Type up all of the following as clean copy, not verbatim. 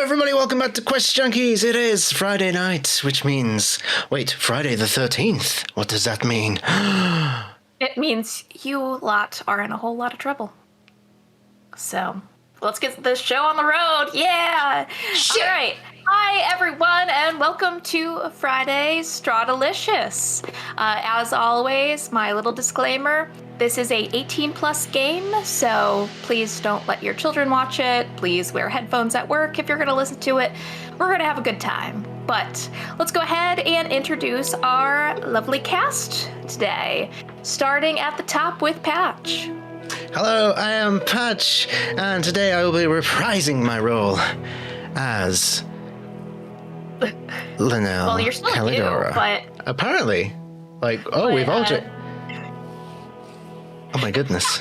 everybody, welcome back to Quest Junkies. It is Friday night, which means... Wait, Friday the 13th. What does that mean? It means you lot are in a whole lot of trouble. So, let's get this show on the road. Yeah! Shit. All right. Hi, everyone, and welcome to Friday's Strahdalicious. As always, my little disclaimer, this is a 18-plus game, so please don't let your children watch it. Please wear headphones at work if you're going to listen to it. We're going to have a good time. But let's go ahead and introduce our lovely cast today, starting at the top with Patch. Hello, I am Patch, and today I will be reprising my role as... Linnell Well, you're still Calidora. new, but... Apparently. Like, we've all just... Oh my goodness.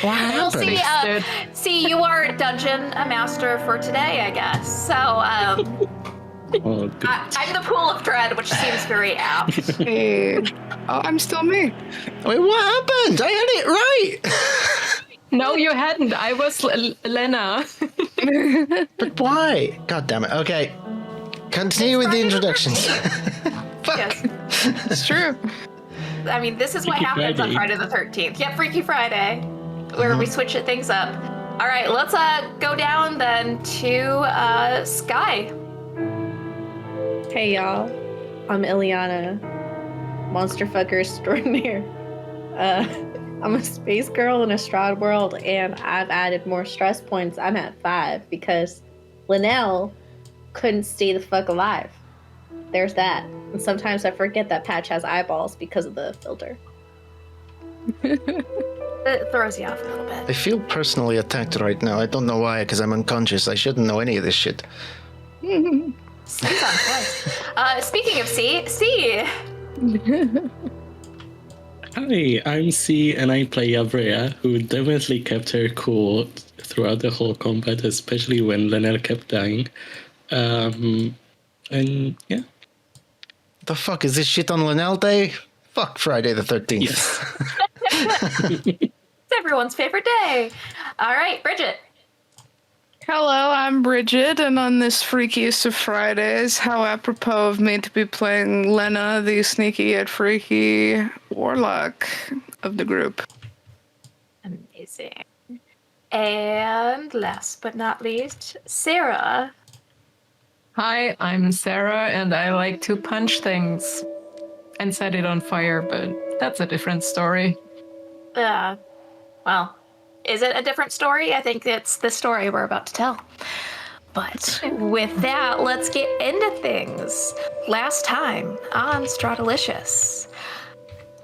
What happened? See, you are dungeon master for today, I guess. So, I'm the pool of dread, which seems very apt. Hey. Oh, I'm still me. Wait, what happened? I had it right! No, you hadn't. I was Lena. But why? God damn it. Okay. Continue with the introductions. Fuck. Yes. It's true. I mean, this is what happens on Friday the 13th. Yeah, Freaky Friday, where we switch things up. All right, let's go down then to Sky. Hey y'all, I'm Ileana, monster fucker extraordinaire. I'm a space girl in a Strahd world, and I've added more stress points. I'm at 5 because Linnell couldn't stay the fuck alive. There's that. And sometimes I forget that Patch has eyeballs because of the filter. It throws you off a little bit. I feel personally attacked right now. I don't know why, because I'm unconscious. I shouldn't know any of this shit. C's on twice. Speaking of C. Hi, I'm C, and I play Abrea, who definitely kept her cool throughout the whole combat, especially when Linnell kept dying. And yeah. The fuck is this shit on Linnell Day? Fuck Friday the 13th. Yes. It's everyone's favorite day. All right, Bridget. Hello, I'm Bridget, and on this freakiest of Fridays, how apropos of me to be playing Lena, the sneaky yet freaky warlock of the group. Amazing. And last but not least, Sarah. Hi, I'm Sarah, and I like to punch things and set it on fire, but that's a different story. Well, is it a different story? I think it's the story we're about to tell. But with that, let's get into things. Last time on Strahdalicious,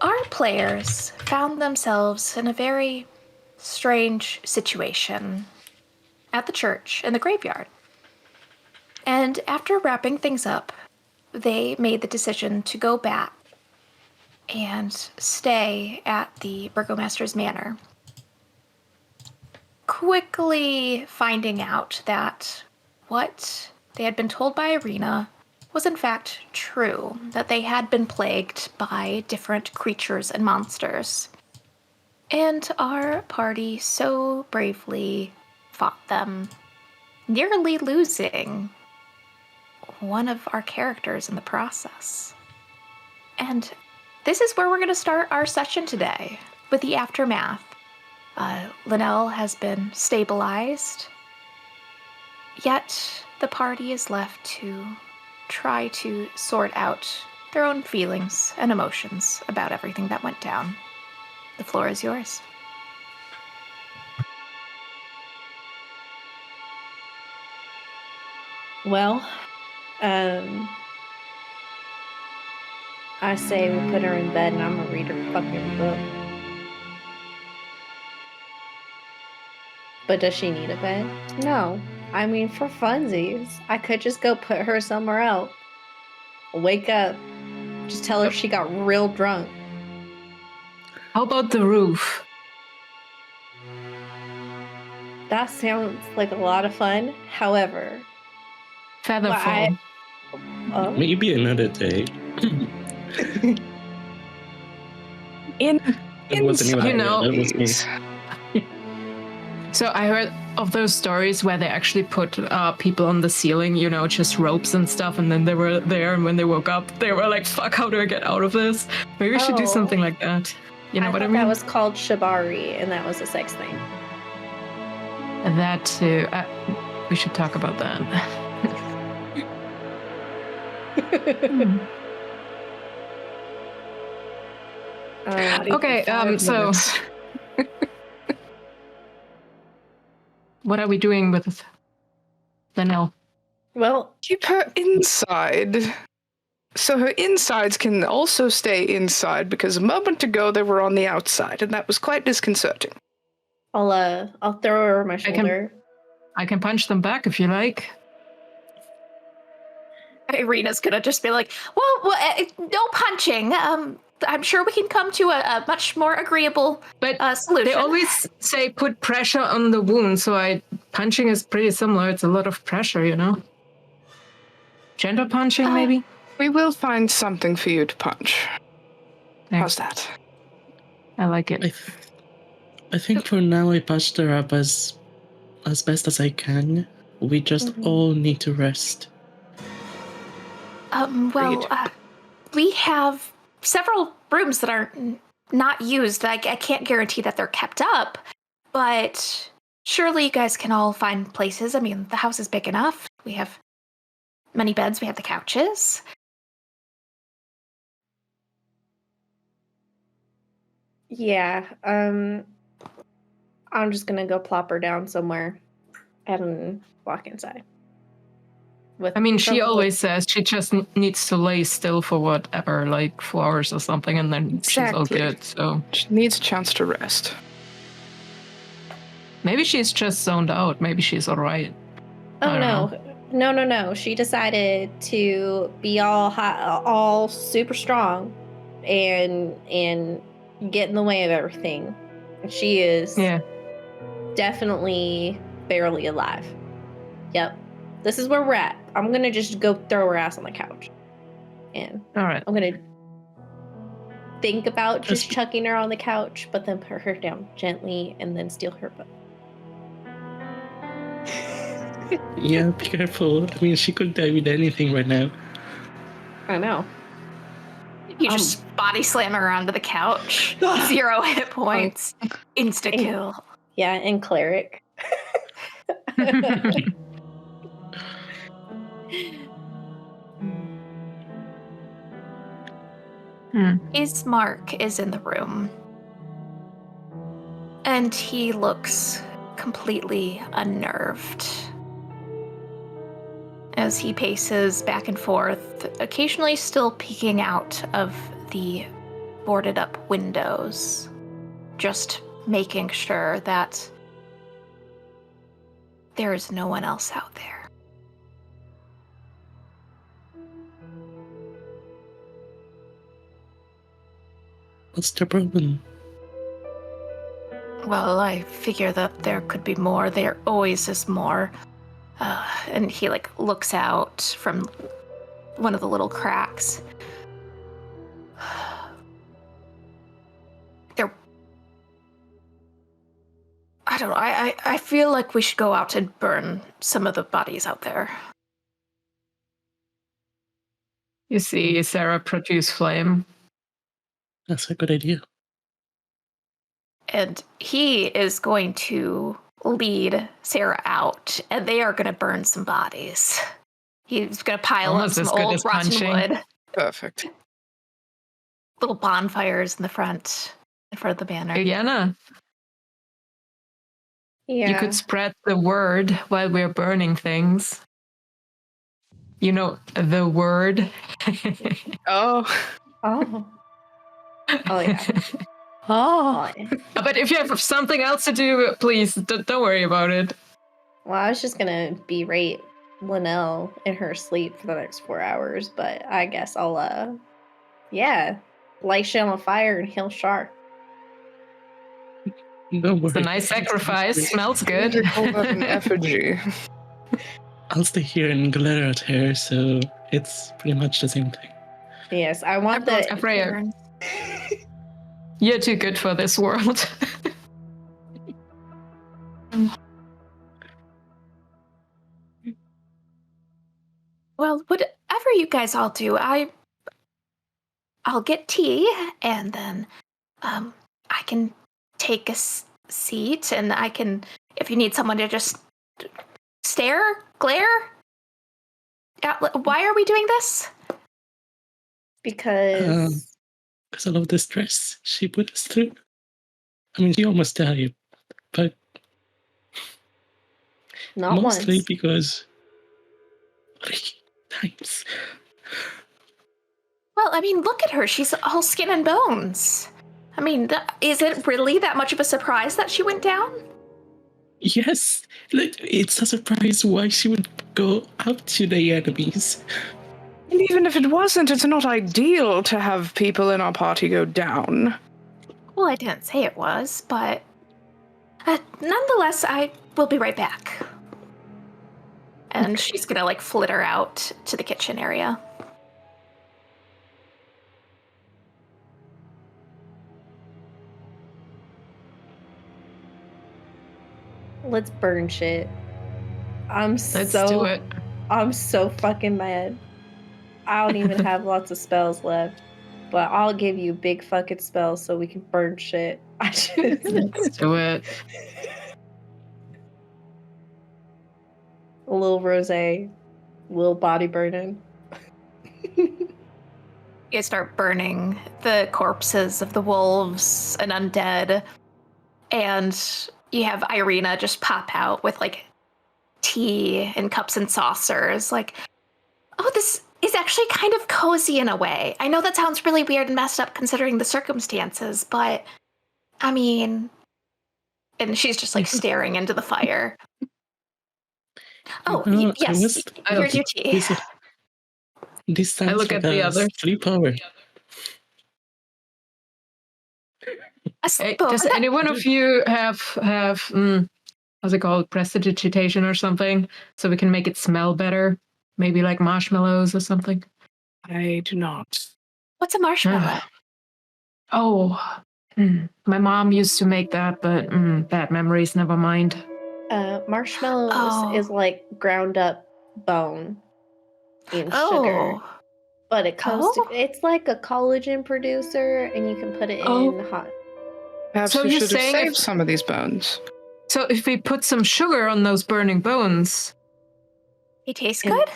our players found themselves in a very strange situation at the church in the graveyard. And after wrapping things up, they made the decision to go back and stay at the Burgomaster's Manor. Quickly finding out that what they had been told by Irina was in fact true, that they had been plagued by different creatures and monsters. And our party so bravely fought them, nearly losing one of our characters in the process. And this is where we're going to start our session today, with the aftermath. Linnell has been stabilized, yet the party is left to try to sort out their own feelings and emotions about everything that went down. The floor is yours. Well, I say we put her in bed and I'm gonna read her fucking book. But does she need a bed? No. I mean, for funsies, I could just go put her somewhere else. Wake up. Just tell her she got real drunk. How about the roof? That sounds like a lot of fun. However, Featherfall. Maybe another day. In It wasn't even you know, that was me. So I heard of those stories where they actually put people on the ceiling, you know, just ropes and stuff, and then they were there, and when they woke up, they were like, "Fuck, how do I get out of this?" Maybe we should do something like that. You know what I mean? That was called shibari, and that was a sex thing. That too. We should talk about that. Okay. So, what are we doing with Linnell? Well, Keep her inside. So her insides can also stay inside, because a moment ago they were on the outside, and that was quite disconcerting. I'll throw her over my shoulder. I can punch them back if you like. Irina's gonna just be like, well, no punching. I'm sure we can come to a much more agreeable solution. They always say put pressure on the wound, so punching is pretty similar. It's a lot of pressure, you know? Gentle punching, maybe? We will find something for you to punch. How's that? I like it. I think for now I patched her up as best as I can. We just all need to rest. We have several rooms that are not used. I can't guarantee that they're kept up, but surely you guys can all find places. I mean, the house is big enough. We have many beds. We have the couches. Yeah. I'm just gonna go plop her down somewhere and walk inside. She always says she just needs to lay still for whatever, like 4 hours or something, and then she's all good. So she needs a chance to rest. Maybe she's just zoned out. Maybe she's all right. Oh no! She decided to be all super strong, and get in the way of everything. She is definitely barely alive. Yep. This is where we're at. I'm gonna just go throw her ass on the couch. And all right. I'm gonna think about just chucking her on the couch, but then put her down gently and then steal her book. Yeah, be careful. I mean, she could die with anything right now. I know. You just body slam her onto the couch. 0 hit points. Insta kill. Yeah, and cleric. Ismark is in the room. And he looks completely unnerved as he paces back and forth, occasionally still peeking out of the boarded up windows, just making sure that there is no one else out there. What's the problem? Well, I figure that there could be more. There always is more. And he looks out from one of the little cracks. I don't know. I feel like we should go out and burn some of the bodies out there. You see Sarah produce flame. That's a good idea. And he is going to lead Sarah out, and they are going to burn some bodies. He's going to pile up some old rotten wood. Perfect. Little bonfires in front of the banner. Ileana, Yeah. you could spread the word while we're burning things. You know, the word. Oh. Oh yeah. Oh. But if you have something else to do, please don't worry about it. Well, I was just gonna berate Linnell in her sleep for the next 4 hours, but I guess I'll light shit on fire and heal Shar. It's a nice sacrifice. Smells good. An effigy. I'll stay here and glare at her, so it's pretty much the same thing. Yes, I want Everyone's Freya, you're too good for this world. Well, whatever you guys all do, I'll get tea, and then I can take a seat, and I can, if you need someone to just glare. Why are we doing this? Because Because of the stress she put us through. I mean, she almost died, but not mostly once. because 3 times. Well, I mean, look at her. She's all skin and bones. I mean, is it really that much of a surprise that she went down? Yes, it's a surprise why she would go out to the enemies. And even if it wasn't, it's not ideal to have people in our party go down. Well, I didn't say it was, but nonetheless, I will be right back. And she's gonna like flitter out to the kitchen area. Let's burn shit. Let's do it. I'm so fucking mad. I don't even have lots of spells left, but I'll give you big fucking spells so we can burn shit. Let's do it. A little rosé, little body burning. You start burning the corpses of the wolves and undead, and you have Irina just pop out with like tea and cups and saucers. Like, oh, this is actually kind of cozy in a way. I know that sounds really weird and messed up considering the circumstances, but I mean, and she's just like staring into the fire. Oh, yes, here's your tea. This sounds I look like at the others. sleepover. Hey, Does any one of you have how's it called, prestidigitation or something, so we can make it smell better? Maybe like marshmallows or something. I do not. What's a marshmallow? My mom used to make that, but bad memories, never mind. Marshmallows is like ground up bone in sugar. But it comes to, it's like a collagen producer, and you can put it in hot. Perhaps So we you're should have saying saved some of these bones. So if we put some sugar on those burning bones... It tastes good?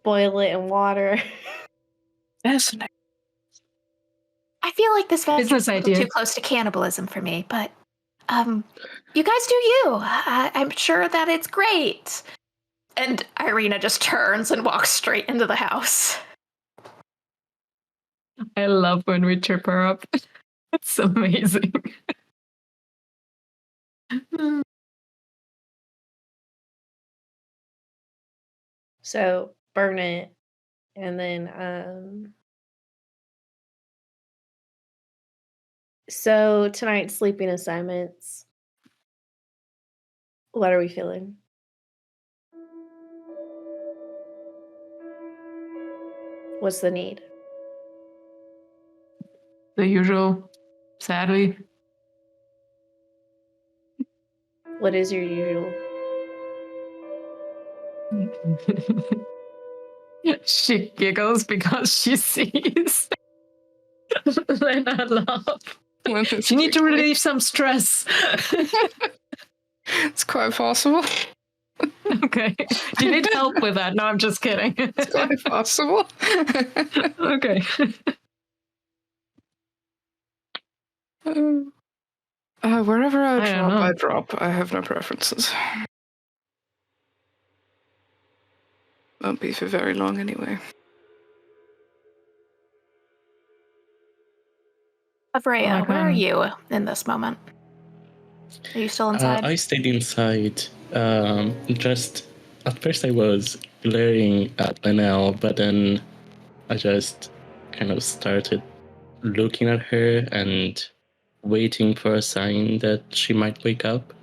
Boil it in water. Fascinating. I feel like this venture is Business idea. too close to cannibalism for me, but you guys do you. I'm sure that it's great. And Irina just turns and walks straight into the house. I love when we trip her up. It's amazing. So burn it, and then so tonight's sleeping assignments. What are we feeling? What's the need? The usual, sadly. What is your usual? She giggles because she sees Lena laugh. You need to relieve some stress. It's quite possible. Okay. Do you need help with that? No, I'm just kidding. It's quite possible. Okay. Wherever I don't know. I drop. I have no preferences. Won't be for very long anyway. Avrea, where are you in this moment? Are you still inside? I stayed inside. Just at first I was glaring at Linnell, but then I just kind of started looking at her and waiting for a sign that she might wake up.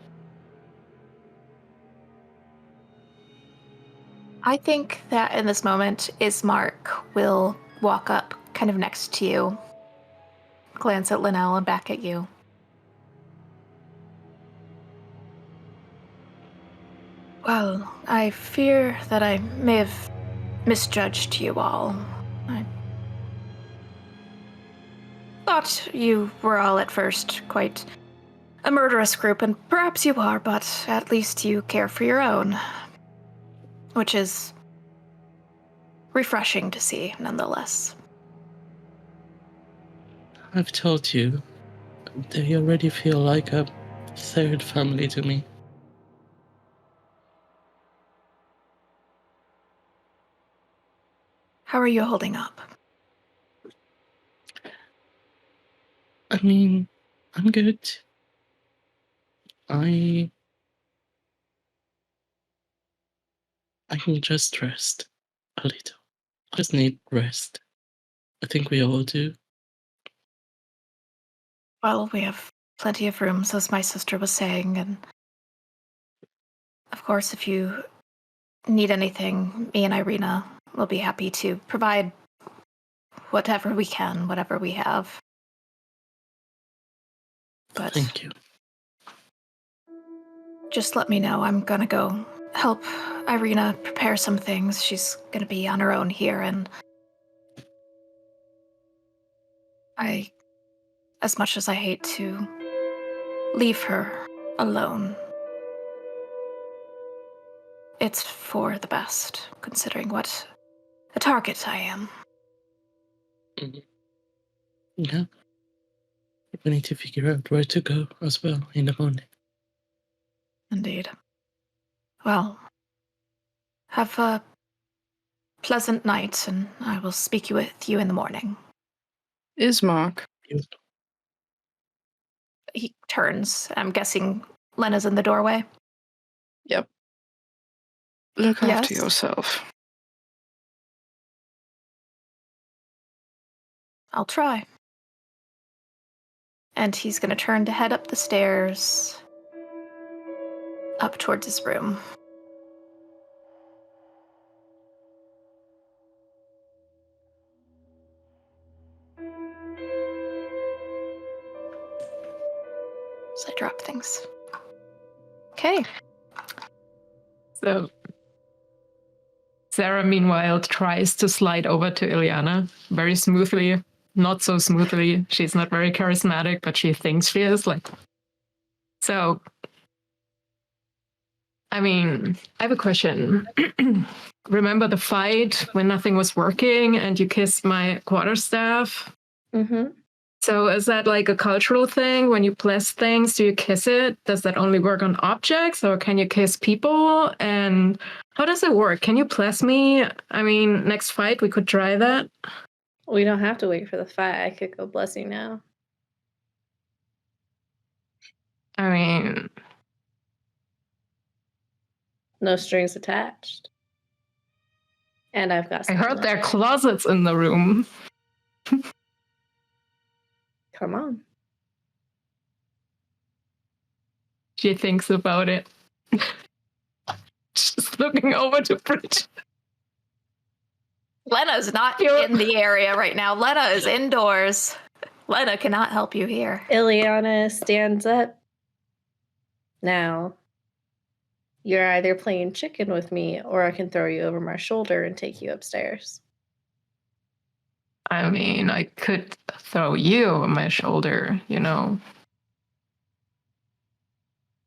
I think that in this moment, Ismark will walk up kind of next to you, glance at Linnell and back at you. Well, I fear that I may have misjudged you all. I thought you were all at first quite a murderous group, and perhaps you are, but at least you care for your own. Which is refreshing to see, nonetheless. I've told you, they already feel like a third family to me. How are you holding up? I mean, I'm good. I can just rest a little. I just need rest. I think we all do. Well, we have plenty of rooms, as my sister was saying, and of course, if you need anything, me and Irina will be happy to provide whatever we can, whatever we have. But Thank you. just let me know. I'm gonna go help Irina prepare some things. She's gonna be on her own here, and as much as I hate to leave her alone, it's for the best, considering what a target I am. Yeah. We need to figure out where to go as well in the morning. Indeed. Well, have a pleasant night, and I will speak with you in the morning. Ismark. He turns. I'm guessing Lena's in the doorway. Yep. Look after Yes? yourself. I'll try. And he's going to turn to head up the stairs, up towards his room. So I drop things. Okay. So Sarah, meanwhile, tries to slide over to Ileana very smoothly, not so smoothly. She's not very charismatic, but she thinks she is. So, I mean, I have a question. Remember the fight when nothing was working and you kissed my quarterstaff? Mm-hmm. So is that like a cultural thing? When you bless things, do you kiss it? Does that only work on objects, or can you kiss people? And how does it work? Can you bless me? I mean, next fight, we could try that. We don't have to wait for the fight. I could go bless you now. I mean, No strings attached. And I've got I heard silence. there are closets in the room. Come on. She thinks about it. Just looking over to Bridget. Lena's not in the area right now. Lena is indoors. Lena cannot help you here. Ileana stands up. Now, you're either playing chicken with me, or I can throw you over my shoulder and take you upstairs. I mean, I could throw you on my shoulder, you know.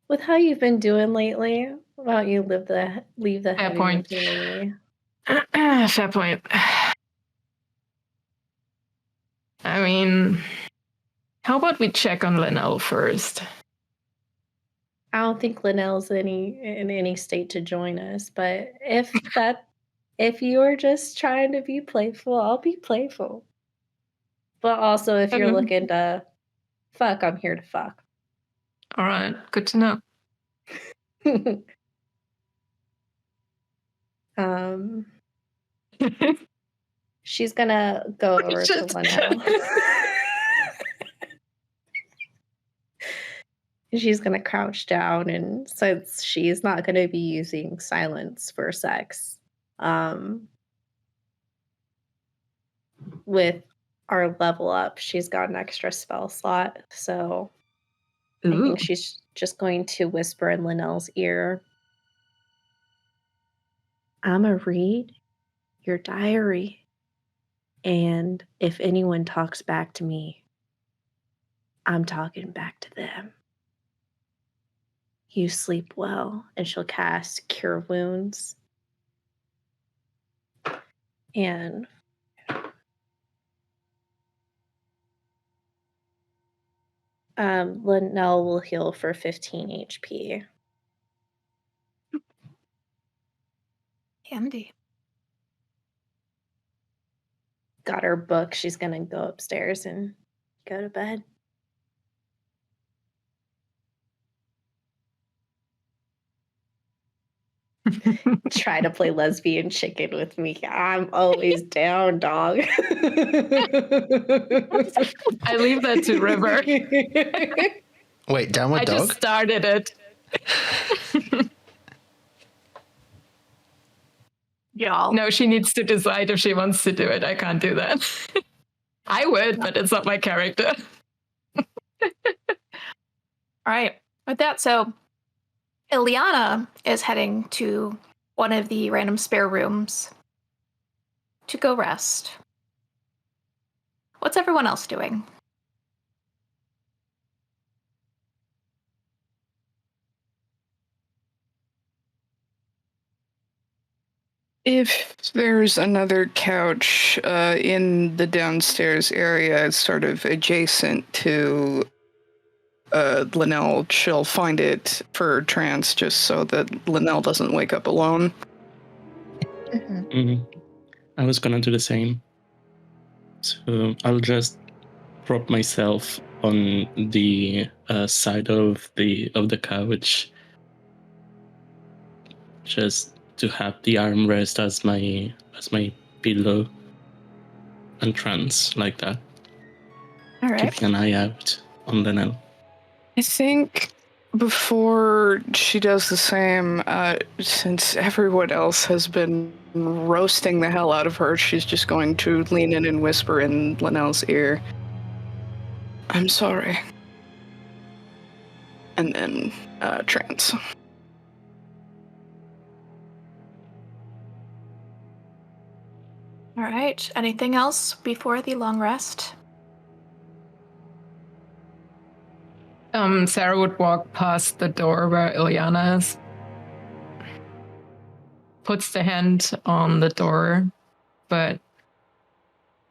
With how you've been doing lately, why don't you leave the heavy point. lifting to me? Fair point. I mean, how about we check on Linnell first? I don't think Linnell's in any state to join us, but if you're just trying to be playful, I'll be playful. But also, if you're looking to fuck, I'm here to fuck. All right, good to know. She's gonna go over to Linnell. She's gonna crouch down, and since she's not gonna be using silence for sex, with our level up, she's got an extra spell slot, so I think she's just going to whisper in Linnell's ear, "I'ma read your diary. And if anyone talks back to me, I'm talking back to them. You sleep well, and she'll cast Cure Wounds. And Linnell will heal for 15 HP. Handy. Got her book. She's going to go upstairs and go to bed. Try to play lesbian chicken with me. I'm always down, dog. I leave that to River. Wait, downward I dog? just started it. Y'all. No, she needs to decide if she wants to do it. I can't do that. I would, but it's not my character. All right. With that, so Ileana is heading to one of the random spare rooms to go rest. What's everyone else doing? If there's another couch in the downstairs area, sort of adjacent to Linnell, she'll find it for trance just so that Linnell doesn't wake up alone. I was gonna do the same. So I'll just prop myself on the side of the couch, just to have the armrest as my pillow, and trance like that. All right. Keeping an eye out on Linnell. I think before she does the same, since everyone else has been roasting the hell out of her, she's just going to lean in and whisper in Linnell's ear, "I'm sorry." And then trance. All right. Anything else before the long rest? Sarah would walk past the door where Ileana is. Puts the hand on the door, but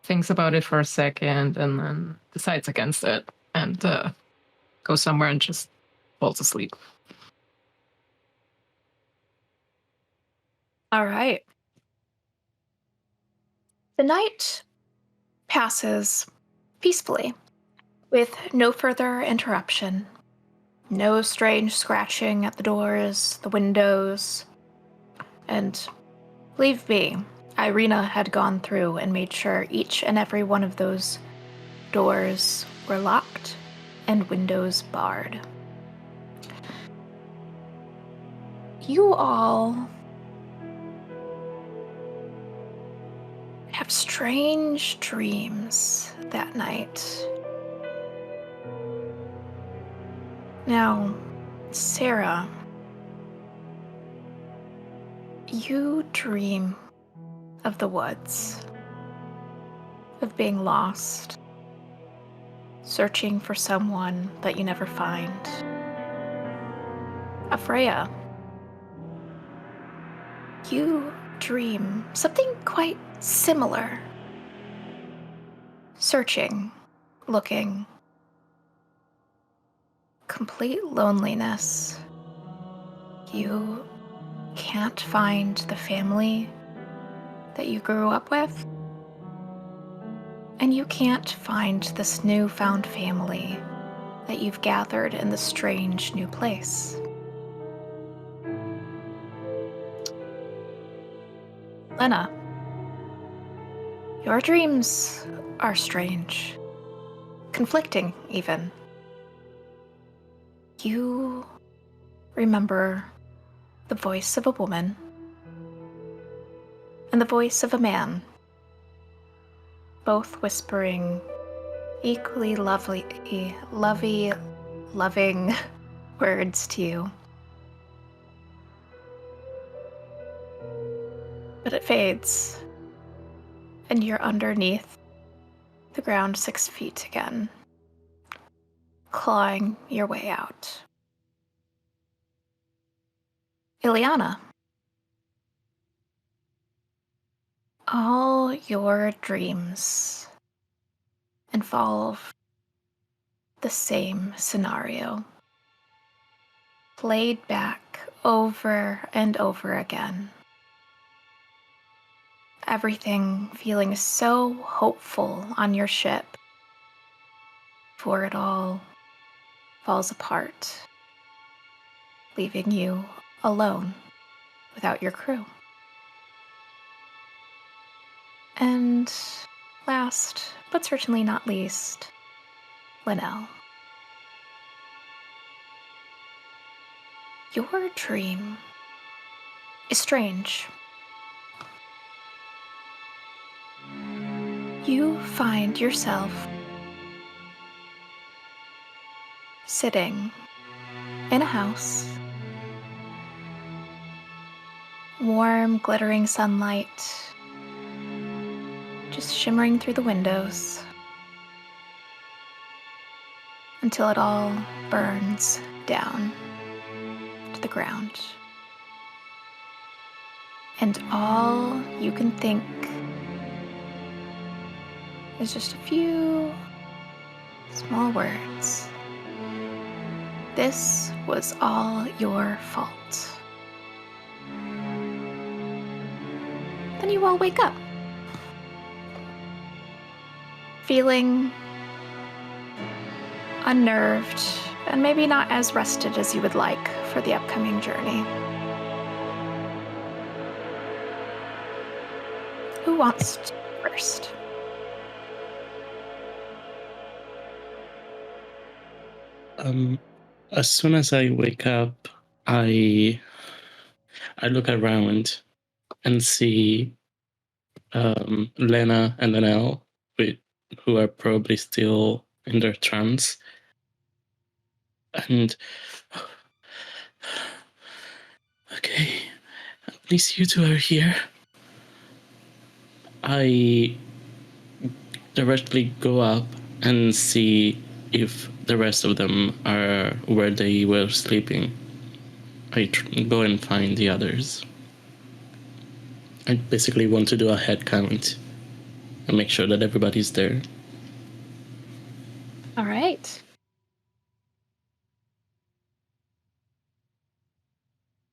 thinks about it for a second and then decides against it and goes somewhere and just falls asleep. All right. The night passes peacefully, with no further interruption. No strange scratching at the doors, the windows. And believe me, Irina had gone through and made sure each and every one of those doors were locked and windows barred. You all have strange dreams that night. Now, Sarah, you dream of the woods, of being lost, searching for someone that you never find. Afreya, you dream something quite similar. Searching, looking, complete loneliness. You can't find the family that you grew up with, and you can't find this newfound family that you've gathered in this strange new place. Lena, your dreams are strange, conflicting even. You remember the voice of a woman and the voice of a man, both whispering equally loving words to you. But it fades, and you're underneath the ground 6 feet again, clawing your way out. Ileana, all your dreams involve the same scenario, played back over and over again. Everything feeling so hopeful on your ship, before it all falls apart, leaving you alone without your crew. And last, but certainly not least, Linnell. Your dream is strange. You find yourself sitting in a house, warm, glittering sunlight just shimmering through the windows until it all burns down to the ground. And all you can think is just a few small words. This was all your fault. Then you all wake up, feeling unnerved and maybe not as rested as you would like for the upcoming journey. Who wants to go first? As soon as I wake up, I look around and see Lena and Linnell, who are probably still in their trance. And okay, at least you two are here. I directly go up and see if the rest of them are where they were sleeping. I go and find the others. I basically want to do a head count and make sure that everybody's there. All right.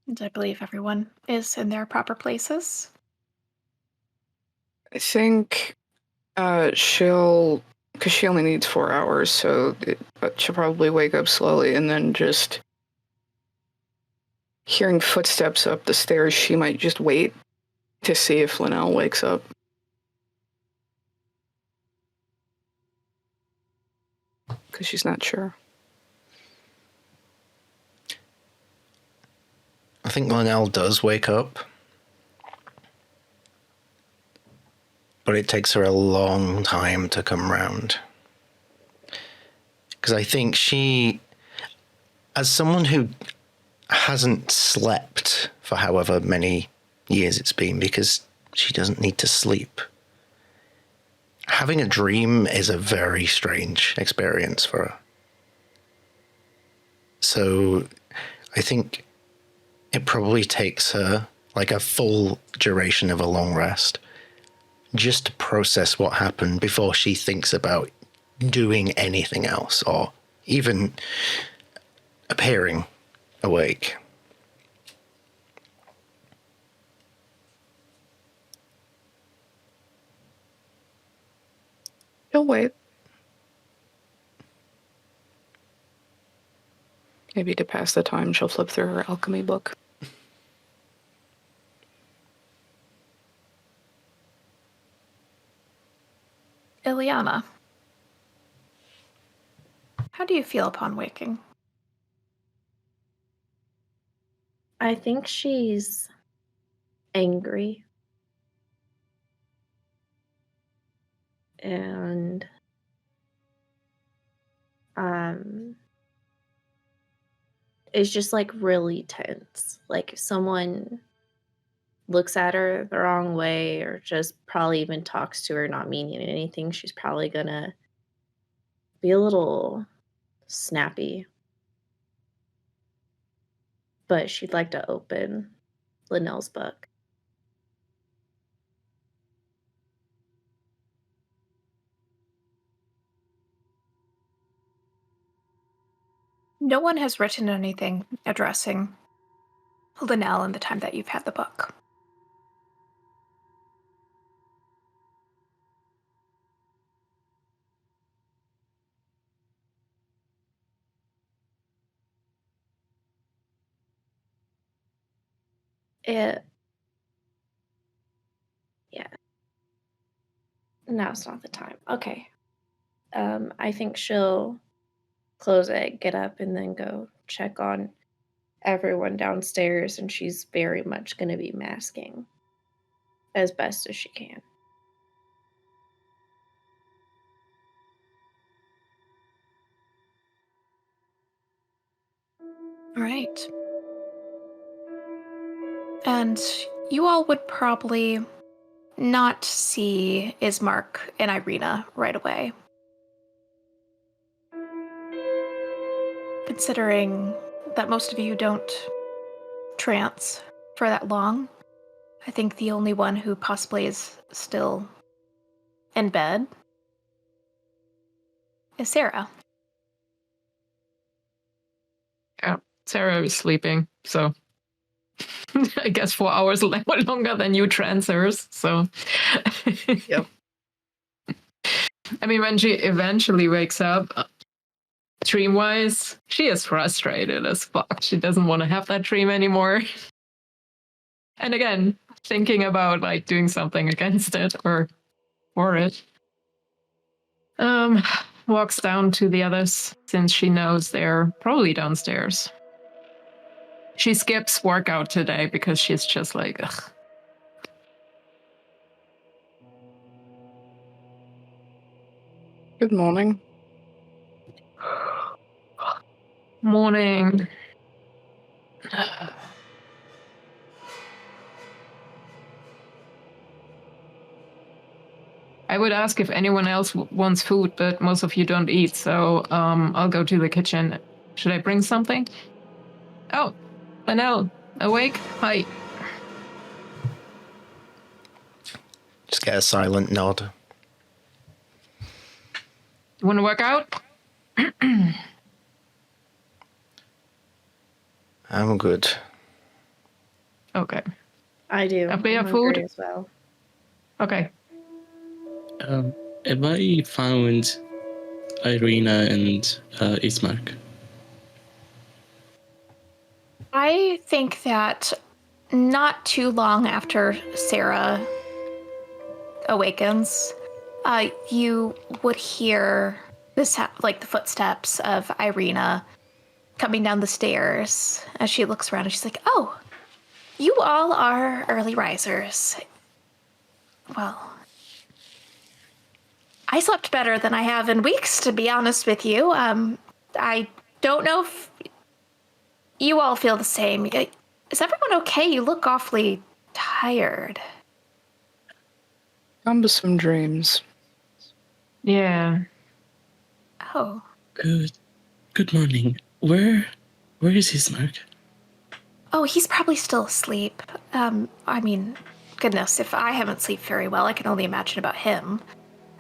And I believe everyone is in their proper places. I think she'll, because she only needs 4 hours, so she'll probably wake up slowly and then just hearing footsteps up the stairs, she might just wait to see if Linnell wakes up. Because she's not sure. I think Linnell does wake up, but it takes her a long time to come round. Because I think she, as someone who hasn't slept for however many years it's been, because she doesn't need to sleep, having a dream is a very strange experience for her. So I think it probably takes her like a full duration of a long rest just to process what happened before she thinks about doing anything else or even appearing awake. She'll wait. Maybe to pass the time, she'll flip through her alchemy book. Ileana, how do you feel upon waking? I think she's angry. And it's just like really tense. Like someone looks at her the wrong way or just probably even talks to her not meaning anything, she's probably gonna be a little snappy. But she'd like to open Linnell's book. No one has written anything addressing Linnell in the time that you've had the book. Yeah. Now's not the time. Okay. I think she'll close it, get up, and then go check on everyone downstairs, and she's very much going to be masking as best as she can. Right. And you all would probably not see Ismark and Irina right away. Considering that most of you don't trance for that long, I think the only one who possibly is still in bed is Sarah. Yeah, Sarah is sleeping, so I guess 4 hours longer than you trancers. So, Yep. I mean, when she eventually wakes up, dream-wise, she is frustrated as fuck. She doesn't want to have that dream anymore. And again, thinking about like doing something against it or for it. Walks down to the others since she knows they're probably downstairs. She skips workout today because she's just like, ugh. Good morning. Morning. I would ask if anyone else wants food, but most of you don't eat, so I'll go to the kitchen. Should I bring something? Oh, Linnell, awake? Hi. Just get a silent nod. You want to work out? I'm good. Okay. I do. Have we I'm have hungry food? as well. Okay. Have I found Irina and Ismark? I think that not too long after Sarah awakens, you would hear like the footsteps of Irina coming down the stairs as she looks around and she's like, "Oh, you all are early risers. Well, I slept better than I have in weeks, to be honest with you. I don't know if you all feel the same. Is everyone okay? You look awfully tired." Cumbersome dreams. Yeah. Oh. Good morning. Where is Ismark? Oh, he's probably still asleep. I mean, goodness, if I haven't slept very well, I can only imagine about him.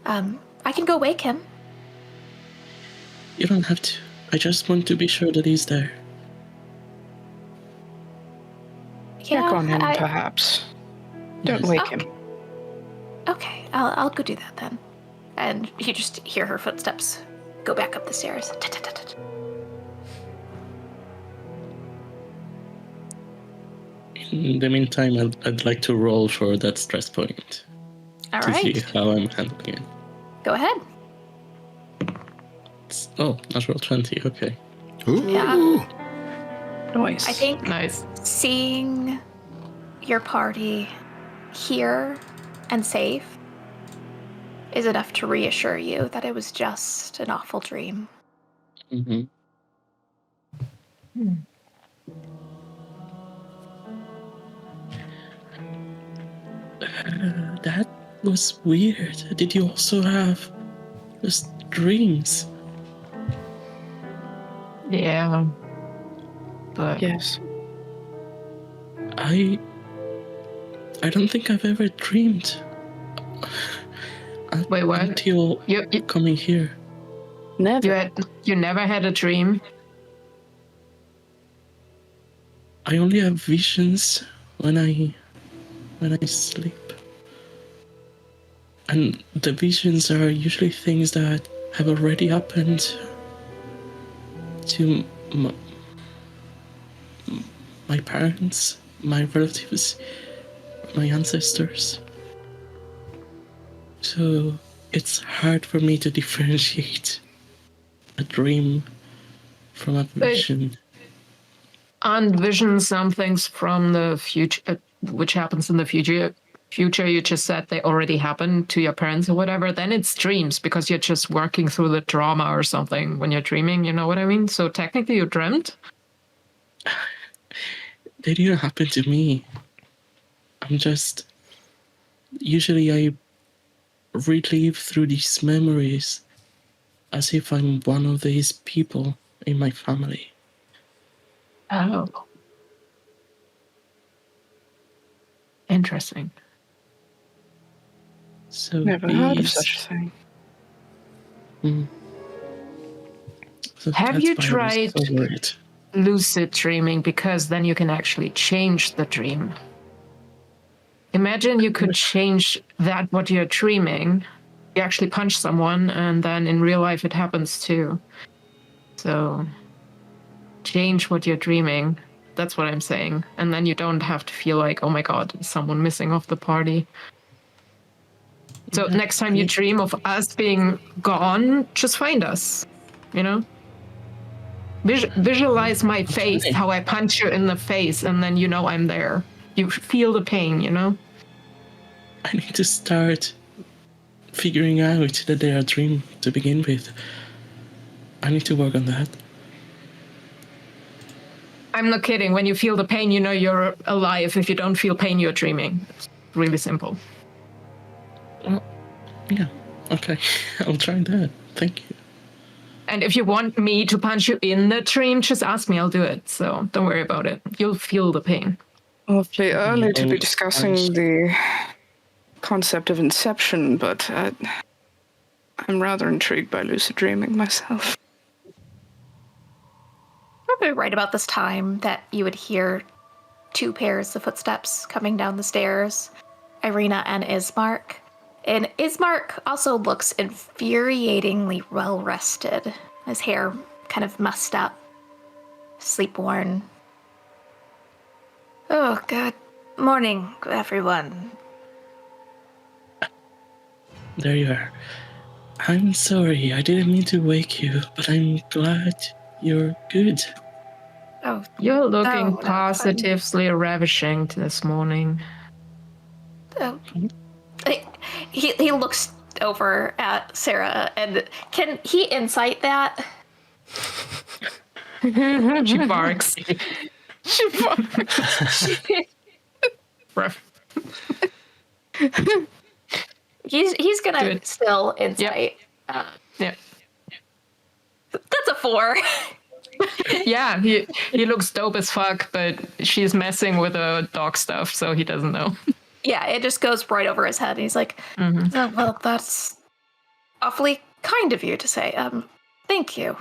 I can go wake him. You don't have to. I just want to be sure that he's there. Yeah, Check on him, perhaps. Don't Yes. wake him. Okay, I'll go do that then. And you just hear her footsteps go back up the stairs. Tut-tut-tut-tut. In the meantime, I'd like to roll for that stress point All to see right, how I'm handling it. go ahead. Natural 20. Okay. Ooh. Yeah. Nice. I think Nice. seeing your party here and safe is enough to reassure you that it was just an awful dream. Mm-hmm. That was weird. Did you also have those dreams? Yeah. But Yes. I don't think I've ever dreamed. Wait, what? Until You coming here. Never. you never had a dream? I only have visions when I sleep. And the visions are usually things that have already happened to my parents, my relatives, my ancestors. So it's hard for me to differentiate a dream from a vision. Aren't visions some things from the future, which happens in the future? You just said they already happened to your parents or whatever. Then it's dreams because you're just working through the trauma or something when you're dreaming. You know what I mean? So technically, you dreamt. They didn't happen to me. Usually I relive through these memories as if I'm one of these people in my family. Oh, interesting. So Never heard of such a thing. So Have that's you why I was tried so worried. lucid dreaming? Because then you can actually change the dream. Imagine you could change that what you're dreaming. You actually punch someone, and then in real life it happens too. So change what you're dreaming. That's what I'm saying. And then you don't have to feel like, oh my god, is someone missing off the party. So next time you dream of us being gone, just find us, you know? Visualize my face, how I punch you in the face, and then you know I'm there. You feel the pain, you know? I need to start figuring out that they are a dream to begin with. I need to work on that. I'm not kidding. When you feel the pain, you know you're alive. If you don't feel pain, you're dreaming. It's really simple. Well, yeah, okay. I'll try that. Thank you. And if you want me to punch you in the dream, just ask me. I'll do it. So don't worry about it. You'll feel the pain. Awfully early to be discussing the concept of inception, but I'm rather intrigued by lucid dreaming myself. Probably right about this time that you would hear two pairs of footsteps coming down the stairs, Irina and Ismark. And Ismark also looks infuriatingly well rested. His hair kind of messed up, sleep-worn. Oh, good morning, everyone. There you are. I'm sorry, I didn't mean to wake you, but I'm glad you're good. Oh, You're looking no, positively ravishing this morning. oh. He looks over at Sarah, and can he insight that? She barks. She barks. He's gonna still insight. Yep. Yeah. That's a 4. Yeah, he looks dope as fuck, but she's messing with the dog stuff, so he doesn't know. Yeah, it just goes right over his head, and he's like, "Oh, well, that's awfully kind of you to say. Thank you.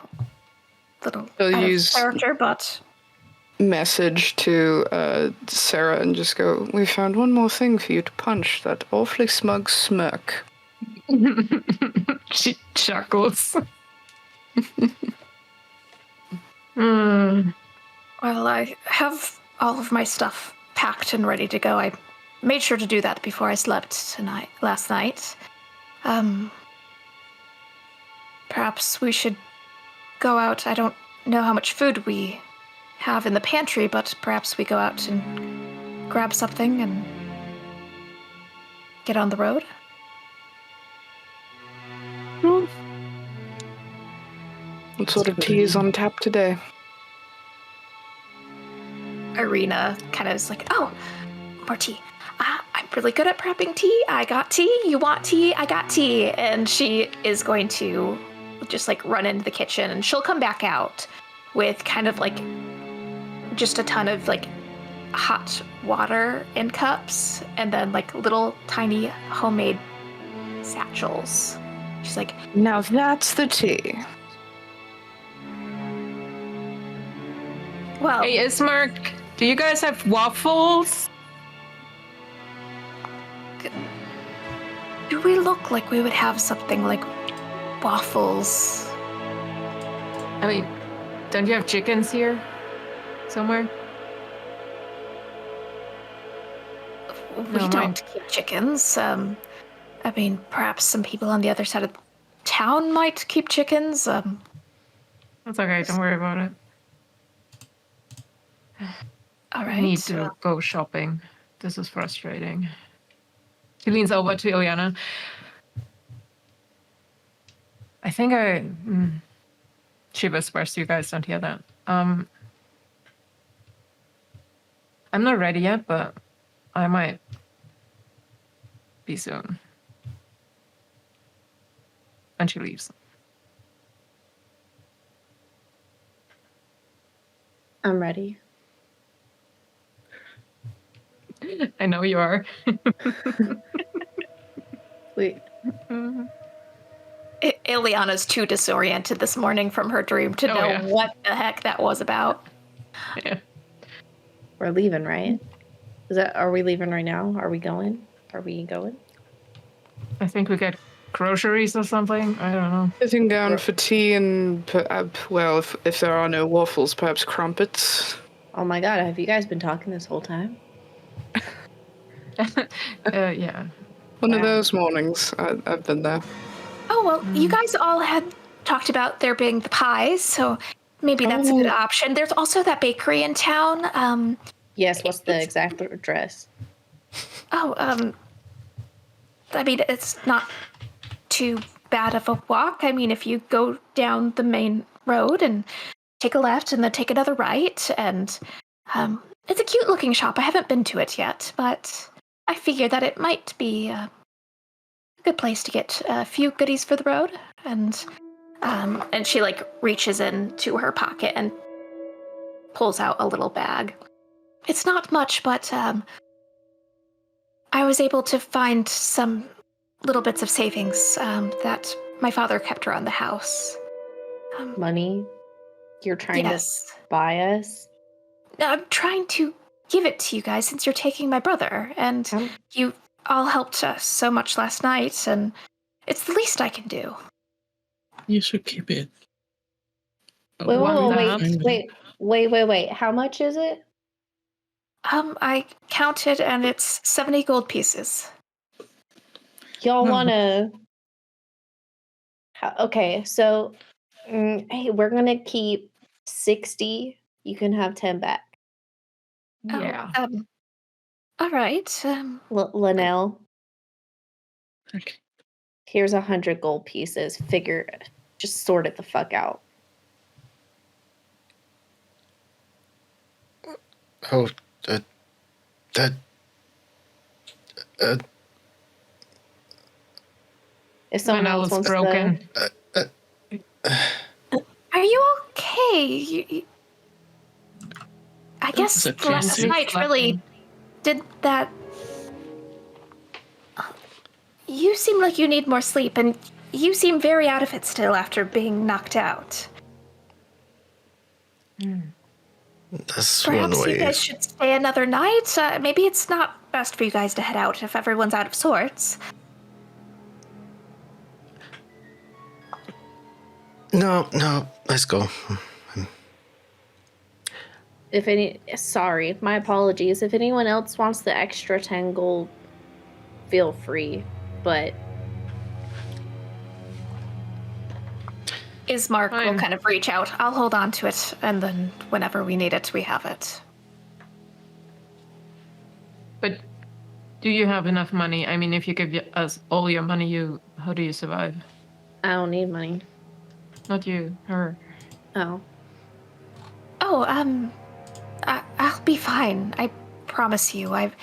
Little He'll out of use character, but message to Sarah and just go, we found one more thing for you to punch, that awfully smug smirk. She chuckles. well, I have all of my stuff packed and ready to go. I made sure to do that before I slept last night. Perhaps we should go out. I don't know how much food we have in the pantry, but perhaps we go out and grab something and get on the road. What sort of tea is on tap today? Irina kind of is like, oh, more tea. I'm really good at prepping tea. I got tea. You want tea? I got tea. And she is going to just like run into the kitchen, and she'll come back out with kind of like just a ton of like hot water in cups, and then like little tiny homemade satchels. She's like, Now that's the tea. well, Hey, Ismark, do you guys have waffles? do we look like we would have something like waffles? I mean, don't you have chickens here somewhere? We No, don't mine- keep chickens. I mean, perhaps some people on the other side of town might keep chickens. That's okay, don't worry about it. All I right. need to go shopping. This is frustrating. She leans over to Ileana. I think she whispers, you guys don't hear that. I'm not ready yet, but I might be soon. And she leaves. I'm ready. I know you are. Wait. Ileana's too disoriented this morning from her dream to know yeah. what the heck that was about. Yeah. We're leaving, right? Are we leaving right now? Are we going? I think we get groceries or something. I don't know. Sitting down for tea and, well, if there are no waffles, perhaps crumpets. Oh my god, have you guys been talking this whole time? Yeah. One of Wow. those mornings. I've been there. Oh, well, you guys all had talked about there being the pies, so maybe that's a good option. There's also that bakery in town. Yes, what's the exact address? I mean, it's not too bad of a walk. I mean, if you go down the main road and take a left and then take another right, and it's a cute looking shop. I haven't been to it yet, but I figure that it might be a good place to get a few goodies for the road. And she like reaches into her pocket and pulls out a little bag. It's not much, but I was able to find some little bits of savings that my father kept around the house. Money? You're trying Yes. to buy us? I'm trying to give it to you guys since you're taking my brother, and you all helped us so much last night, and it's the least I can do. You should keep it. Wait. How much is it? I counted, and it's 70 gold pieces. Y'all wanna... Okay, so... hey, we're gonna keep 60. You can have 10 back. Yeah. All right. Linnell, Okay. here's 100 gold pieces. Figure... Just sort it the fuck out. Oh, that. If someone Manor else is wants broken. Are you okay? I guess That's last okay. night really did that. You seem like you need more sleep, and you seem very out of it still after being knocked out. That's Perhaps one way. you guys should stay another night. Maybe it's not best for you guys to head out if everyone's out of sorts. No, let's go. Sorry, my apologies. If anyone else wants the extra 10 gold, feel free. But Ismark will Fine. kind of reach out. I'll hold on to it, and then whenever we need it, we have it. But do you have enough money? I mean, if you give us all your money, how do you survive? I don't need money. Not you, her. Oh. Oh, I'll be fine. I promise you. I've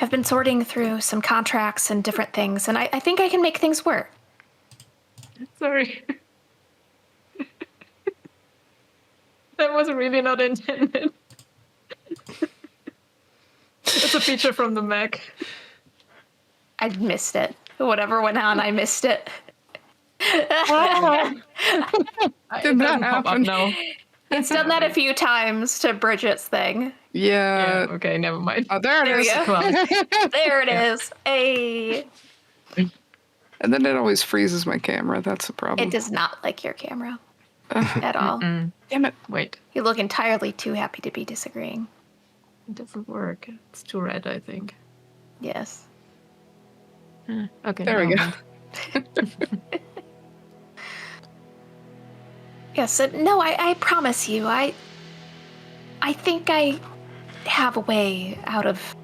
have been sorting through some contracts and different things, and I think I can make things work. Sorry. That was really not intended. It's a feature from the Mac. I missed it. Whatever went on, I missed it. Did It that doesn't pop up happen? now. It's done that a few times to Bridget's thing. Yeah. Yeah, okay, never mind. Oh, there There it we is. go. There it is. Hey. And then it always freezes my camera. That's the problem. It does not like your camera at all. Damn it. Wait, You look entirely too happy to be disagreeing. it doesn't work. It's too red, I think. Yes. Okay. There we never go. mind. Yes. No, I promise you. I think I have a way out of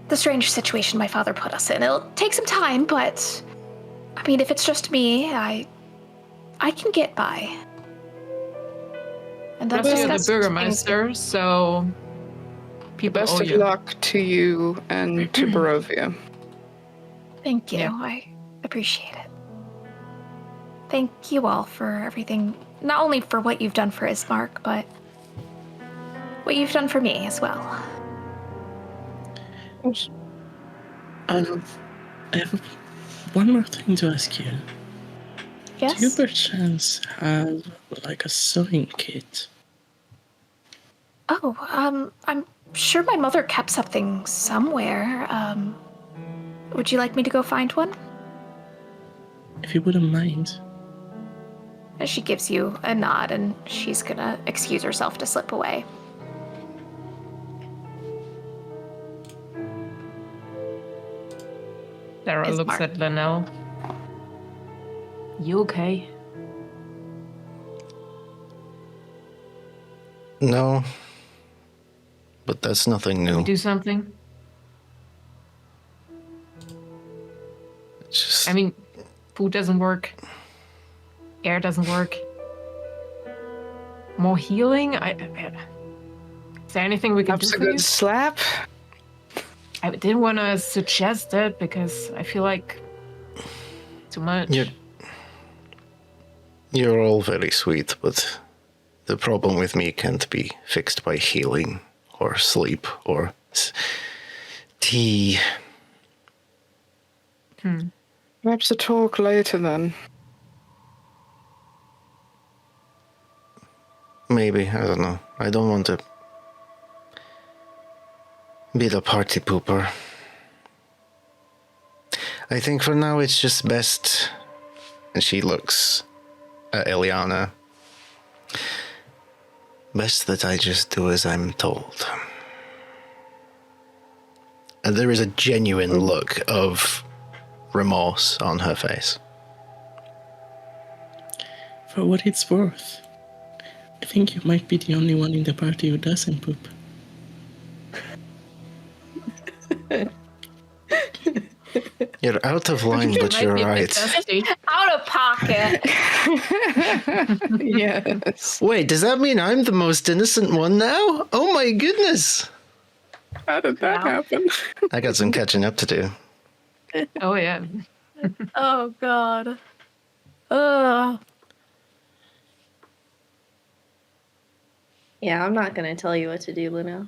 the strange situation my father put us in. It'll take some time, but I mean, if it's just me, I can get by. And then Plus, you're the discuss things- Burgomaster, so people Best owe of you. luck to you and to Barovia. Thank you. Yeah. I appreciate it. Thank you all for everything, not only for what you've done for Ismark, but what you've done for me as well. I have one more thing to ask you. Yes? Do you perchance have like a sewing kit? Oh, I'm sure my mother kept something somewhere. Would you like me to go find one? If you wouldn't mind. She gives you a nod, and she's gonna excuse herself to slip away. Sarah looks Ismark. at Linnell. You okay? No. But that's nothing new. Do something? It's just, I mean, food doesn't work. Air doesn't work. More healing? Is there anything we can That's do a for you? good slap. I didn't want to suggest it because I feel like too much. you're all very sweet, but the problem with me can't be fixed by healing or sleep or tea. Perhaps a talk later then. Maybe, I don't know. I don't want to be the party pooper. I think for now it's just best, and she looks at Eliana, best that I just do as I'm told. And there is a genuine look of remorse on her face. For what it's worth, I think you might be the only one in the party who doesn't poop. You're out of line, but Might you're be a bit right. dusty. Out of pocket. Yes. Wait, does that mean I'm the most innocent one now? Oh my goodness! How did that happen? I got some catching up to do. Oh yeah. Oh, God. Ugh. Yeah, I'm not gonna tell you what to do, Luna.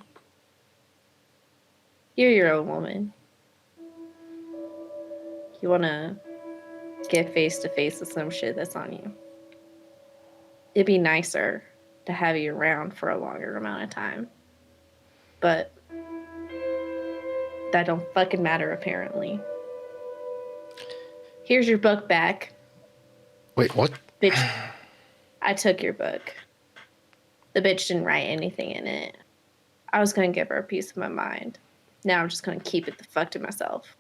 You're your own woman. You wanna get face to face with some shit that's on you. It'd be nicer to have you around for a longer amount of time. But that don't fucking matter apparently. Here's your book back. Wait, what? Bitch, I took your book. The bitch didn't write anything in it. I was gonna give her a piece of my mind. Now I'm just gonna keep it the fuck to myself.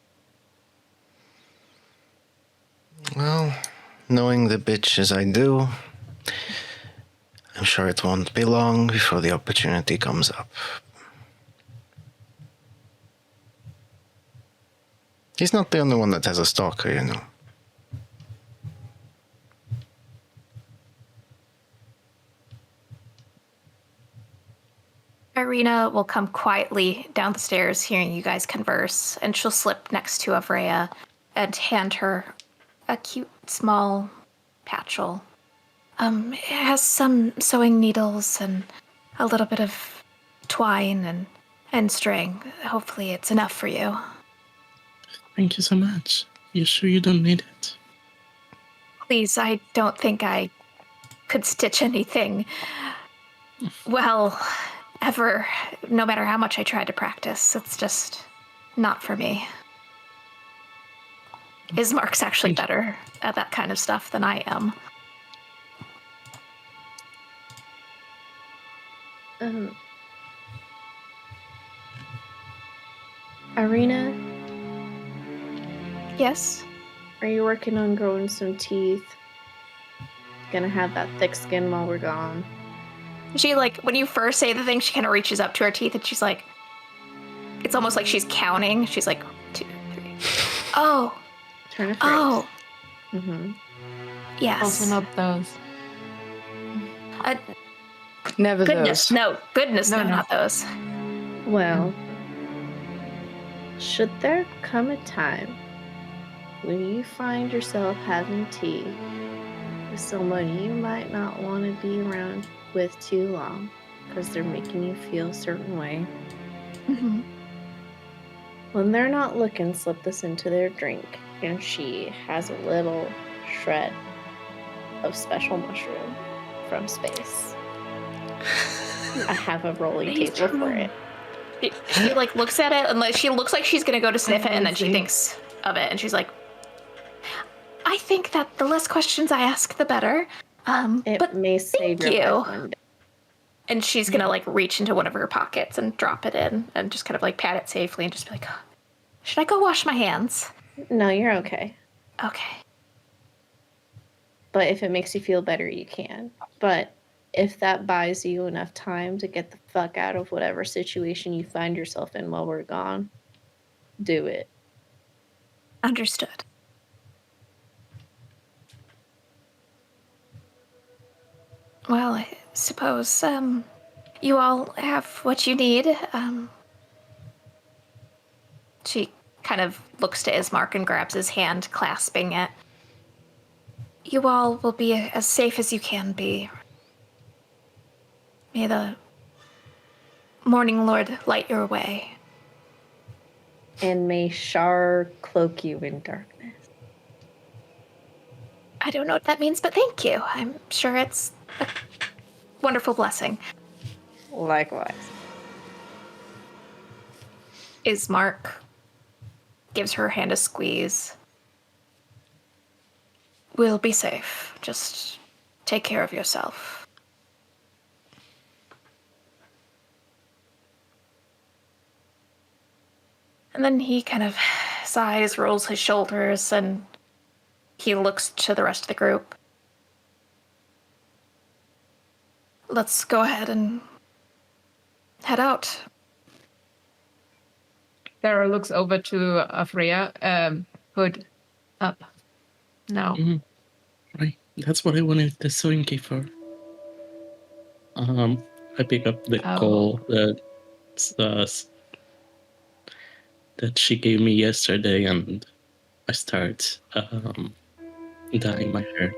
Well, knowing the bitch as I do, I'm sure it won't be long before the opportunity comes up. He's not the only one that has a stalker, you know. Irina will come quietly down the stairs, hearing you guys converse, and she'll slip next to Avrea and hand her a cute small patchel. It has some sewing needles and a little bit of twine and string. Hopefully it's enough for you. Thank you so much. You sure you don't need it? Please, I don't think I could stitch anything well ever, no matter how much I tried to practice. It's just not for me. Ismark's actually better at that kind of stuff than I am. Irina, Yes? are you working on growing some teeth? Gonna have that thick skin while we're gone. She, like, when you first say the thing, she kind of reaches up to her teeth and she's like, it's almost like she's counting. She's like, 2, 3. Oh, Turn a phrase. oh, Mm-hmm. yes. Open up those. Never Goodness, those. no, goodness, no, No. not those. Well, should there come a time when you find yourself having tea with someone you might not want to be around with too long because they're making you feel a certain way, Mm-hmm. when they're not looking, slip this into their drink, and she has a little shred of special mushroom from space. I have a rolling table for it. She like looks at it and like she looks like she's gonna go to sniff it, and then she Amazing. thinks of it and she's like, I think that the less questions I ask, the better. It But may save your you. life one day. and she's gonna like reach into one of her pockets and drop it in and just kind of like pat it safely and just be like, should I go wash my hands? No, you're okay. Okay. But if it makes you feel better, you can. But if that buys you enough time to get the fuck out of whatever situation you find yourself in while we're gone, do it. Understood. Well, I suppose you all have what you need. She kind of looks to Ismark and grabs his hand, clasping it. You all will be as safe as you can be. May the Morning Lord light your way. And may Shar cloak you in darkness. I don't know what that means, but thank you. I'm sure it's a wonderful blessing. Likewise. Ismark gives her hand a squeeze. We'll be safe. Just take care of yourself. And then he kind of sighs, rolls his shoulders, and he looks to the rest of the group. Let's go ahead and head out. Sarah looks over to Afrea. Hood up. No. Mhm. Right. That's what I wanted the sewing key for. I pick up the Oh. coal that she gave me yesterday, and I start dyeing my hair.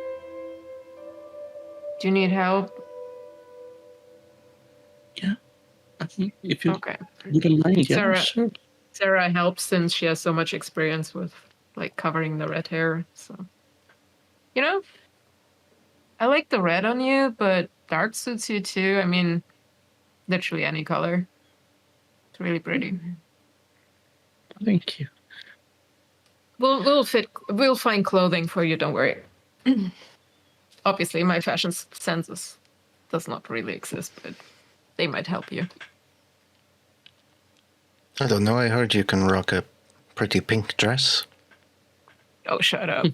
Do you need help? Yeah. If you Okay. wouldn't mind, yeah, Sarah- sure. Sarah helps since she has so much experience with like covering the red hair. So, you know, I like the red on you, but dark suits you too. I mean, literally any color. It's really pretty. Thank you. We'll find clothing for you. Don't worry. Obviously, my fashion senses does not really exist, but they might help you. I don't know. I heard you can rock a pretty pink dress. Oh, shut up.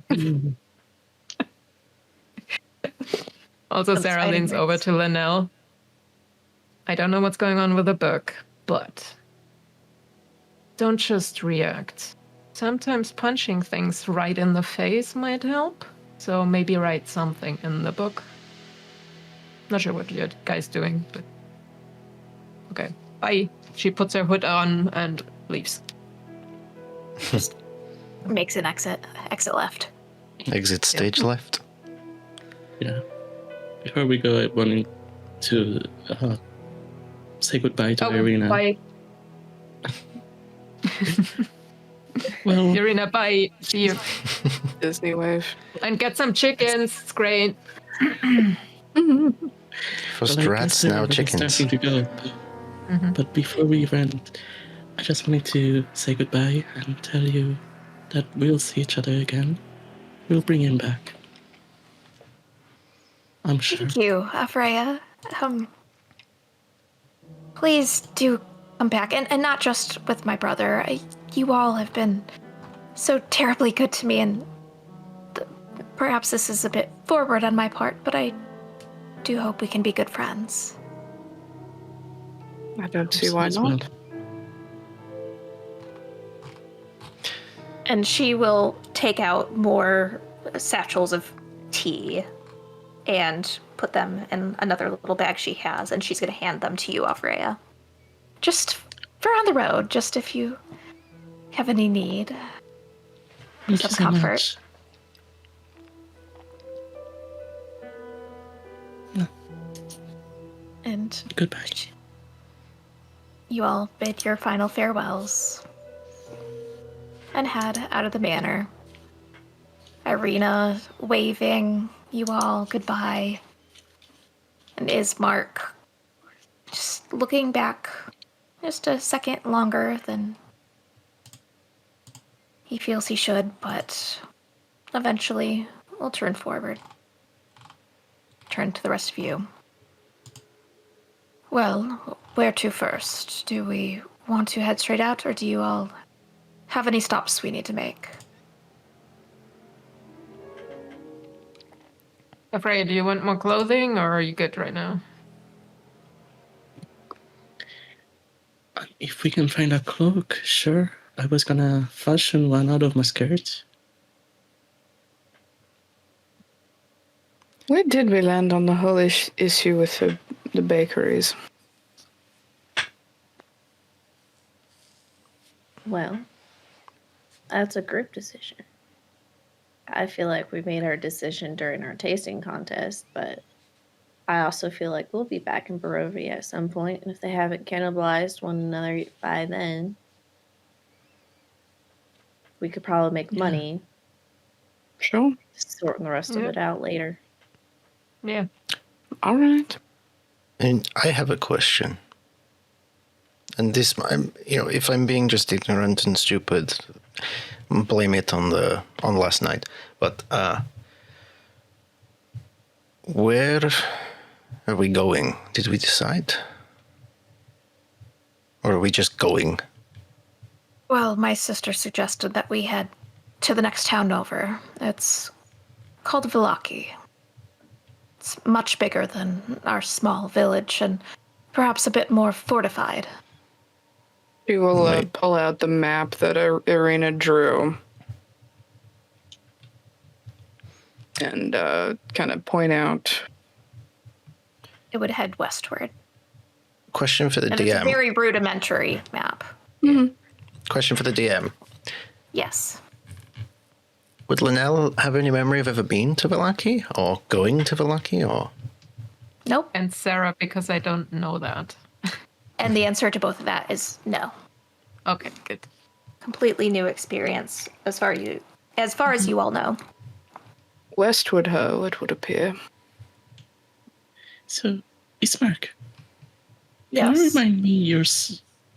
Also, That's Sarah fighting leans over words. to Linnell. I don't know what's going on with the book, but don't just react. Sometimes punching things right in the face might help. So maybe write something in the book. Not sure what you guys doing, but Okay, bye. She puts her hood on and leaves. Makes an exit left. Exit stage left. Yeah. Before we go, I wanted to say goodbye to Irina. Bye. Well, Irina, bye. See you. Disney wave. And get some chickens. It's great. For well, I Strahd's guess now everybody's chickens. starting to go. But before we went, I just wanted to say goodbye and tell you that we'll see each other again. We'll bring him back. I'm sure. Thank you, Freya. Please do come back, and not just with my brother. You all have been so terribly good to me, and perhaps this is a bit forward on my part, but I do hope we can be good friends. I don't see why not. And she will take out more satchels of tea and put them in another little bag she has, and she's going to hand them to you, Freya. Just for on the road, just if you have any need. Thank you Some so comfort. much. And Goodbye. you all bid your final farewells and head out of the manor. Irina waving you all goodbye. And Ismark just looking back just a second longer than he feels he should, but eventually will turn forward. Turn to the rest of you. Well, where to first? Do we want to head straight out, or do you all have any stops we need to make? Freya, do you want more clothing, or are you good right now? If we can find a cloak, sure. I was gonna fashion one out of my skirt. Where did we land on the whole issue with the bakeries? Well, that's a group decision. I feel like we made our decision during our tasting contest, but I also feel like we'll be back in Barovia at some point, and if they haven't cannibalized one another by then, we could probably make money Sure. sorting the rest of it out later. Yeah. All right. And I have a question. And this, if I'm being just ignorant and stupid, blame it on last night. But where are we going? Did we decide? Or are we just going? Well, my sister suggested that we head to the next town over. It's called Vallaki. It's much bigger than our small village and perhaps a bit more fortified. We will Right. pull out the map that Irina drew and kind of point out. It would head westward. Question for the And it's a DM. very rudimentary map. Question for the DM. Yes. Would Linnell have any memory of ever being to Vallaki? Or going to Vallaki? Or Nope. And Sarah, because I don't know that. And the answer to both of that is no. Okay, good. Completely new experience as far as you all know. Westward Ho, it would appear. So, Ismark, can Yes. you remind me your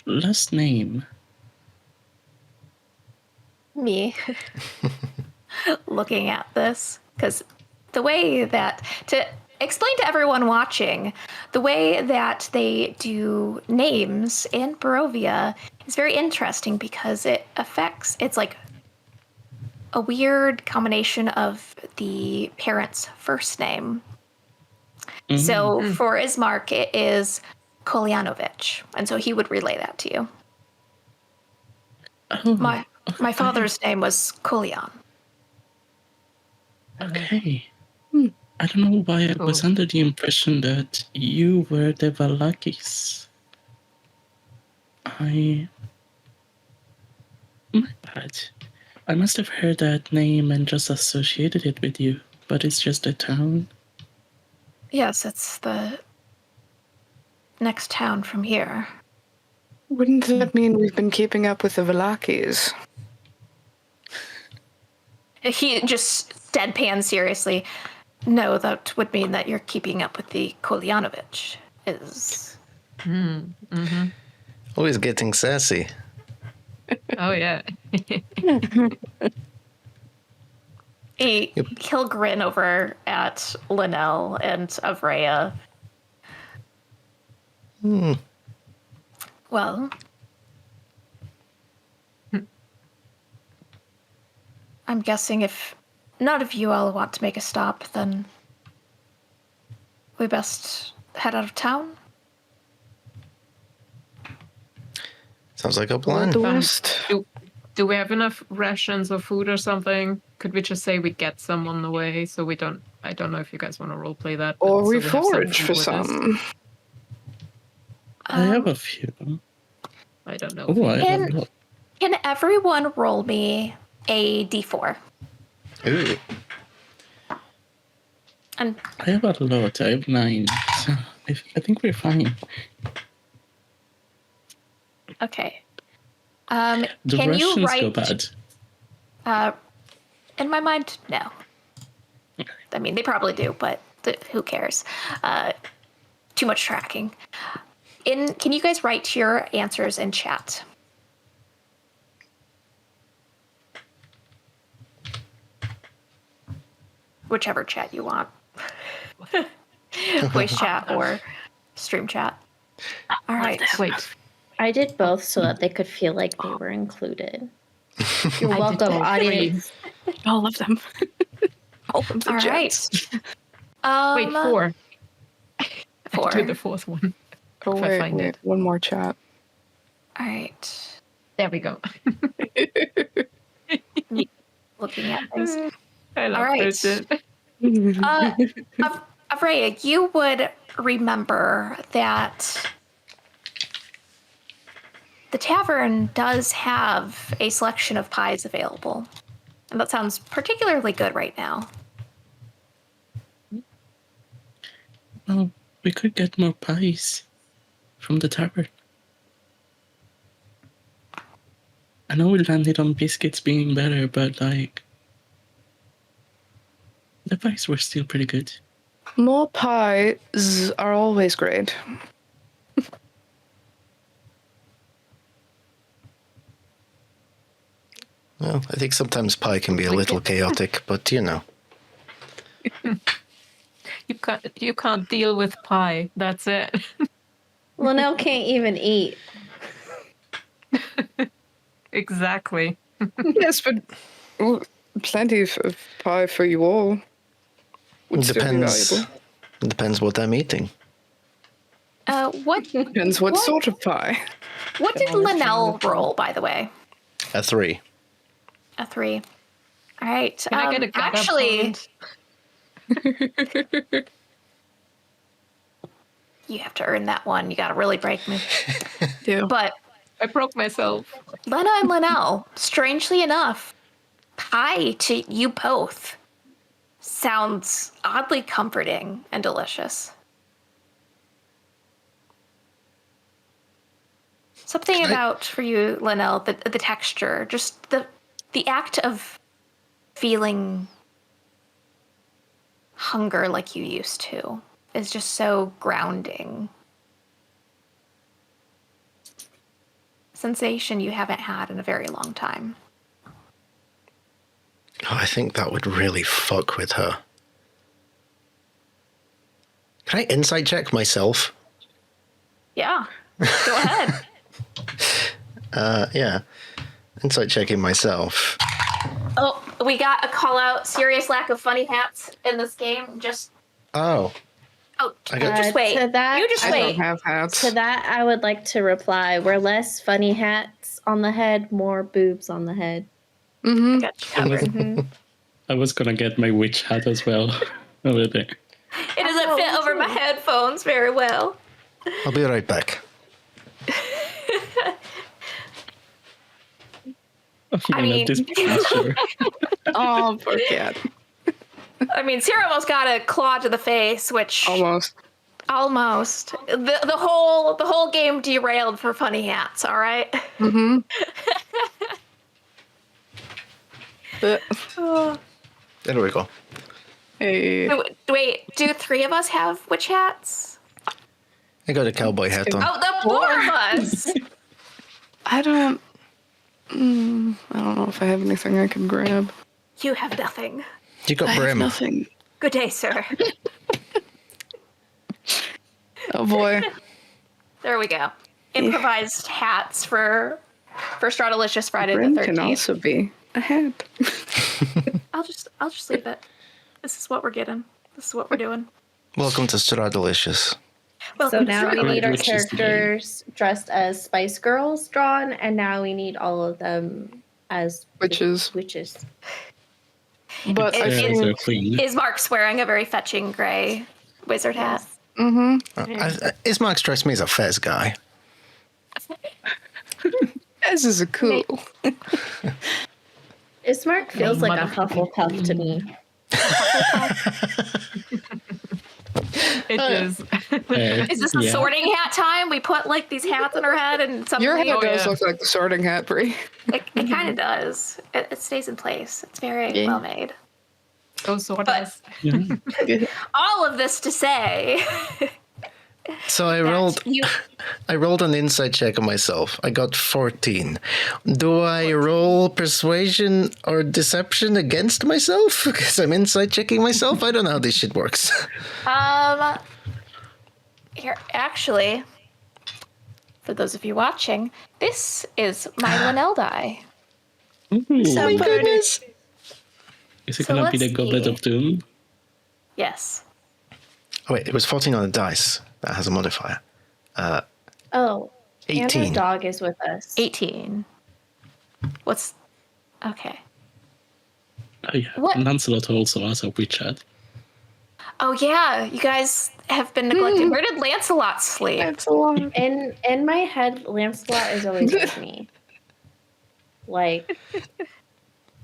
last name? Me looking at this, because the way that, to explain to everyone watching, the way that they do names in Barovia is very interesting because it's like a weird combination of the parent's first name. So for Ismark, it is Kolyanovich, and so he would relay that to you. Oh, My father's name was Kolyan. okay. I don't know why I was under the impression that you were the Vallakis. My bad. I must have heard that name and just associated it with you, but it's just a town. Yes, it's the next town from here. Wouldn't that mean we've been keeping up with the Vallakis? He just deadpan seriously. No, that would mean that you're keeping up with the Kolyanovich. Always getting sassy. Oh yeah. He'll grin over at Linnell and Avrea. Well, I'm guessing if none of you all want to make a stop, then we best head out of town. Sounds like a plan. The West. Do we have enough rations or food or something? Could we just say we get some on the way so we don't... I don't know if you guys want to roleplay that. Or so we have some forage food for with us. some. I have a few. I don't know. Oh, I have And- a lot. Can everyone roll me a d4? Ooh. And I have a lot. I have 9. So I think we're fine. okay. The Can you Russians write? go bad. In my mind, no. I mean, they probably do, but who cares? Too much tracking. Can you guys write your answers in chat? Whichever chat you want. Voice chat or stream chat. All right. Wait. I did both so that they could feel like they were included. You're I did welcome, both. audience. All of them. All of the All jets. right. Wait, 4. Four. Do the 4th one. Oh, if I find it. One more chat. All right. There we go. Looking at things. I love All right. Bridget. Avrea, you would remember that the tavern does have a selection of pies available. And that sounds particularly good right now. Well, we could get more pies from the tavern. I know we landed on biscuits being better, but like the pies were still pretty good. More pies are always great. Well, I think sometimes pie can be a little chaotic, but you know. You can't deal with pie. That's it. Linnell can't even eat. Exactly. Yes, but plenty of pie for you all. Would still be valuable. Depends what I'm eating. What Depends what sort of pie. what did Linnell roll, by the way? A 3. A 3. All right. Can I get a gut actually, point? you have to earn that one. You got to really break me. Yeah. But I broke myself. Lena and Linnell, strangely enough, pie to you both sounds oddly comforting and delicious. Something about, for you, Linnell, the texture, just the act of feeling hunger like you used to is just so grounding. Sensation you haven't had in a very long time. Oh, I think that would really fuck with her. Can I insight check myself? Yeah, go ahead. Yeah. Insight checking myself. Oh, we got a call out. Serious lack of funny hats in this game. Just Oh. you got- just wait. To that, You just I wait. don't have hats. To that, I would like to reply: we're less funny hats on the head, more boobs on the head. Mm-hmm. Got you covered. I was gonna get my witch hat as well over there. It doesn't fit over my headphones very well. I'll be right back. I mean- at this point, sure. Oh, poor cat. I mean, Sierra almost got a claw to the face, which Almost. almost the whole game derailed for funny hats. All right. Mm-hmm. There we go. Hey. Wait, do 3 of us have witch hats? I got a cowboy hat on. Oh, the 4 of us. I don't know if I have anything I can grab. You have nothing. You got I have Brim. nothing. Good day, sir. Oh boy. There we go. Improvised hats for Strahdalicious Friday Brim the 13th. can also be a hat. I'll just leave it. This is what we're getting. This is what we're doing. Welcome to Strahdalicious. So now we need our Which is the game. characters dressed as Spice Girls drawn, and now we need all of them as Witches. Witches. But I It- think Queen. Ismark's wearing a very fetching gray wizard hat. Ismark strikes me as a fez guy. this is a cool. Ismark feels like a Hufflepuff to me. It is. Is this a sorting hat time? We put like these hats on our head and something. Your hat does yeah. look like the sorting hat, Brie. It kind of does. It stays in place. It's very Yeah. well made. Go swordas. All of this to say, So I rolled an insight check on myself. I got 14. Do I roll persuasion or deception against myself? Because I'm insight checking myself? I don't know how this shit works. here actually, for those of you watching, this is my Linnell die. Oh my goodness. Is it So gonna be the let's Goblet see. of Doom? Yes. Oh, wait, it was 14 on the dice. That has a modifier. Oh, and 18. our dog is with us. 18. What's okay? Oh yeah, What? Lancelot also has a witch hat. Oh yeah, you guys have been neglected. Where did Lancelot sleep? That's a lot. In my head, Lancelot is always with me. Like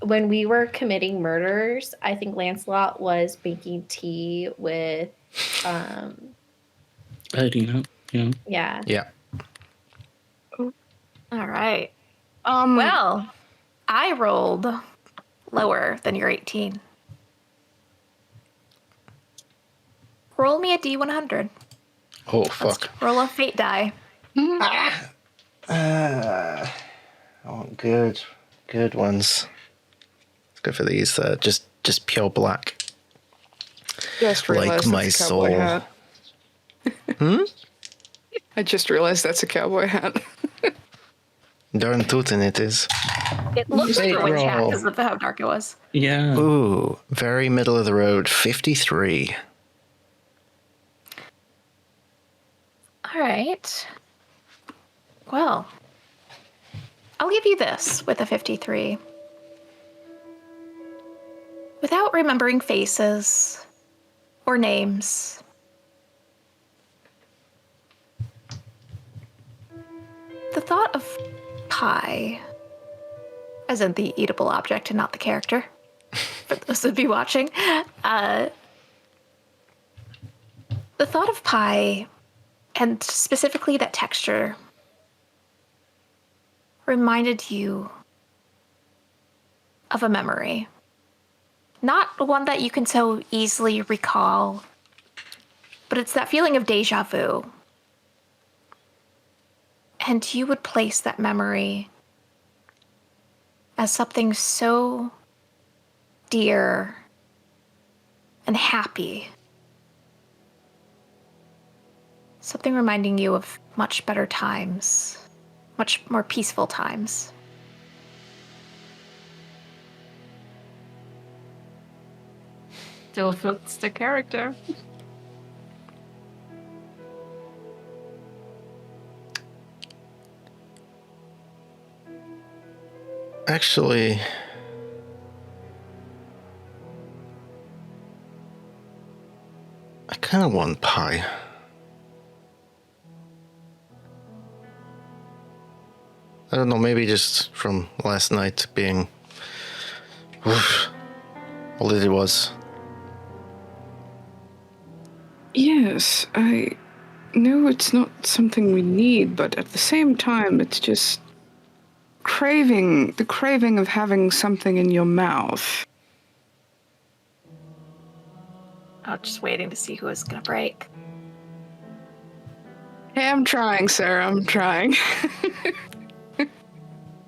when we were committing murders, I think Lancelot was making tea with Irina, yeah. yeah. Yeah. All right. Well, Well, I rolled lower than your 18. Roll me a D100. Oh, Let's fuck. roll a fate die. Oh, good ones. Let's go for these. Just pure black. just realized my that's a cowboy soul. hat. I just realized that's a cowboy hat. Darn tootin' it is. It looks like a Fate witch hat roll. because of how dark it was. Yeah. Ooh, very middle of the road. 53. All right. Well, I'll give you this with a 53. Without remembering faces or names, the thought of pie, as in the eatable object and not the character, for those of you watching, the thought of pie, and specifically that texture, reminded you of a memory. Not one that you can so easily recall, but it's that feeling of deja vu. And you would place that memory as something so dear and happy. Something reminding you of much better times, much more peaceful times. Still fits the character. Actually, I kind of want pie. I don't know, maybe just from last night being all that it was. Yes, I know it's not something we need, but at the same time, it's just the craving of having something in your mouth. I'm just waiting to see who is going to break. Hey, I'm trying, Sarah, I'm trying.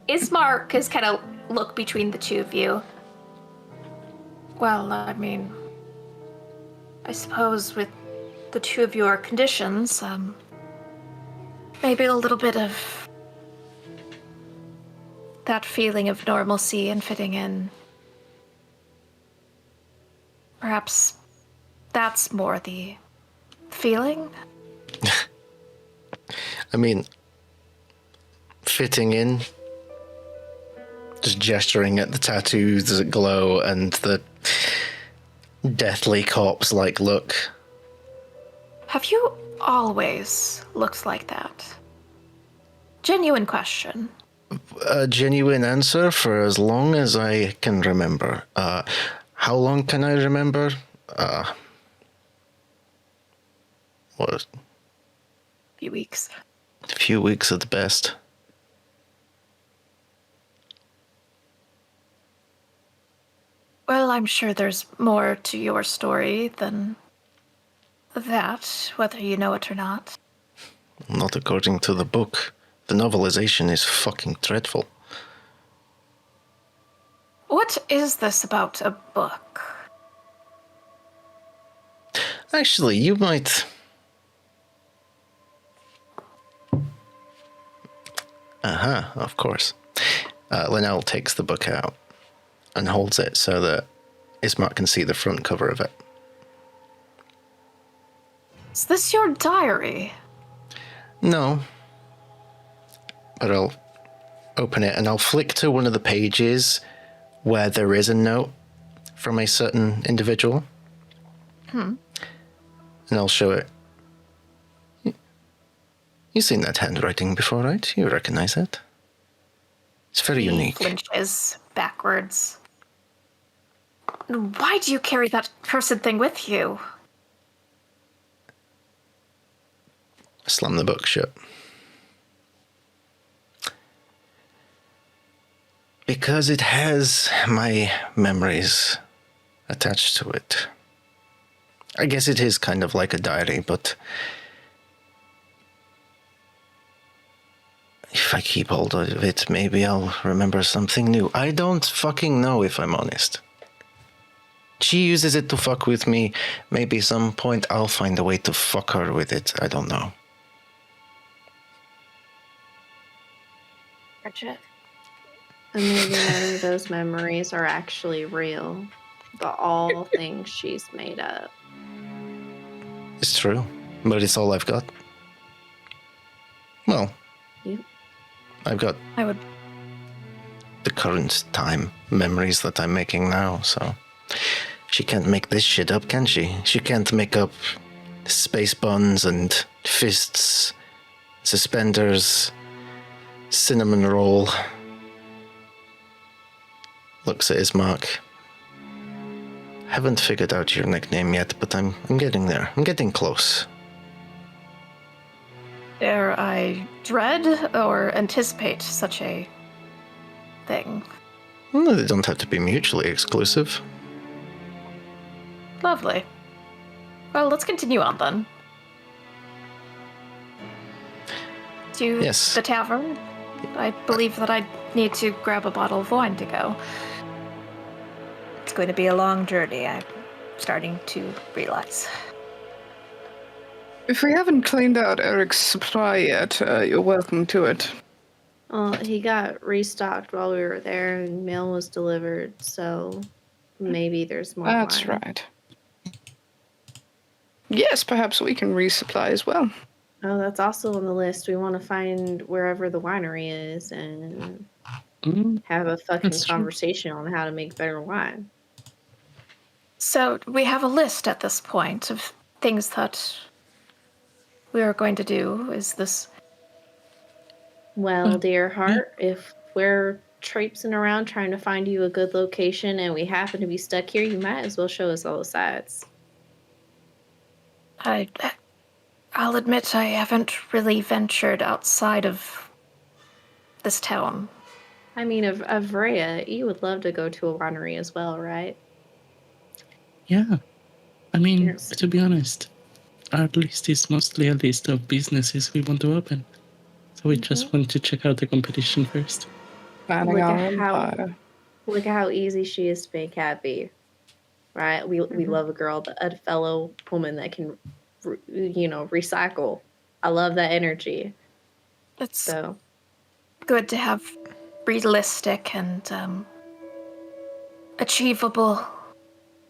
Ismark is kind of look between the two of you. Well, I mean, I suppose with the two of your conditions, maybe a little bit of that feeling of normalcy and fitting in. Perhaps that's more the feeling? I mean, fitting in, just gesturing at the tattoos that glow and the deathly corpse-like look. Have you always looked like that? Genuine question. A genuine answer for as long as I can remember. How long can I remember? What? Few weeks. A few weeks at the best. Well, I'm sure there's more to your story than that, whether you know it or not. Not according to the book. The novelization is fucking dreadful. What is this about a book? Actually, you might... of course. Linnell takes the book out and holds it so that Ismark can see the front cover of it. Is this your diary? No. But I'll open it and I'll flick to one of the pages where there is a note from a certain individual. And I'll show it. You've seen that handwriting before, right? You recognize it. It's very He unique. flinches backwards. Why do you carry that cursed thing with you? Slam the book shut. Because it has my memories attached to it. I guess it is kind of like a diary, but if I keep hold of it, maybe I'll remember something new. I don't fucking know, if I'm honest. She uses it to fuck with me. Maybe some point I'll find a way to fuck her with it. I don't know. Bridget. And maybe none of those memories are actually real, but all things she's made up. It's true, but it's all I've got. Well, Yep. I've got I would. the current time memories that I'm making now, so she can't make this shit up, can she? She can't make up space buns and fists, suspenders, cinnamon roll. Looks at Ismark. Haven't figured out your nickname yet, but I'm getting there. I'm getting close. Dare I dread or anticipate such a thing? Well, they don't have to be mutually exclusive. Lovely. Well, let's continue on then. To Yes. the tavern. I believe that I need to grab a bottle of wine to go. It's going to be a long journey, I'm starting to realize. If we haven't cleaned out Eric's supply yet, you're welcome to it. Well, he got restocked while we were there, and mail was delivered, so maybe there's more That's wine. right. Yes, perhaps we can resupply as well. Oh, that's also on the list. We want to find wherever the winery is and have a fucking That's true. conversation on how to make better wine. So we have a list at this point of things that we are going to do. Is this Well, dear heart, if we're traipsing around trying to find you a good location and we happen to be stuck here, you might as well show us all the sides. I'll admit I haven't really ventured outside of this town. I mean, of Rhea, you would love to go to a winery as well, right? Yeah. I mean, Yes. to be honest, our list is mostly a list of businesses we want to open. So we just want to check out the competition first. Planning Look our at how- empire. Look at how easy she is to make happy, right? We love a girl, a fellow woman that can, recycle. I love that energy. It's So good to have realistic and achievable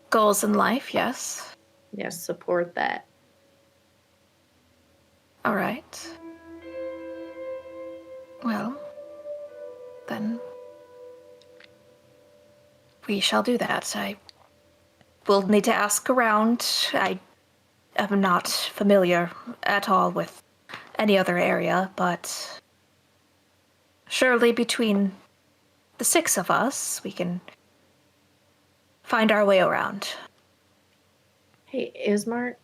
goals in life, yes. yes, support that. All right. Well, then we shall do that. I will need to ask around. I am not familiar at all with any other area, but surely between the 6 of us, we can find our way around. Hey, Ismark,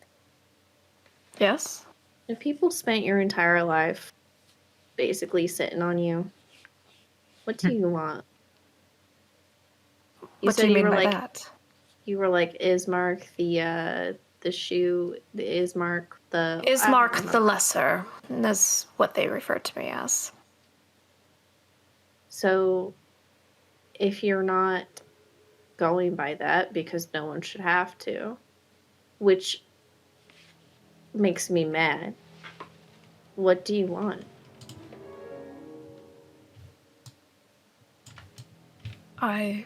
Yes? if people spent your entire life basically sitting on you, what do you want? What do you mean by like that? you were like Ismark, the shoe, the Ismark, the I don't Ismark the remember. Lesser, is what they refer to me as. So if you're not going by that, because no one should have to, which makes me mad, what do you want? I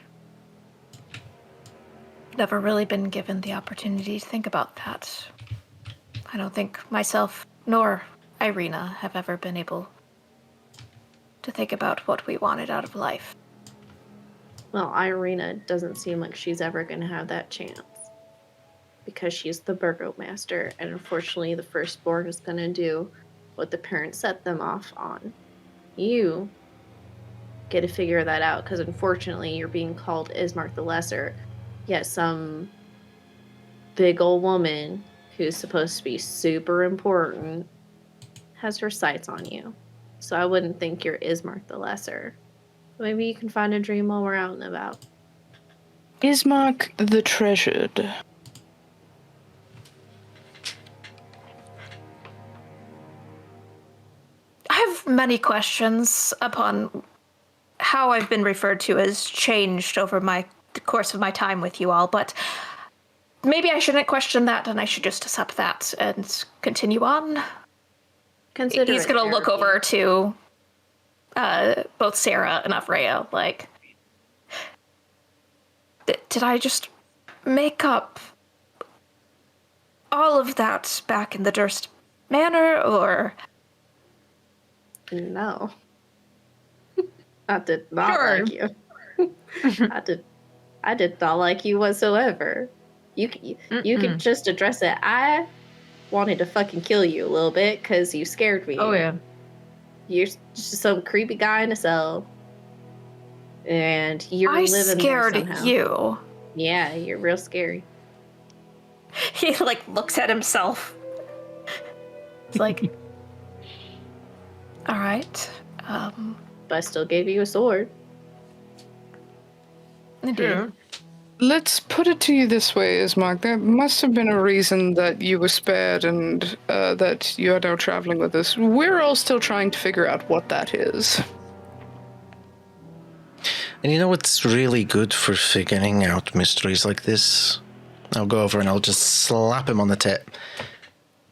never really been given the opportunity to think about that. I don't think myself nor Irina have ever been able to think about what we wanted out of life. Well, Irina doesn't seem like she's ever going to have that chance because she's the Burgomaster, and unfortunately the firstborn is going to do what the parents set them off on. You get to figure that out because unfortunately you're being called Ismark the Lesser, yet some big old woman who's supposed to be super important has her sights on you. So I wouldn't think you're Ismark the Lesser. Maybe you can find a dream while we're out and about. Ismark the Treasured. I have many questions upon how I've been referred to as changed over the course of my time with you all, but maybe I shouldn't question that and I should just accept that and continue on. Consider He's it gonna look therapy. over to both Sarah and Afreya, like, did I just make up all of that back in the Durst Manor, or? No. I did not Sure. like you. I did not like you whatsoever. You can just address it. I wanted to fucking kill you a little bit because you scared me. Oh yeah. You're just some creepy guy in a cell. And you're I living scared there somehow. you. Yeah, you're real scary. He like looks at himself. It's like, all right. But I still gave you a sword. Indeed. Let's put it to you this way, Ismark. There must have been a reason that you were spared and that you are now traveling with us. We're all still trying to figure out what that is. And you know what's really good for figuring out mysteries like this? I'll go over and I'll just slap him on the tip.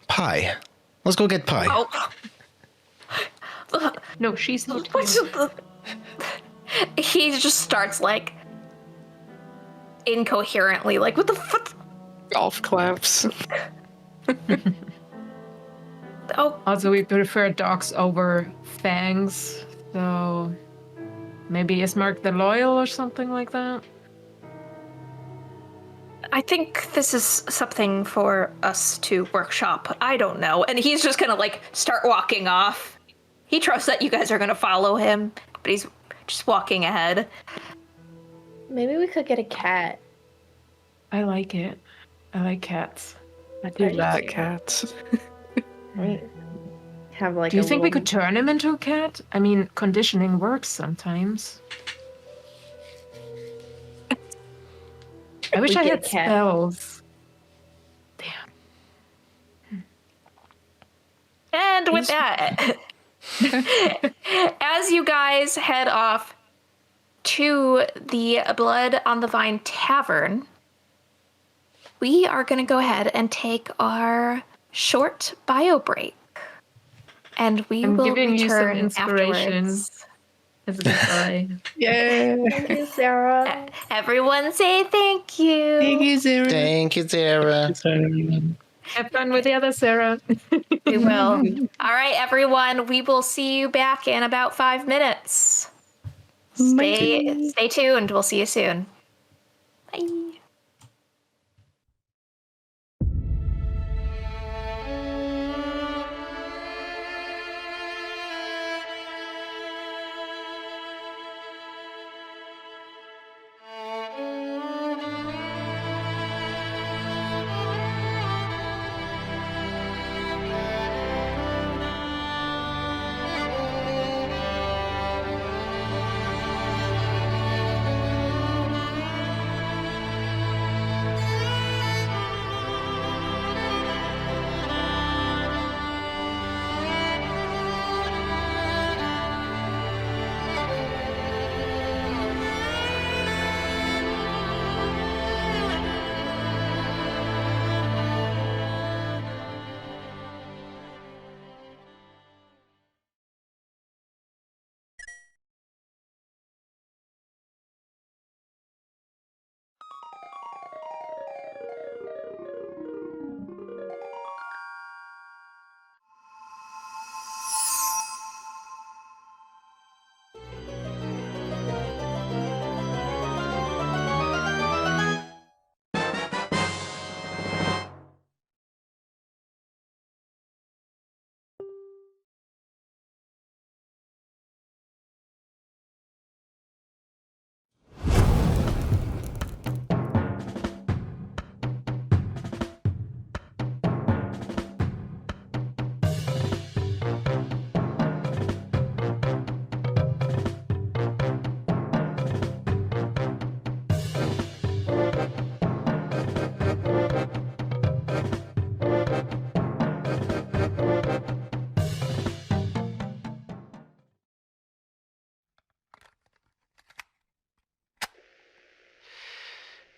Pie. Let's go get pie. Oh. No, she's not What's here. He just starts like incoherently, like, what the fuck? Golf claps. Oh, Also, we prefer dogs over fangs, so maybe Ismark the Loyal or something like that. I think this is something for us to workshop. I don't know. And he's just gonna like start walking off. He trusts that you guys are going to follow him, but he's just walking ahead. Maybe we could get a cat. I like it. I like cats. I do do like too. cats. Right. Have like Do you a think we little- could turn him into a cat? I mean, conditioning works sometimes. I wish We I get had a cat. spells. Damn. And with that, as you guys head off to the Blood on the Vine Tavern, we are going to go ahead and take our short bio break. And we I'm will giving you some return inspiration. afterwards. As a goodbye. Yeah. Thank you, Sarah. Everyone say thank you. Thank you, Zara. Thank you, Sarah. Have fun with the other Sarah. We will. All right, everyone. We will see you back in about 5 minutes. Stay tuned. We'll see you soon. Bye.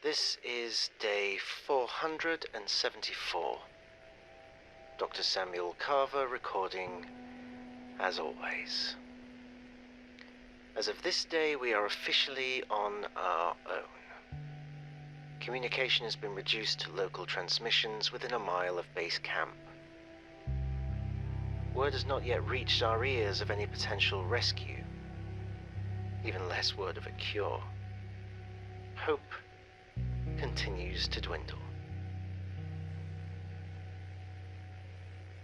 This is day 474. Dr. Samuel Carver recording, as always. As of this day, we are officially on our own. Communication has been reduced to local transmissions within a mile of base camp. Word has not yet reached our ears of any potential rescue, even less word of a cure. Hope continues to dwindle.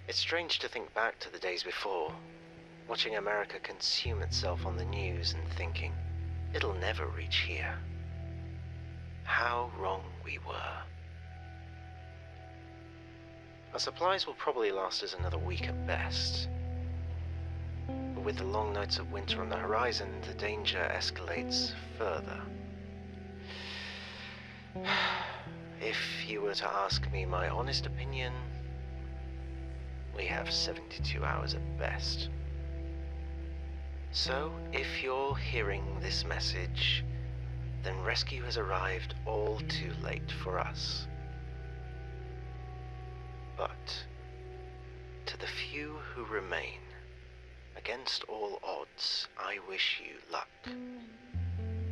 It's strange to think back to the days before, watching America consume itself on the news and thinking, it'll never reach here. How wrong we were. Our supplies will probably last us another week at best. But with the long nights of winter on the horizon, the danger escalates further. If you were to ask me my honest opinion, we have 72 hours at best. So, if you're hearing this message, then rescue has arrived all too late for us. But, to the few who remain, against all odds, I wish you luck.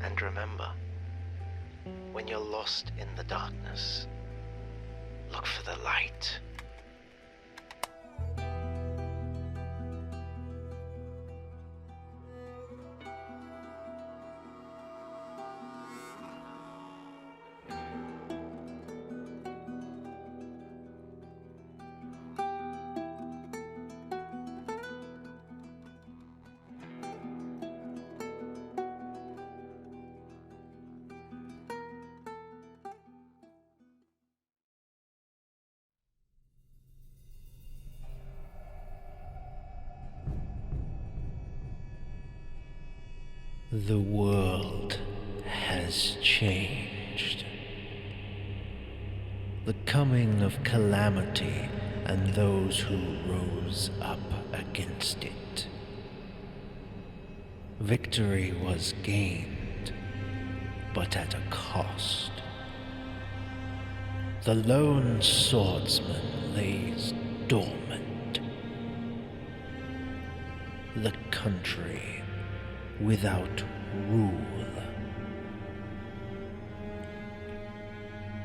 And remember, when you're lost in the darkness, look for the light. The world has changed. The coming of calamity and those who rose up against it. Victory was gained, but at a cost. The lone swordsman lays dormant. The country without rule.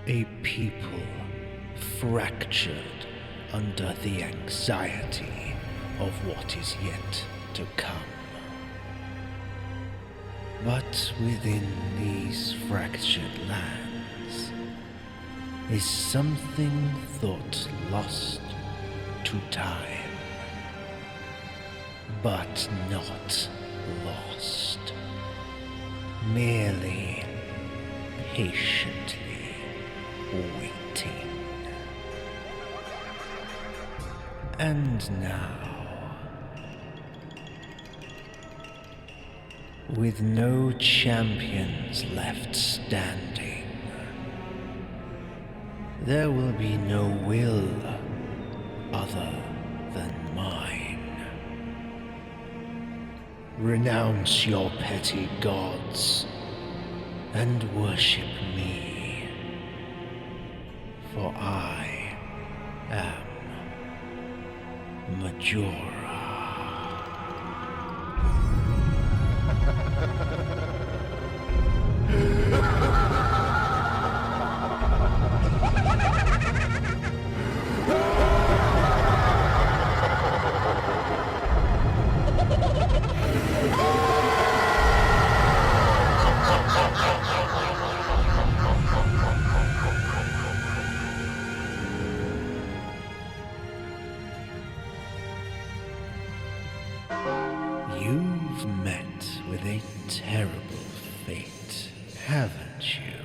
A people fractured under the anxiety of what is yet to come. But within these fractured lands is something thought lost to time, but not lost, merely patiently waiting. And now, with no champions left standing, there will be no will other than mine. Renounce your petty gods and worship me, for I am Majora. You've met with a terrible fate, haven't you?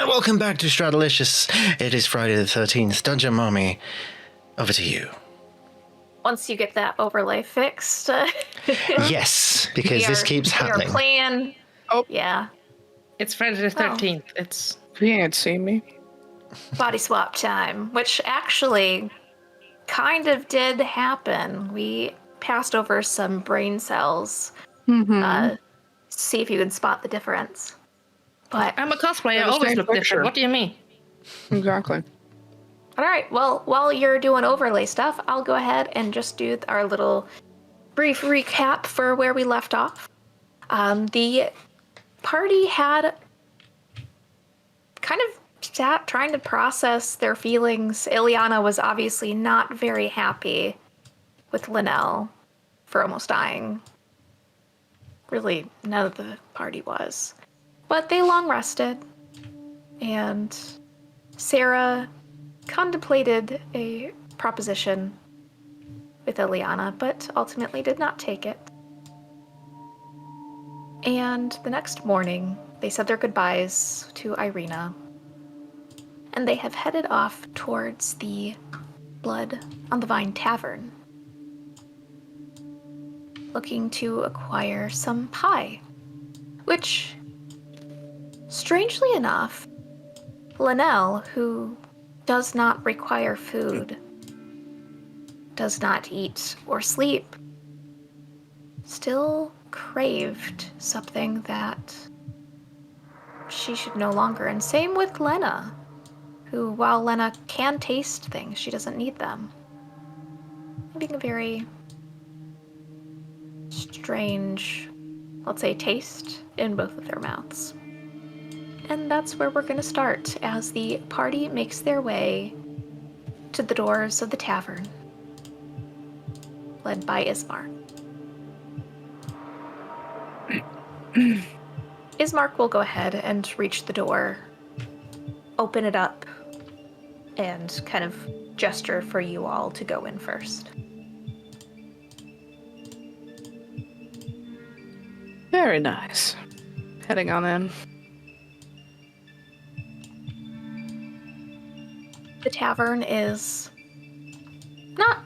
And welcome back to Strahdalicious. It is Friday the 13th. Dungeon Mommy, over to you. Once you get that overlay fixed, Yes, because this keeps we are happening. playing. Oh. Yeah. It's Friday the 13th. It's You can't see me. Body swap time, which actually kind of did happen. We passed over some brain cells. See if you can spot the difference. But I'm a cosplayer. They're I the always same look picture. different. What do you mean? Exactly. all right, well, while you're doing overlay stuff, I'll go ahead and just do our little brief recap for where we left off. The party had kind of sat trying to process their feelings. Ileana was obviously not very happy with Linnell for almost dying. Really, none of the party was. But they long rested, and Sarah contemplated a proposition with Ileana, but ultimately did not take it. And the next morning, they said their goodbyes to Irina, and they have headed off towards the Blood on the Vine Tavern, looking to acquire some pie, which, strangely enough, Linnell, who does not require food, does not eat or sleep, still craved something that she should no longer. And same with Lena, who, while Lena can taste things, she doesn't need them. Having a very strange, let's say, taste in both of their mouths. And that's where we're going to start as the party makes their way to the doors of the tavern, led by Ismark. Ismark will go ahead and reach the door, open it up, and kind of gesture for you all to go in first. Very nice. Heading on in. The tavern is not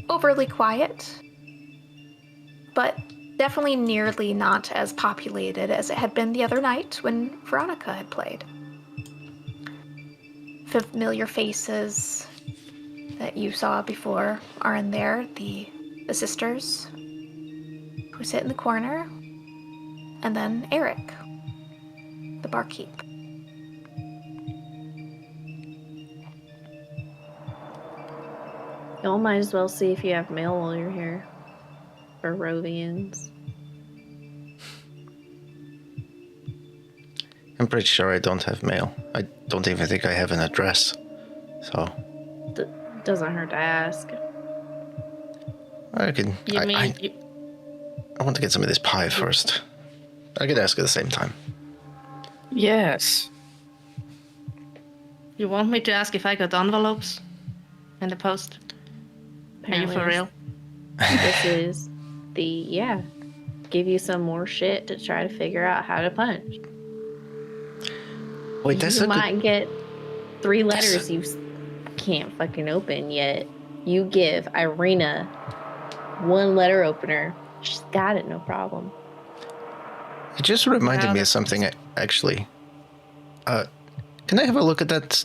overly quiet, but definitely nearly not as populated as it had been the other night when Veronica had played. Familiar faces that you saw before are in there. The sisters who sit in the corner, and then Eric, the barkeep. Y'all might as well see if you have mail while you're here. Barovians. I'm pretty sure I don't have mail. I don't even think I have an address. So, Doesn't hurt to ask. I can... You mean I want to get some of this pie first. I could ask at the same time. Yes. you want me to ask if I got envelopes in the post? Are you for real? This is give you some more shit to try to figure out how to punch. Wait, that's You a might good... get 3 letters you can't fucking open yet. You give Irina 1 letter opener. She's got it, no problem. It just reminded me of something, actually. Can I have a look at that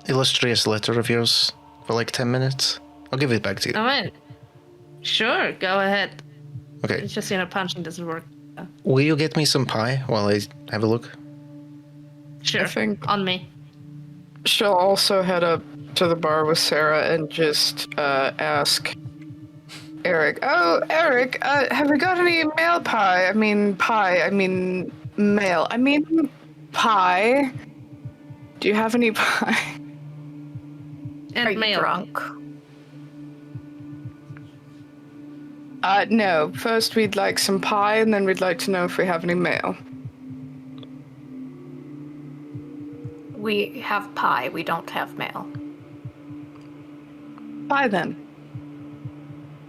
illustrious letter of yours for like 10 minutes? I'll give it back to you. I mean, sure, go ahead. Okay. It's just, punching doesn't work. Will you get me some pie while I have a look? Sure, I think on me. she'll also head up to the bar with Sarah and just ask Eric. Oh, Eric, have we got any mail pie? I mean mail. I mean pie. Do you have any pie? And Are you mail. drunk? No. First we'd like some pie, and then we'd like to know if we have any mail. We have pie, we don't have mail. Pie then.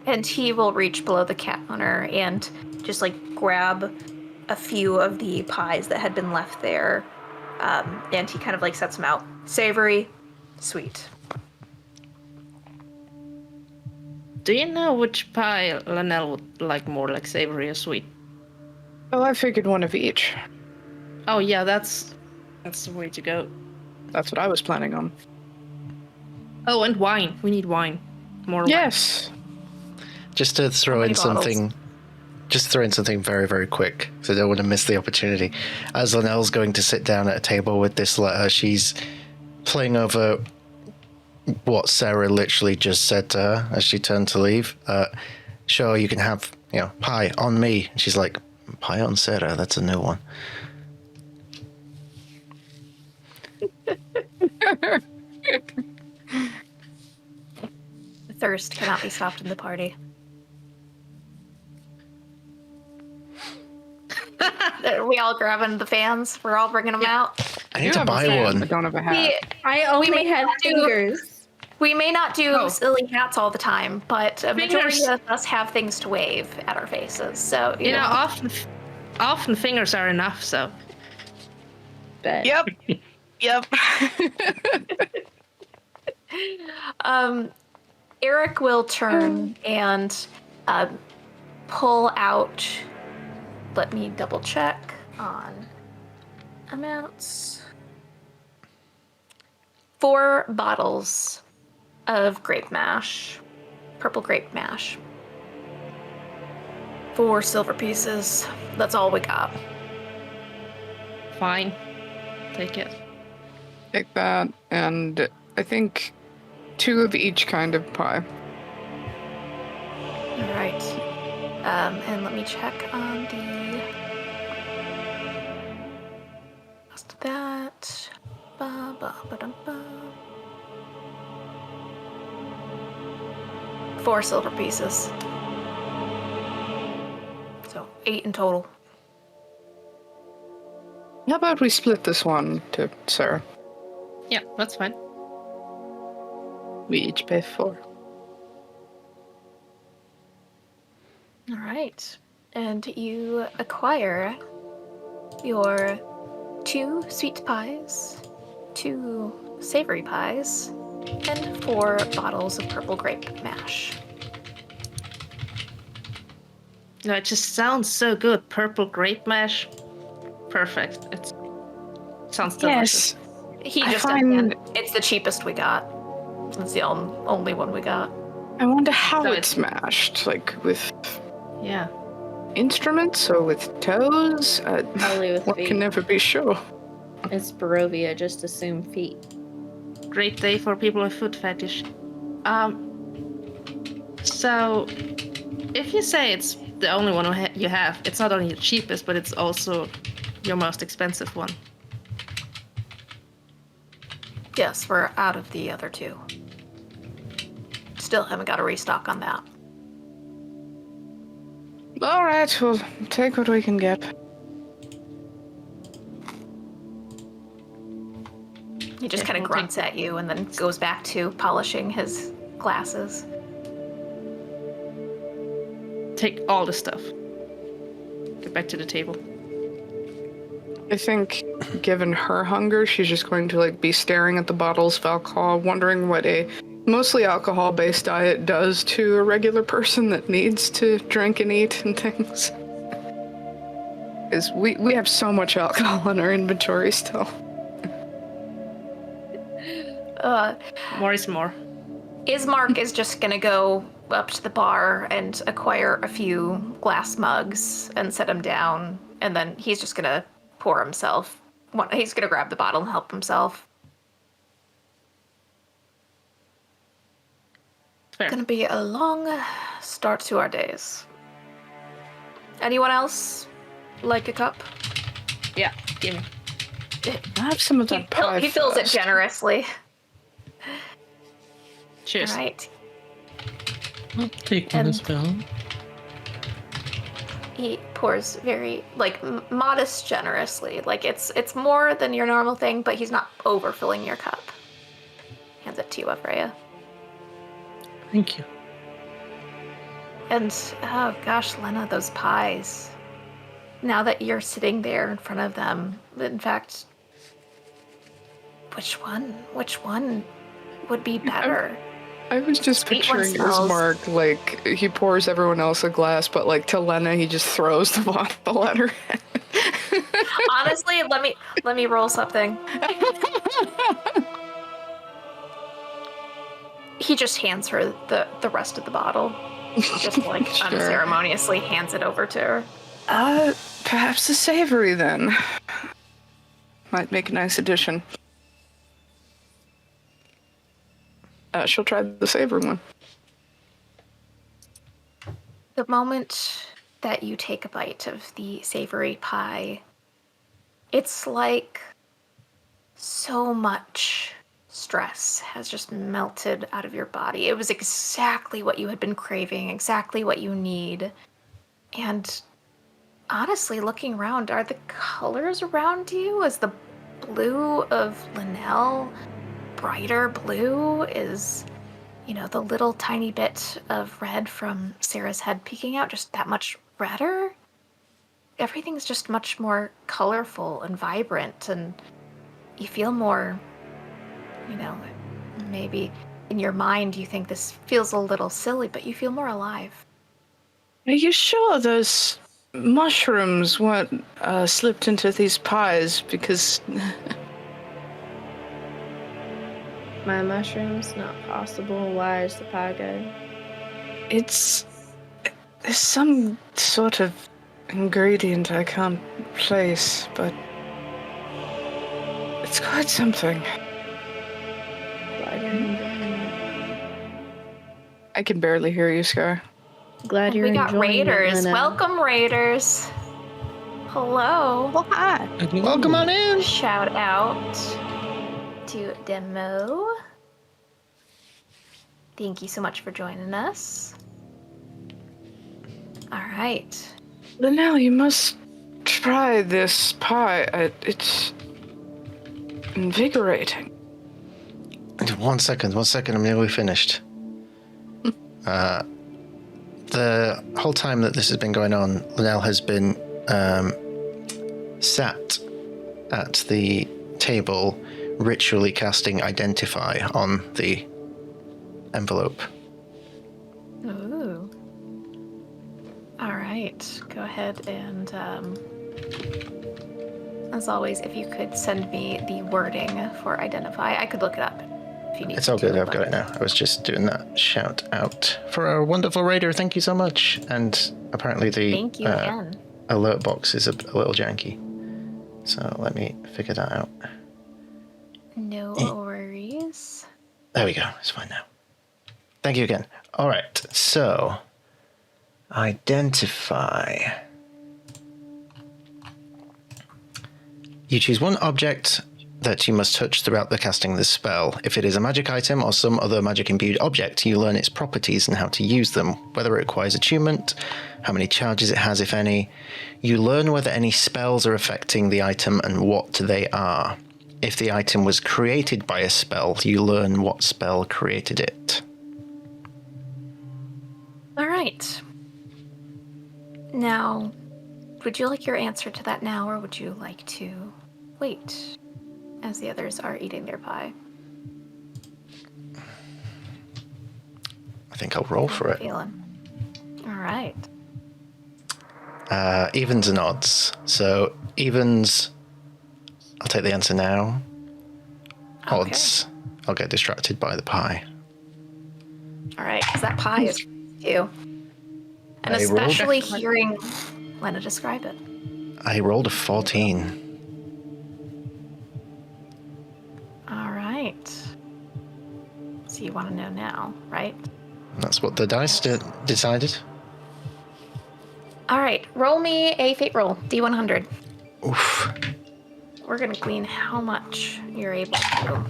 And he will reach below the counter and just like grab a few of the pies that had been left there And he kind of like sets them out. Savory, sweet. Do you know which pie Linnell would like more, like savory or sweet? Well, I figured one of each. Oh yeah, that's the way to go. That's what I was planning on. Oh, and wine. We need wine. More Yes. Just to throw in something, very, very quick, because I don't want to miss the opportunity. As Linnell's going to sit down at a table with this letter, she's playing over what Sarah literally just said to her as she turned to leave. Sure, you can have, pie on me. And she's like, pie on Sarah, that's a new one. Thirst cannot be stopped in the party. Are we all grabbing the fans? We're all bringing them out? I need to buy one. I don't have a hat. I only had fingers. We may not do silly hats all the time, but a majority Fingers. of us have things to wave at our faces. So, you know. Often fingers are enough, so. Bet. Yep. Eric will turn and pull out. Let me double check on amounts. 4 bottles of grape mash, purple grape mash. 4 silver pieces. That's all we got. Fine. Take it. Take that, and I think 2 of each kind of pie. All right. And let me check on the rest of that. Ba, ba, ba, dum, ba. 4 silver pieces. So 8 in total. How about we split this one to Sarah? Yeah, that's fine. We each pay 4. All right. And you acquire your 2 sweet pies, 2 savory pies, and 4 bottles of purple grape mash. No, it just sounds so good. Purple grape mash. Perfect. It sounds delicious. He I just find- it's the cheapest we got. It's the only one we got. I wonder how So it's mashed, like with Yeah. instruments or with toes? Probably with One feet. can never be sure. It's Barovia, just assume feet. Great day for people with foot fetish. So, if you say it's the only one you have, it's not only the cheapest, but it's also your most expensive one. Yes, we're out of the other 2. Still haven't got a restock on that. All right, we'll take what we can get. He just kind of we'll grunts at you and then goes back to polishing his glasses. Take all the stuff. Get back to the table. I think, given her hunger, she's just going to be staring at the bottles of alcohol, wondering what a mostly alcohol-based diet does to a regular person that needs to drink and eat and things. Because we have so much alcohol in our inventory still. More is more. Ismark is just gonna go up to the bar and acquire a few glass mugs and set them down, and then he's just gonna pour himself. He's gonna grab the bottle and help himself. Fair. Gonna be a long start to our days. Anyone else like a cup? Yeah, give me. I have some of that pie. He fills it first. generously. Cheers. All right. I'll take one And- as well. He pours very modest generously. It's more than your normal thing, but he's not overfilling your cup. Hands it to you, Freya. Thank you. And oh gosh, Lena, those pies. Now that you're sitting there in front of them, in fact, which one? Which one would be better? I was just Sweet one picturing smells. Ismark, like, he pours everyone else a glass, but, like, to Lena, he just throws the bottle at her head. Honestly, let me roll something. He just hands her the rest of the bottle. Just like Sure. unceremoniously hands it over to her. Perhaps the savory, then. Might make a nice addition. She'll try the savory one. The moment that you take a bite of the savory pie, it's like so much stress has just melted out of your body. It was exactly what you had been craving, exactly what you need. And honestly, looking around, are the colors around you? Is the blue of Linnell brighter blue? Is, the little tiny bit of red from Sarah's head peeking out just that much redder? Everything's just much more colorful and vibrant, and you feel more, maybe in your mind you think this feels a little silly, but you feel more alive. Are you sure those mushrooms weren't slipped into these pies? Because My mushrooms, not possible. Why is the pie good? there's some sort of ingredient I can't place, but it's quite something. Glad you're enjoying it. I can barely hear you, Scar. Glad you're We got enjoying raiders. it, Lena. Welcome, raiders. Hello. Well, hi. Welcome on in. Shout out to Demo. Thank you so much for joining us. All right. Linnell, you must try this pie. It's invigorating. One second. I'm nearly finished. The whole time that this has been going on, Linnell has been sat at the table, ritually casting Identify on the envelope. Ooh. All right. Go ahead and, as always, if you could send me the wording for Identify, I could look it up if you need. It's all good. I've got it now. I was just doing that shout out for our wonderful raider. Thank you so much. And apparently the Thank you again. alert box is a little janky. So let me figure that out. No worries. There we go. It's fine now. Thank you again. All right. So, Identify. You choose one object that you must touch throughout the casting of the spell. If it is a magic item or some other magic-imbued object, you learn its properties and how to use them, whether it requires attunement, how many charges it has, if any. You learn whether any spells are affecting the item and what they are. If the item was created by a spell, you learn what spell created it. All right. Now, would you like your answer to that now, or would you like to wait as the others are eating their pie? I think I'll roll for it. Feeling. All right. Evens and odds. So evens, I'll take the answer now. Odds, I'll get distracted by the pie. All right, because that pie is you. And I rolled- especially hearing Lena describe it. I rolled a 14. All right. So you want to know now, right? That's what the dice decided. All right, roll me a fate roll, D100. Oof. We're going to glean how much you're able to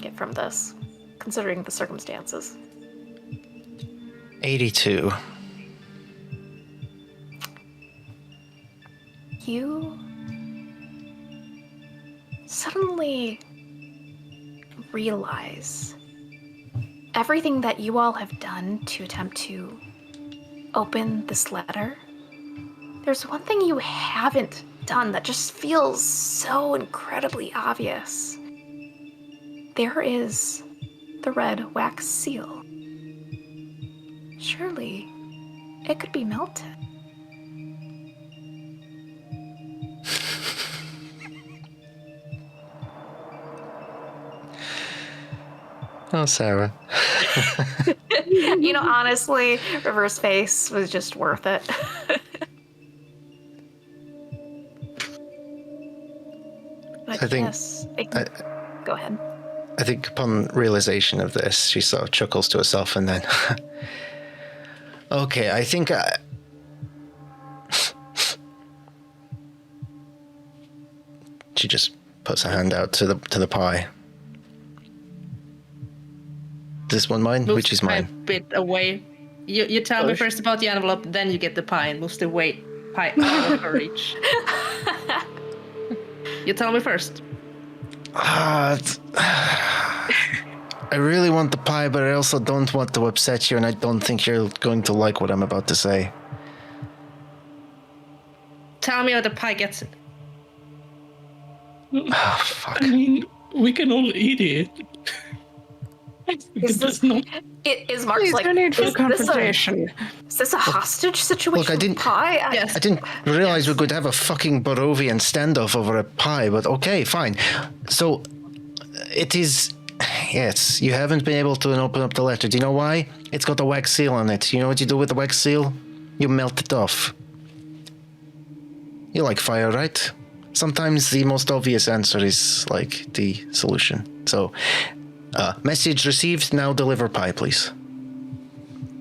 get from this, considering the circumstances. 82. You suddenly realize everything that you all have done to attempt to open this letter. There's one thing you haven't done that just feels so incredibly obvious. there is the red wax seal. Surely it could be melted. Oh, Sarah. You know, honestly, River's face was just worth it. But I think- yes, go ahead. I think upon realization of this, she sort of chuckles to herself and then... Okay, I think She just puts her hand out to the pie. This one mine? Which is mine? A bit away. You tell me first about the envelope, then you get the pie and moves the pie out of her reach. You tell me first. I really want the pie, but I also don't want to upset you, and I don't think you're going to like what I'm about to say. Tell me how the pie gets it. Oh, fuck. I mean, we can all eat it. It's not. Ismark's Please, like, no need for is confrontation. Is this a hostage situation? Look, I didn't- with pie? Yes. I didn't realize we could have a fucking Barovian standoff over a pie, but okay, fine. So, it is... Yes, you haven't been able to open up the letter. Do you know why? It's got a wax seal on it. You know what you do with the wax seal? You melt it off. You like fire, right? Sometimes the most obvious answer is, like, the solution. So, message received, now deliver pie, please.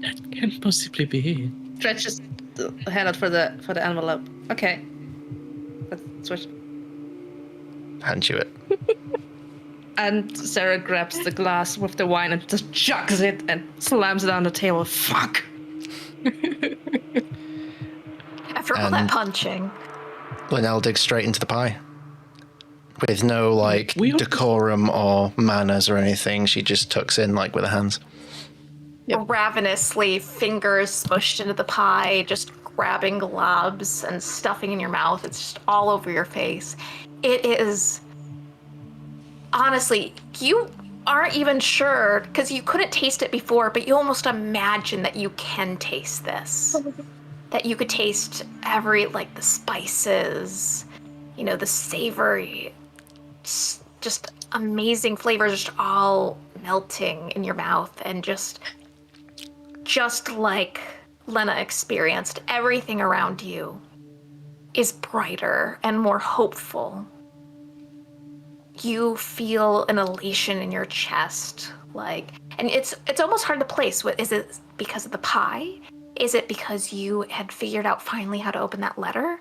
That can't possibly be it. Stretches the hand out for the envelope. Okay. Let's switch. Hand you it. And Sarah grabs the glass with the wine and just chucks it and slams it on the table. Fuck! After all that punching. Linnell digs straight into the pie. With no, like, We all- decorum or manners or anything, she just tucks in, like, with her hands. Ravenously, fingers smushed into the pie, just grabbing globs and stuffing in your mouth. It's just all over your face. It is... Honestly, you aren't even sure, because you couldn't taste it before, but you almost imagine that you can taste this. That you could taste every, like, the spices, you know, the savory, just amazing flavors just all melting in your mouth, and just like Lena experienced, everything around you is brighter and more hopeful. You feel an elation in your chest, like, and it's almost hard to place. Is it because of the pie? Is it because you had figured out finally how to open that letter?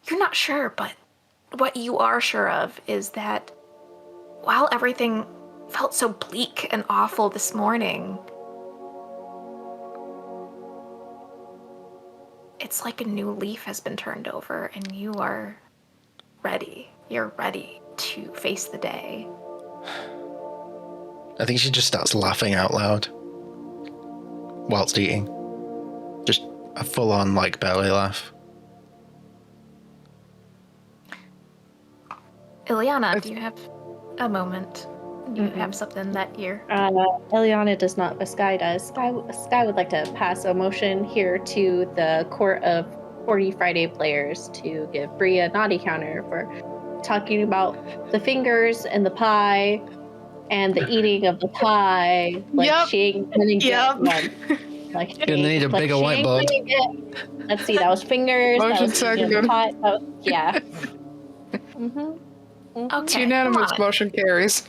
You're not sure, but what you are sure of is that while everything felt so bleak and awful this morning, it's like a new leaf has been turned over and you are ready. You're ready to face the day. I think she just starts laughing out loud whilst eating. Just a full-on, like, belly laugh. Ileana, do you have a moment? Do you have something that you're... Eliana does not, but Sky does. Sky would like to pass a motion here to the court of 40 Friday players to give Bree a naughty counter for talking about the fingers and the pie and the eating of the pie. Like, Yep. she ain't gonna get Yep. one. Like, You're gonna need a bigger she whiteboard. ain't gonna get- Let's see, that was fingers. Motion that was seconded. pie. That was, yeah. Mm-hmm. Okay, It's unanimous come on. motion carries.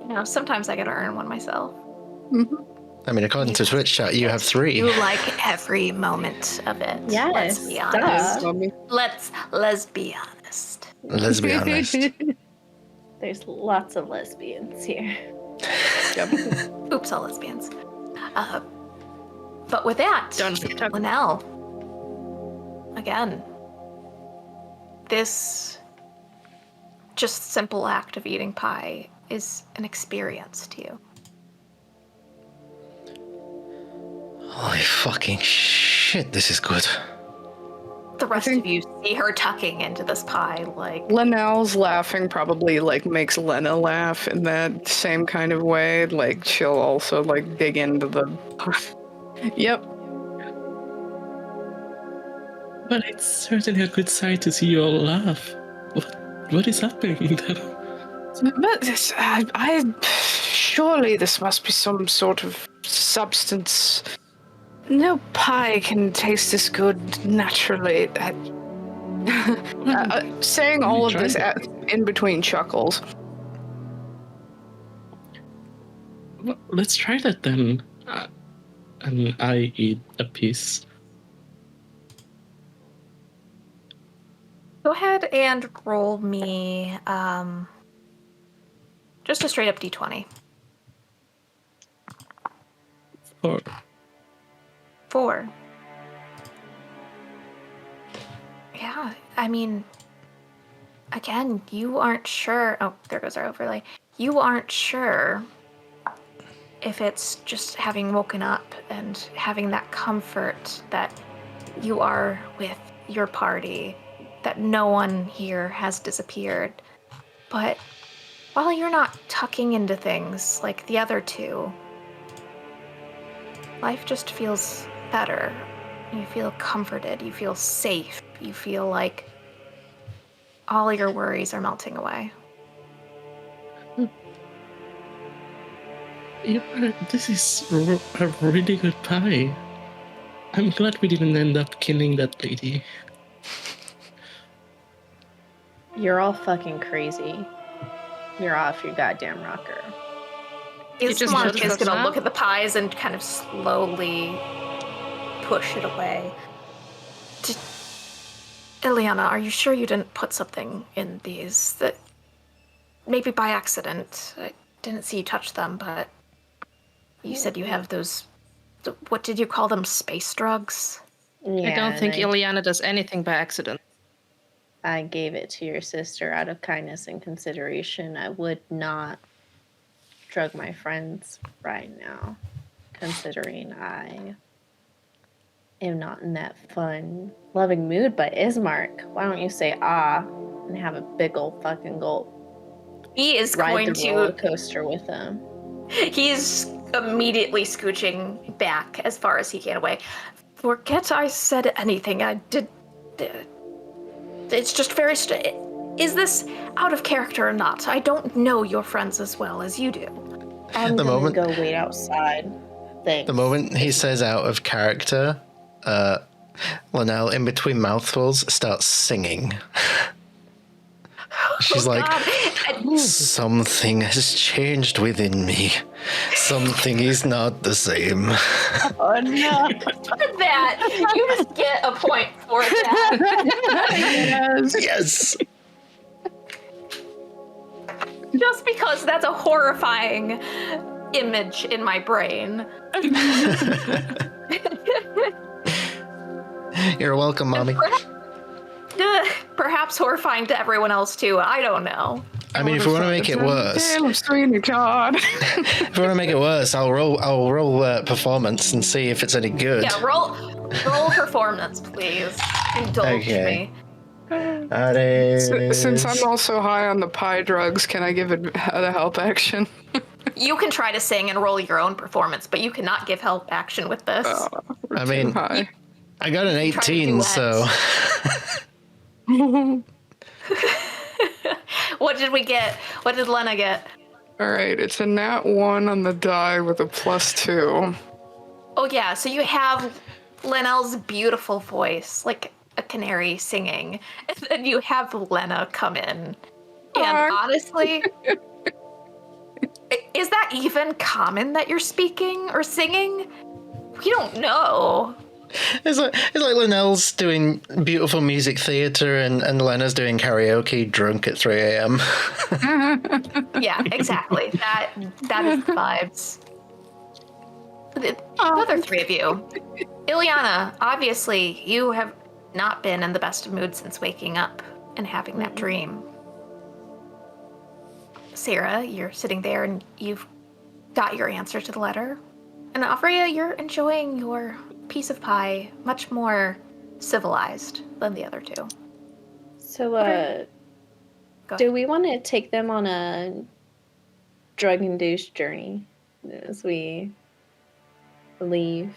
You know, sometimes I gotta earn one myself. I mean, according to Twitch chat, you have 3. You like every moment of it. Yes, Let's be duh. honest. Dummy. Let's be honest. Let's be honest. There's lots of lesbians here. Oops, all lesbians. But with that, Linnell, again, this just simple act of eating pie is an experience to you. Holy fucking shit, this is good. the rest think- of you see her tucking into this pie, like, Linnell's laughing probably like makes Lena laugh in that same kind of way. Like she'll also like dig into the. Yep. But it's certainly a good sight to see you all laugh. What is happening then? But this, I surely this must be some sort of substance. No pie can taste this good naturally. Saying all of this in between chuckles. Well, let's try that then. And I eat a piece. go ahead and roll me just a straight up d20. 4. 4. Yeah, I mean, again, you aren't sure. Oh, there goes our overlay. You aren't sure if it's just having woken up and having that comfort that you are with your party, that no one here has disappeared. But while you're not tucking into things like the other two, life just feels better. You feel comforted, you feel safe, you feel like all your worries are melting away. This is a really good pie. I'm glad we didn't end up killing that lady. You're all fucking crazy. You're off your goddamn rocker. Ismark is noticed gonna that? look at the pies and kind of slowly push it away. Ileana, are you sure you didn't put something in these? That maybe by accident. I didn't see you touch them, but you said you have those. What did you call them? Space drugs? Yeah, I don't think and Ileana does anything by accident. I gave it to your sister out of kindness and consideration. I would not drug my friends right now, considering I am not in that fun, loving mood. But Ismark, why don't you say and have a big old fucking gulp? He is Ride going the roller to. coaster with them. He's immediately scooching back as far as he can away. Forget I said anything. I did. It's just very Is this out of character or not? I don't know your friends as well as you do. I'm The gonna moment- go wait outside. Thanks. The moment he says out of character, Linnell, in between mouthfuls, starts singing. She's like, God. something has changed within me. Something is not the same. Oh no! That you just get a point for that. Yes. Just because that's a horrifying image in my brain. You're welcome, Mommy. Perhaps horrifying to everyone else too. I don't know. I mean, if we want to make it worse, Tale of Sweeney Todd. if we want to make it worse, I'll roll performance and see if it's any good. Yeah, roll performance, please. Indulge Okay. me. That is... Since I'm also high on the pie drugs, can I give it a help action? You can try to sing and roll your own performance, but you cannot give help action with this. I mean, High. I got an Try to 18, duet. so... What did we get? What did Lena get? All right, it's a nat 1 on the die with a +2. Oh yeah, so you have Linnell's beautiful voice, like a canary singing, and then you have Lena come in. And honestly, is that even common that you're speaking or singing? We don't know. It's like Linnell's doing beautiful music theatre and Lena's doing karaoke drunk at 3 a.m. Yeah, exactly. That is the vibes. The other three of you. Ileana, obviously, you have not been in the best of moods since waking up and having that dream. Sarah, you're sitting there and you've got your answer to the letter. And Avria, you're enjoying your piece of pie much more civilized than the other two. So, Go do ahead. we want to take them on a drug-induced journey as we leave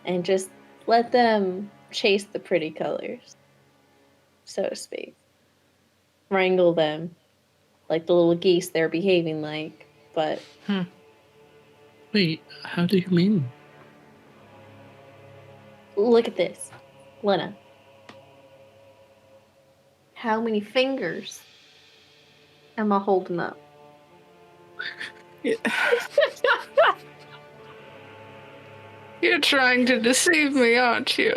and just let them chase the pretty colors, so to speak? Wrangle them like the little geese they're behaving like, but Wait, how do you mean? look at this. Lena. How many fingers am I holding up? You're trying to deceive me, aren't you?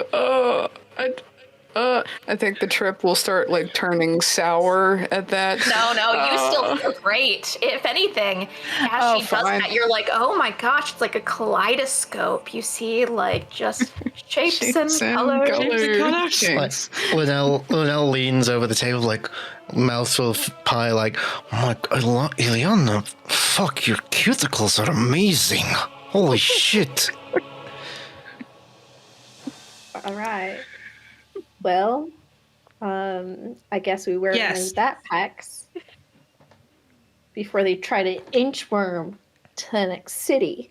I think the trip will start like turning sour at that. No, you still feel great. If anything, as she does fine. that, you're like, oh my gosh, it's like a kaleidoscope. You see like just shapes and colors. Like, Linnell leans over the table, like, mouthful of pie, like, oh my god, Ileana, fuck, your cuticles are amazing. Holy shit. All right. Well, I guess we wear them as backpacks before they try to inchworm to the next city.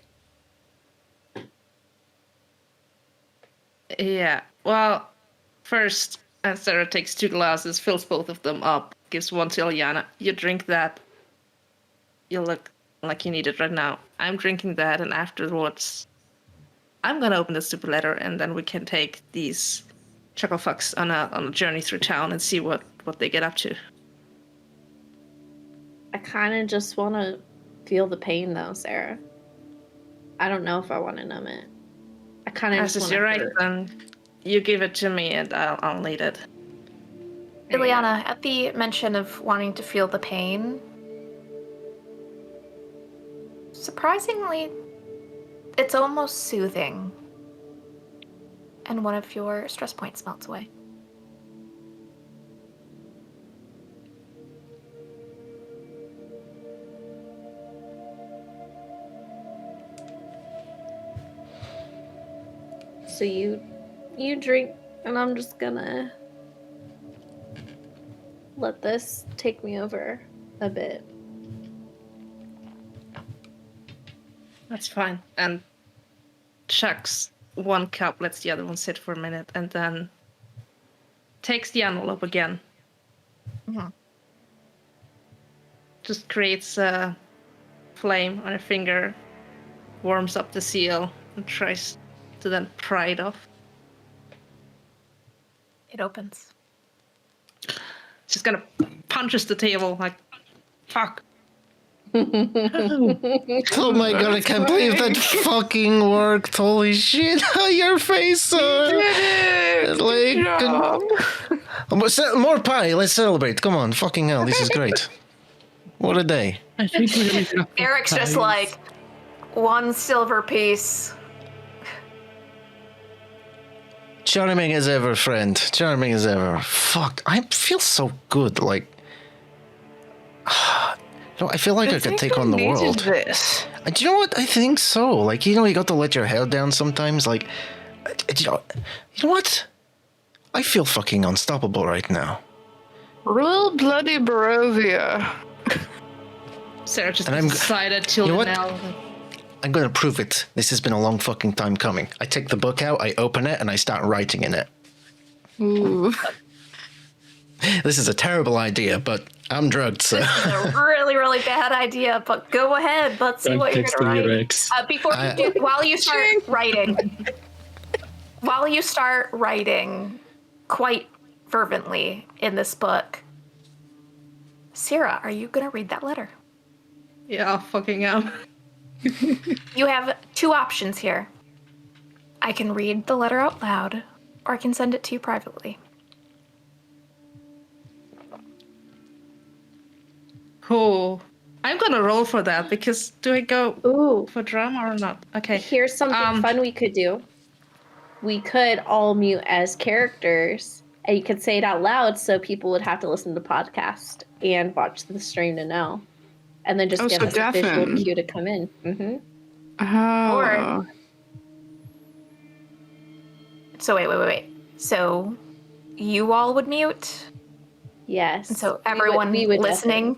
Yeah. Well, first, Sarah takes 2 glasses, fills both of them up, gives one to Ileana. You drink that. You look like you need it right now. I'm drinking that, and afterwards, I'm gonna open the stupid letter, and then we can take these chucklefucks on a journey through town and see what they get up to. I kind of just want to feel the pain, though, Sarah. I don't know if I want to numb it. I kind of just want to. You're right, then you give it to me, and I'll need it. Ileana, at the mention of wanting to feel the pain, surprisingly, it's almost soothing. And one of your stress points melts away. So you drink, and I'm just gonna let this take me over a bit. That's fine. And chucks 1 cup, lets the other one sit for a minute, and then takes the envelope again. Mhm. Just creates a flame on her finger, warms up the seal, and tries to then pry it off. It opens. She's gonna punches the table like, fuck. Oh my god, I can't believe that fucking worked. Holy shit, your face. More pie, let's celebrate. Come on, fucking hell, this is great. What a day. I think we're gonna have Eric's just pies. like, 1 silver piece. Charming as ever, friend. Charming as ever. Fuck, I feel so good, like... I feel like I could take on the world. This. Do you know what? I think so. Like, you got to let your hair down sometimes. Like, you know what? I feel fucking unstoppable right now. Real bloody Barovia. Sarah just And gets I'm- excited till you know what? now. I'm gonna prove it. This has been a long fucking time coming. I take the book out, I open it, and I start writing in it. Ooh. This is a terrible idea, but I'm drugged, so... It's a really, really bad idea, but go ahead. Let's see I'm what you're texting going to your write. ex. Before you do, while you start writing quite fervently in this book, Sarah, are you going to read that letter? Yeah, I fucking am. You have 2 options here. I can read the letter out loud, or I can send it to you privately. Cool. I'm gonna roll for that because do I go Ooh, for drama or not? Okay. here's something fun we could do. We could all mute as characters, and you could say it out loud so people would have to listen to the podcast and watch the stream to know. And then just give so us a visual deafen. cue to come in. Mm-hmm. Oh. Or- So wait. So you all would mute? Yes. And so We would everyone listening?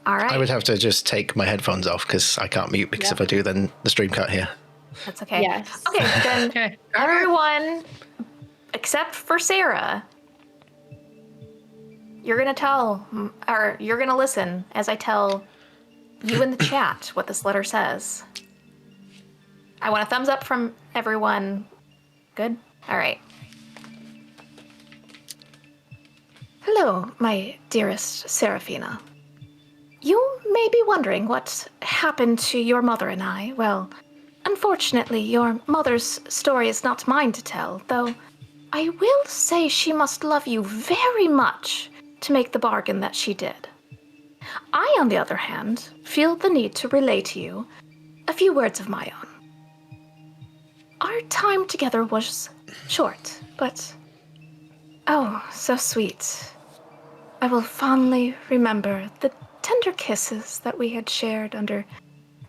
All right. I would have to just take my headphones off because I can't mute, because if I do, then the stream can't hear. That's okay. Yes. Okay, then Okay. everyone, except for Sarah, you're going to tell, or you're going to listen as I tell you in the chat what this letter says. I want a thumbs up from everyone. Good? All right. Hello, my dearest Seraphina. You may be wondering what happened to your mother and I. Well, unfortunately, your mother's story is not mine to tell, though I will say she must love you very much to make the bargain that she did. I, on the other hand, feel the need to relay to you a few words of my own. Our time together was short, but oh, so sweet. I will fondly remember the tender kisses that we had shared under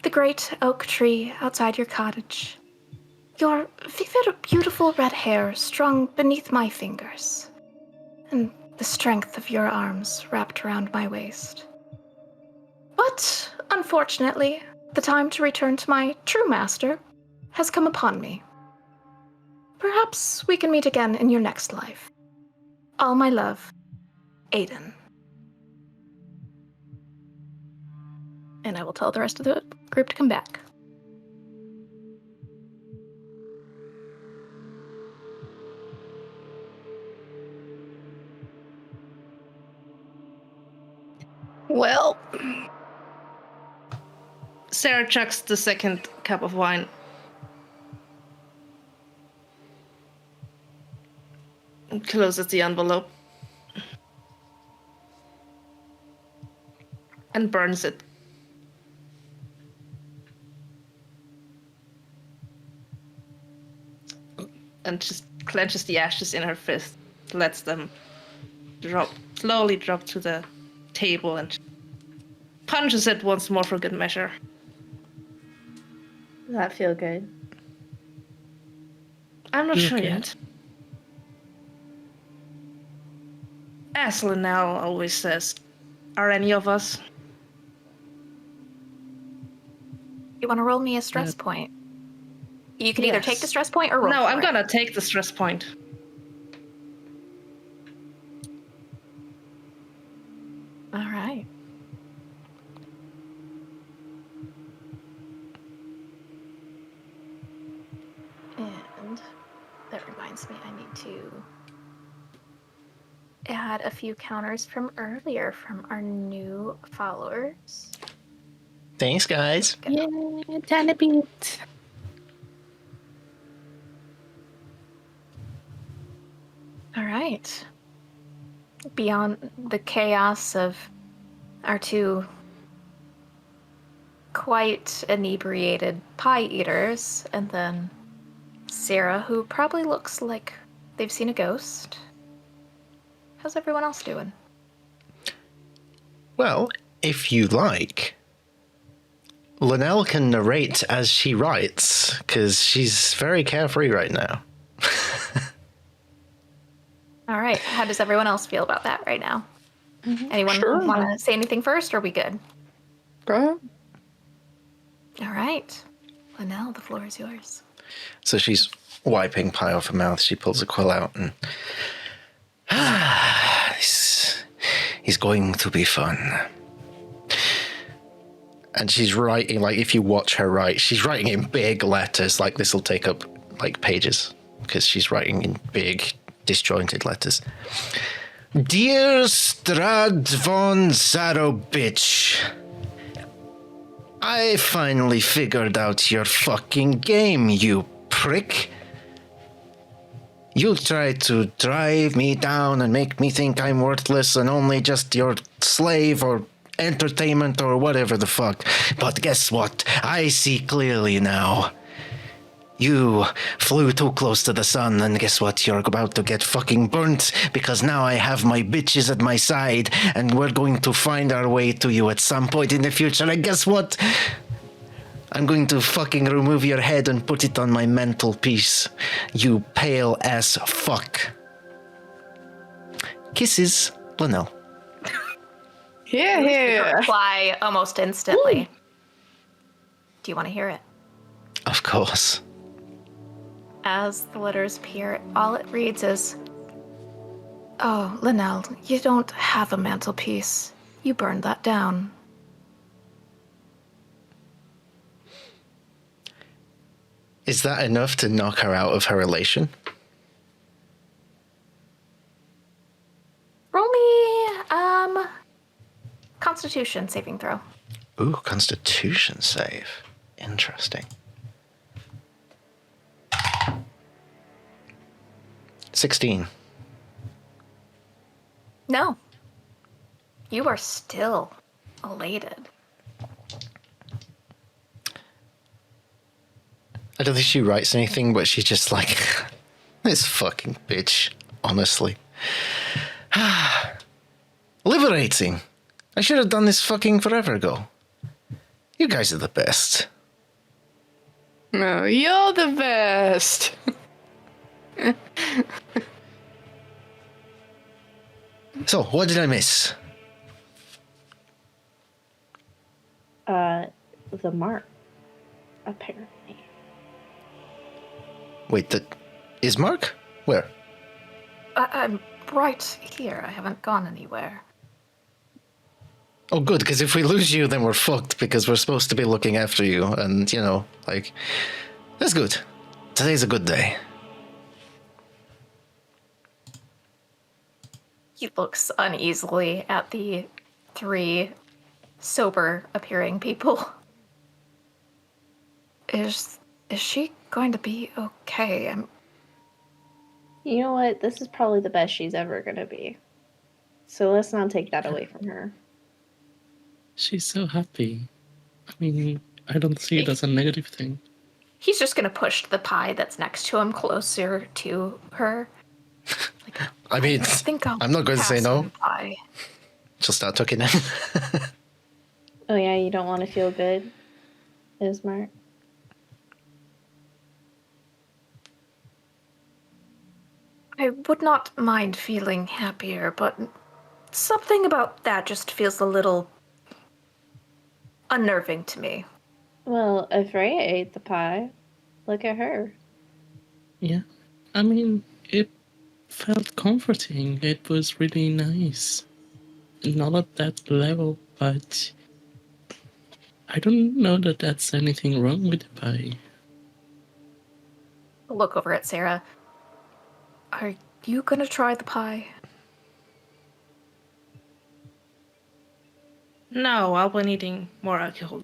the great oak tree outside your cottage. Your vivid, beautiful red hair strung beneath my fingers, and the strength of your arms wrapped around my waist. But, unfortunately, the time to return to my true master has come upon me. Perhaps we can meet again in your next life. All my love, Aiden. And I will tell the rest of the group to come back. Well, Sarah chucks the second cup of wine. And closes the envelope. And burns it. And just clenches the ashes in her fist, lets them slowly drop to the table, and punches it once more for good measure. Does that feel good? I'm not sure Okay. yet. As Linnell always says, are any of us? You want to roll me a stress point? You can either take the Yes. stress point or roll No, for I'm it. gonna take the stress point. All right. And that reminds me, I need to add a few counters from earlier from our new followers. Thanks, guys. yeah, tiny bit. All right. Beyond the chaos of our two quite inebriated pie eaters, and then Sarah, who probably looks like they've seen a ghost. How's everyone else doing? Well, if you like, Linnell can narrate as she writes, because she's very carefree right now. All right. How does everyone else feel about that right now? Anyone Sure. want to say anything first, or are we good? Go ahead. All right. Linnell, the floor is yours. So she's wiping pie off her mouth. She pulls a quill out and... this is going to be fun. And she's writing, like, if you watch her write, she's writing in big letters. Like, this will take up, like, pages, because she's writing in big, disjointed letters. Dear Strahd von Zarobitch, I finally figured out your fucking game, you prick. You try to drive me down and make me think I'm worthless and only just your slave or entertainment or whatever the fuck. But guess what? I see clearly now. You flew too close to the sun, and guess what? You're about to get fucking burnt, because now I have my bitches at my side, and we're going to find our way to you at some point in the future. And guess what? I'm going to fucking remove your head and put it on my mantelpiece. You pale ass fuck. Kisses, Linnell. Yeah. Reply almost instantly. Do you want to hear it? Of course. As the letters appear, all it reads is, "Oh, Linnell, you don't have a mantelpiece. You burned that down." Is that enough to knock her out of her relation? Roll me, Constitution saving throw. Ooh, Constitution save. Interesting. 16. No. You are still elated. I don't think she writes anything, but she's just like, this fucking bitch, honestly. Liberating. I should have done this fucking forever ago. You guys are the best. No, you're the best. So, what did I miss? The mark, apparently. Wait, the Ismark? Where? I'm right here. I haven't gone anywhere. Oh, good, because if we lose you, then we're fucked, because we're supposed to be looking after you, and, you know, like, that's good. Today's a good day. He looks uneasily at the 3 sober-appearing people. Is she going to be okay? You know what? This is probably the best she's ever gonna be. So let's not take that away from her. She's so happy. I mean, I don't see it as a negative thing. He's just going to push the pie that's next to him closer to her. Like, I mean, I'm not going to say pass no. him pie. She'll start tucking in. Oh yeah, you don't want to feel good, Ismark? I would not mind feeling happier, but something about that just feels a little unnerving to me. Well, if Freya ate the pie, look at her. Yeah. I mean, it felt comforting. It was really nice. Not at that level, but I don't know that that's anything wrong with the pie. I'll look over at Sarah. Are you gonna try the pie? No, I'll be needing more alcohol.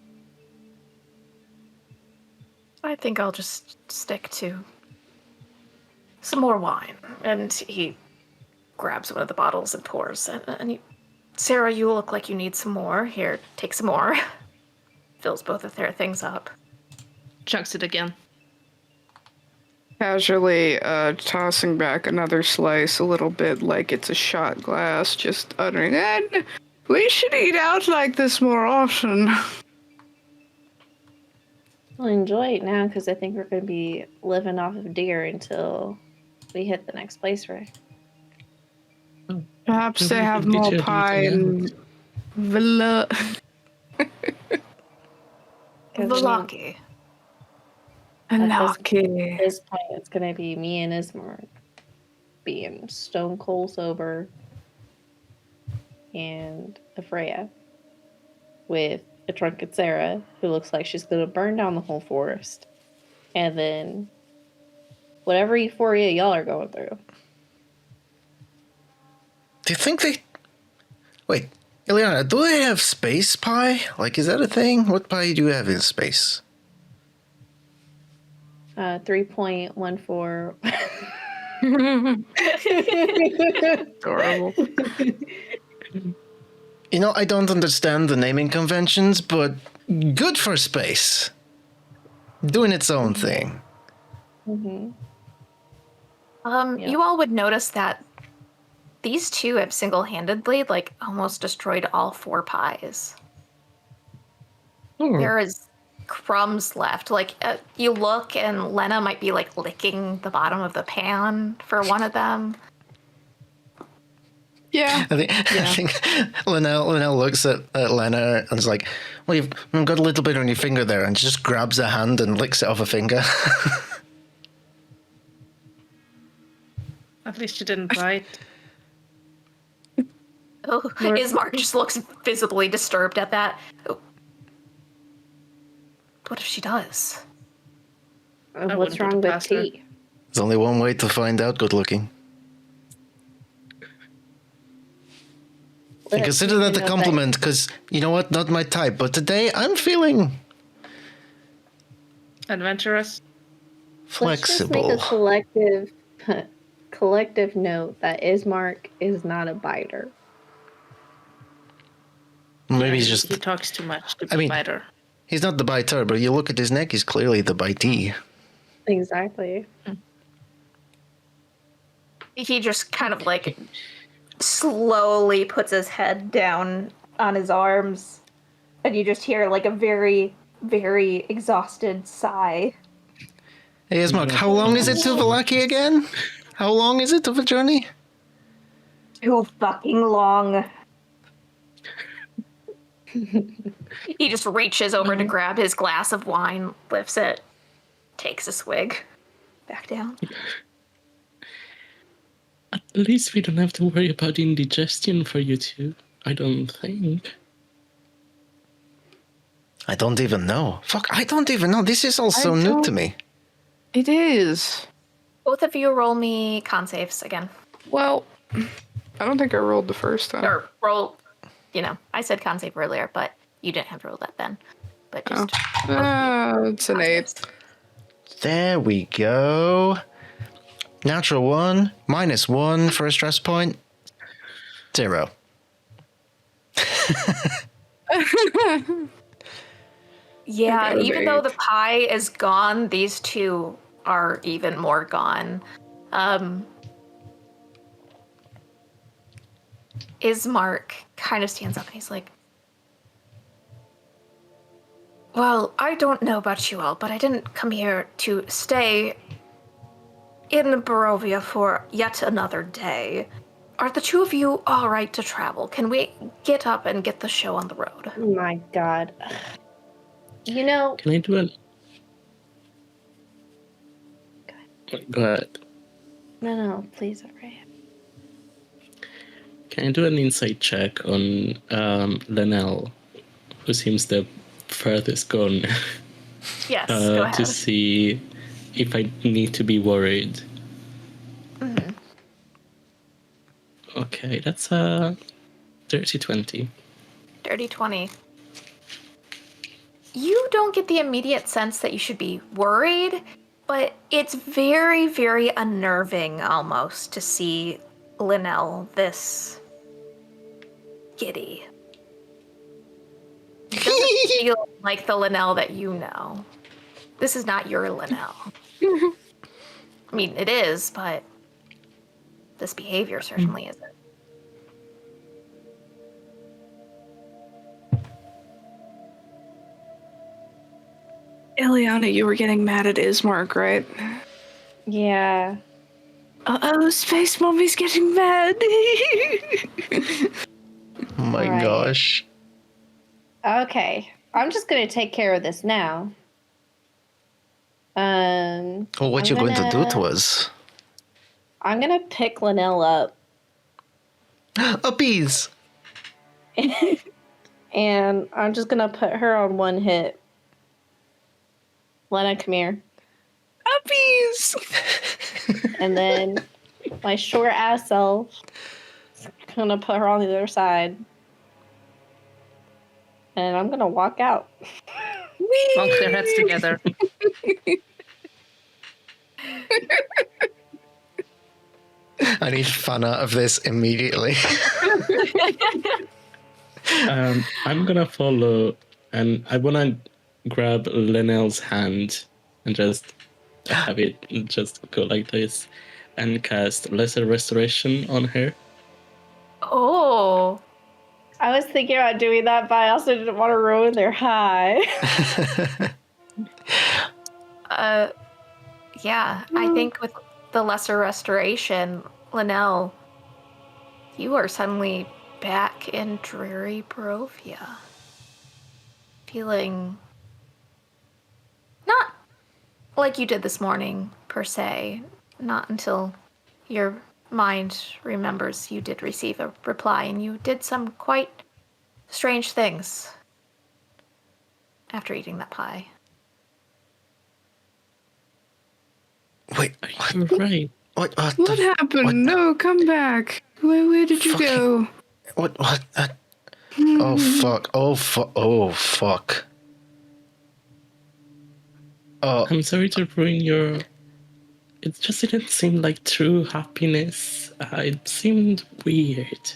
I think I'll just stick to some more wine. And he grabs one of the bottles and pours. Sarah, you look like you need some more. Here, take some more. Fills both of their things up. Chucks it again. Casually tossing back another slice, a little bit like it's a shot glass, just uttering, and we should eat out like this more often. Well, enjoy it now, because I think we're going to be living off of deer until we hit the next place, right? Perhaps they have more pie and Villa. Vallaki. Vallaki. At this point, it's going to be me and Ismark being stone cold sober and Freya with a drunken Sarah who looks like she's going to burn down the whole forest. And then whatever euphoria y'all are going through. Do you think they... Wait, Ileana, do they have space pie? Like, is that a thing? What pie do you have in space? 3.14. Adorable. You know, I don't understand the naming conventions, but good for space. Doing its own thing. Mm-hmm. You all would notice that these two have single-handedly, like, almost destroyed all 4 pies. Oh, There is crumbs left. Like you look, and Lena might be like licking the bottom of the pan for one of them. Yeah. I think Linnell looks at Lena and is like, well, you've got a little bit on your finger there, and she just grabs her hand and licks it off her finger. At least you didn't bite. Oh, Ismark just looks visibly disturbed at that. Oh. What if she does? I What's wouldn't wrong put it with past her. tea? There's only one way to find out good looking. Let And us consider that know a compliment, because, you know what, not my type, but today I'm feeling Adventurous. Let's just flexible. make a collective note that Ismark is not a biter. Maybe he's He just, talks too much to I be mean- biter. he's not the biter, but you look at his neck, he's clearly the bitee. Exactly. He just kind of like slowly puts his head down on his arms, and you just hear like a very, very exhausted sigh. Hey, Ismark, how long is it to Vallaki again? How long is it of a journey? Too fucking long. He just reaches over to grab his glass of wine, lifts it, takes a swig, back down. At least we don't have to worry about indigestion for you two. I don't think. I don't even know. Fuck, I don't even know. This is all so new to me. It is. Both of you roll me con saves again. Well, I don't think I rolled the first time. Or roll, I said con save earlier, but you didn't have to roll that then. But just It's an 8. There we go. Natural 1, -1 for a stress point. 0. Yeah, I got an even though 8. the pie is gone, these two are even more gone. Ismark kind of stands up and he's like, well, I don't know about you all, but I didn't come here to stay in Barovia for yet another day. Are the two of you all right to travel? Can we get up and get the show on the road? Oh my god. You know, Can I do an... Go ahead. no, please, alright. Can I do an insight check on Linnell, who seems the furthest gone, Yes, go ahead. to see if I need to be worried? Mm-hmm. Okay, that's a dirty 20. Dirty 20. You don't get the immediate sense that you should be worried, but it's very, very unnerving almost to see Linnell this giddy. It doesn't feel like the Linnell that you know. This is not your Linnell. I mean, it is, but this behavior certainly isn't. Ileana, you were getting mad at Ismark, right? Yeah. Uh-oh, Space Mommy's getting mad. Oh my Right. gosh. Okay. I'm just gonna take care of this now. Well, what I'm you going to do to gonna- us? I'm gonna pick Linnell up Uppies! and I'm just gonna put her on one hip. Lena, come here. Uppies! And then my short ass self is gonna put her on the other side. And I'm gonna walk out. Bonk their heads together. I need fan art of this immediately. I'm gonna follow, and I wanna grab Linnell's hand and just have it just go like this, and cast Lesser Restoration on her. Oh, I was thinking about doing that, but I also didn't want to ruin their high. Yeah, I think with the lesser restoration, Linnell, you are suddenly back in dreary Barovia. Feeling not like you did this morning, per se. Not until your mind remembers you did receive a reply and you did some quite strange things after eating that pie. Wait, You're right. what happened? what- No, come back. Where did you Fucking- go? What? Oh, fuck. Oh, fuck. Oh, I'm sorry to ruin your. It just didn't seem like true happiness. It seemed weird.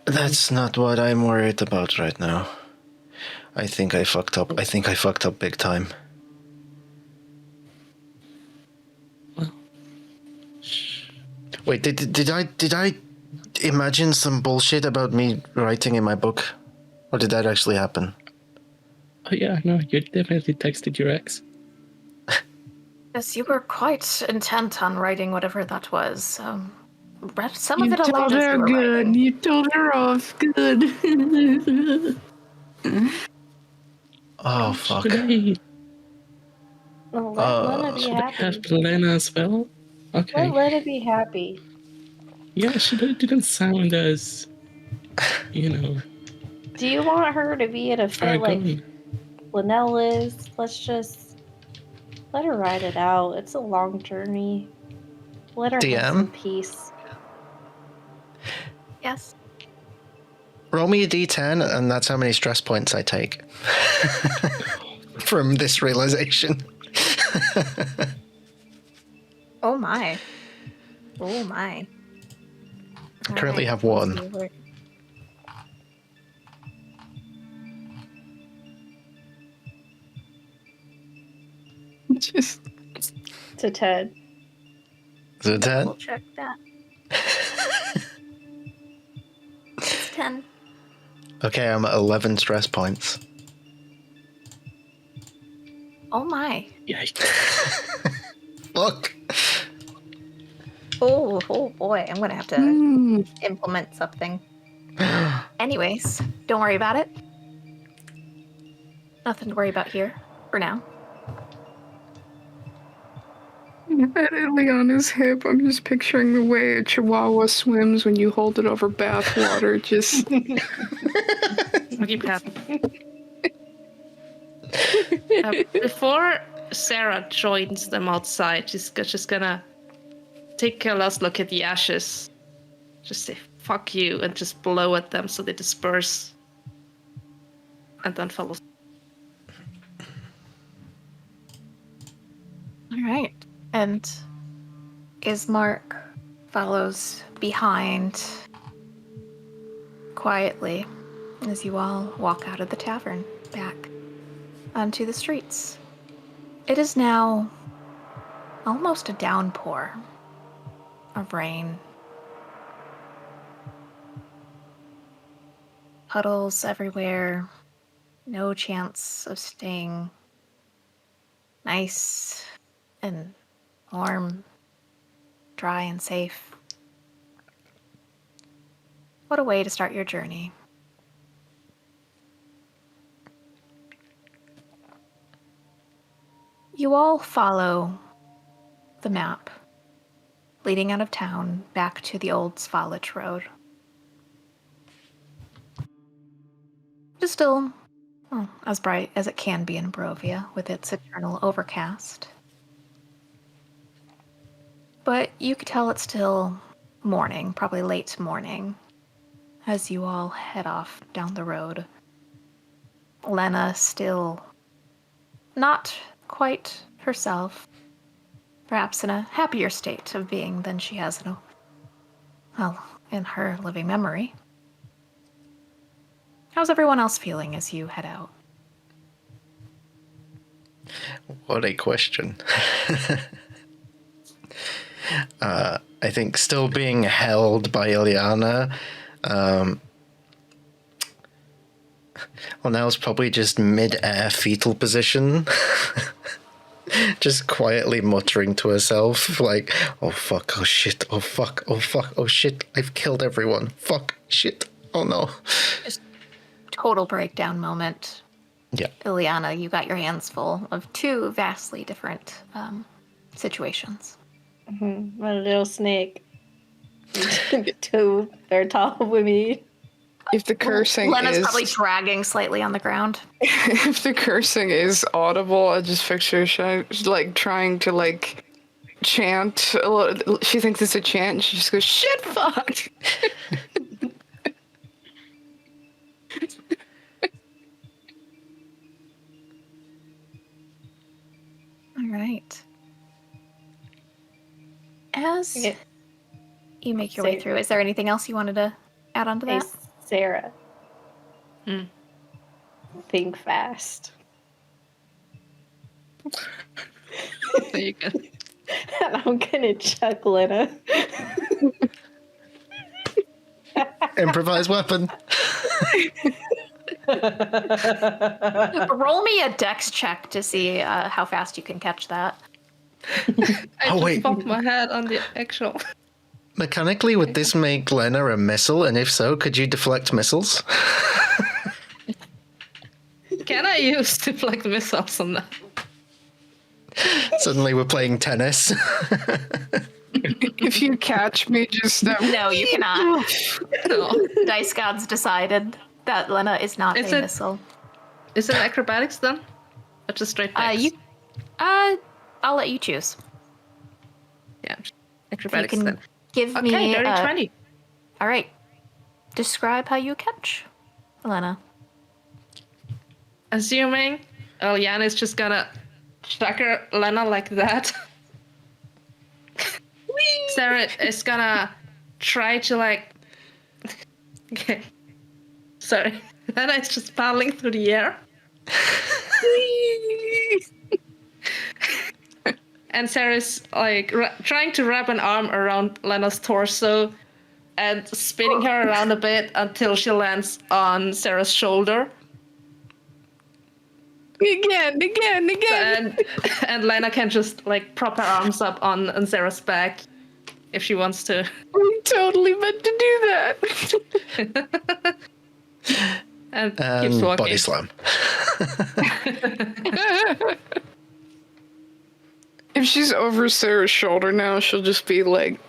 that's not what I'm worried about right now. I think I fucked up. I think I fucked up big time. Well, Wait, did I imagine some bullshit about me writing in my book? Or did that actually happen? oh yeah, no, you definitely texted your ex. Yes, you were quite intent on writing whatever that was. Some You of it told allowed as her you were good. writing. You told her off. Good. Oh, fuck. Should I Well, let Lena be should I happy. have Lena as well? Okay. Let Lena be happy. Yeah, she didn't sound as, you know, Do you want her to be in a far fit like gone. Linnell is? Let's just let her ride it out. It's a long journey. Let her have DM? some peace. Yes. Roll me a d10, and that's how many stress points I take. From this realization. Oh my. Oh my. I currently have one. Just To Ted. Is it 10? We'll check that. It's 10. Okay, I'm at 11 stress points. Oh my. Yikes. Fuck. Oh boy. I'm gonna have to implement something. Anyways, don't worry about it. Nothing to worry about here for now. at Ileana's hip, I'm just picturing the way a chihuahua swims when you hold it over bath water. Just Okay, Pat. Before Sarah joins them outside, she's just gonna take a last look at the ashes. Just say, fuck you, and just blow at them so they disperse. And then follow. All right. And Ismark follows behind quietly as you all walk out of the tavern back onto the streets. It is now almost a downpour of rain. Puddles everywhere. No chance of staying nice and warm, dry and safe. What a way to start your journey. You all follow the map leading out of town back to the old Svalich Road. It is still as bright as it can be in Barovia with its eternal overcast. But you could tell it's still morning, probably late morning, as you all head off down the road. Lena still not quite herself, perhaps in a happier state of being than she has in her living memory. How's everyone else feeling as you head out? What a question. I think still being held by Ileana. Well, now it's probably just mid-air fetal position. Just quietly muttering to herself, like, oh fuck, oh shit, oh fuck, oh fuck, oh shit, I've killed everyone. Fuck, shit, oh no. Just total breakdown moment. Yeah. Ileana, you got your hands full of two vastly different situations. My little snake. 2 they're tall with me. If the cursing Lena's is probably dragging slightly on the ground. if the cursing is audible, I just picture she's like trying to like chant a little. She thinks it's a chant, and she just goes, "Shit, fuck." All right. As Okay. you make your way through, is there anything else you wanted to add on to Hey, that? Sarah. Hmm. Think fast. There you go. And I'm gonna chuck Lena. Improvised weapon. Roll me a dex check to see how fast you can catch that. I Oh, just wait. bumped my head on the actual. Mechanically, would this make Lena a missile? And if so, could you deflect missiles? Can I use deflect missiles on that? Suddenly we're playing tennis. If you catch me, just No, you cannot. No. Dice gods decided that Lena is not Is a it- missile. Is it acrobatics then? Or just straight dex? I'll let you choose. Yeah, If you acrobatics can then. give Okay, me. dirty 20. All right. Describe how you catch Lena. Assuming Eliana is just gonna chucker Lena like that. Sarah is gonna try to like. Okay. Sorry. Lena is just paddling through the air. And Sarah's like trying to wrap an arm around Lena's torso and spinning her around a bit until she lands on Sarah's shoulder. Again. And Lena can just like prop her arms up on Sarah's back if she wants to. We totally meant to do that. And keeps And walking. body slam. If she's over Sarah's shoulder now, she'll just be like,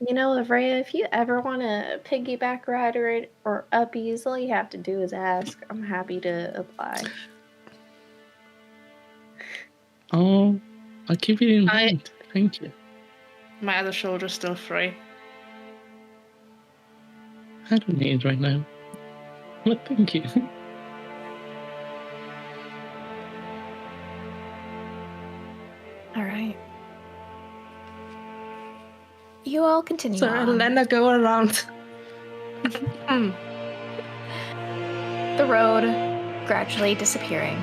You know, Avrea, if you ever want to piggyback ride or uppies, all you have to do is ask. I'm happy to apply. Oh, I'll keep it in mind. Thank you. My other shoulder's still free. I don't need it right now. But thank you. All right. You all continue So on. Lena go around. The road gradually disappearing.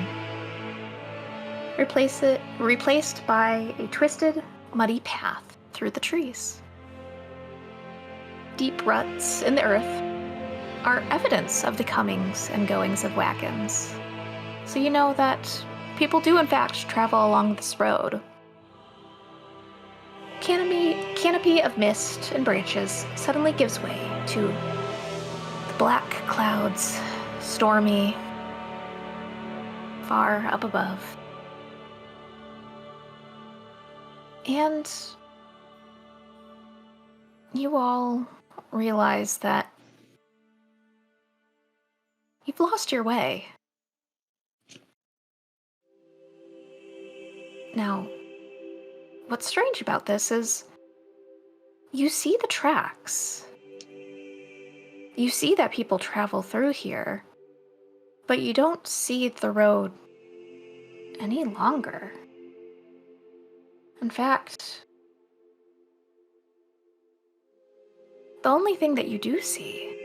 Replaced by a twisted, muddy path through the trees. Deep ruts in the earth are evidence of the comings and goings of wagons. So you know that people do in fact travel along this road. Canopy of mist and branches suddenly gives way to the black clouds, stormy, far up above. And you all realize that you've lost your way. Now, what's strange about this is you see the tracks. You see that people travel through here, but you don't see the road any longer. In fact, the only thing that you do see,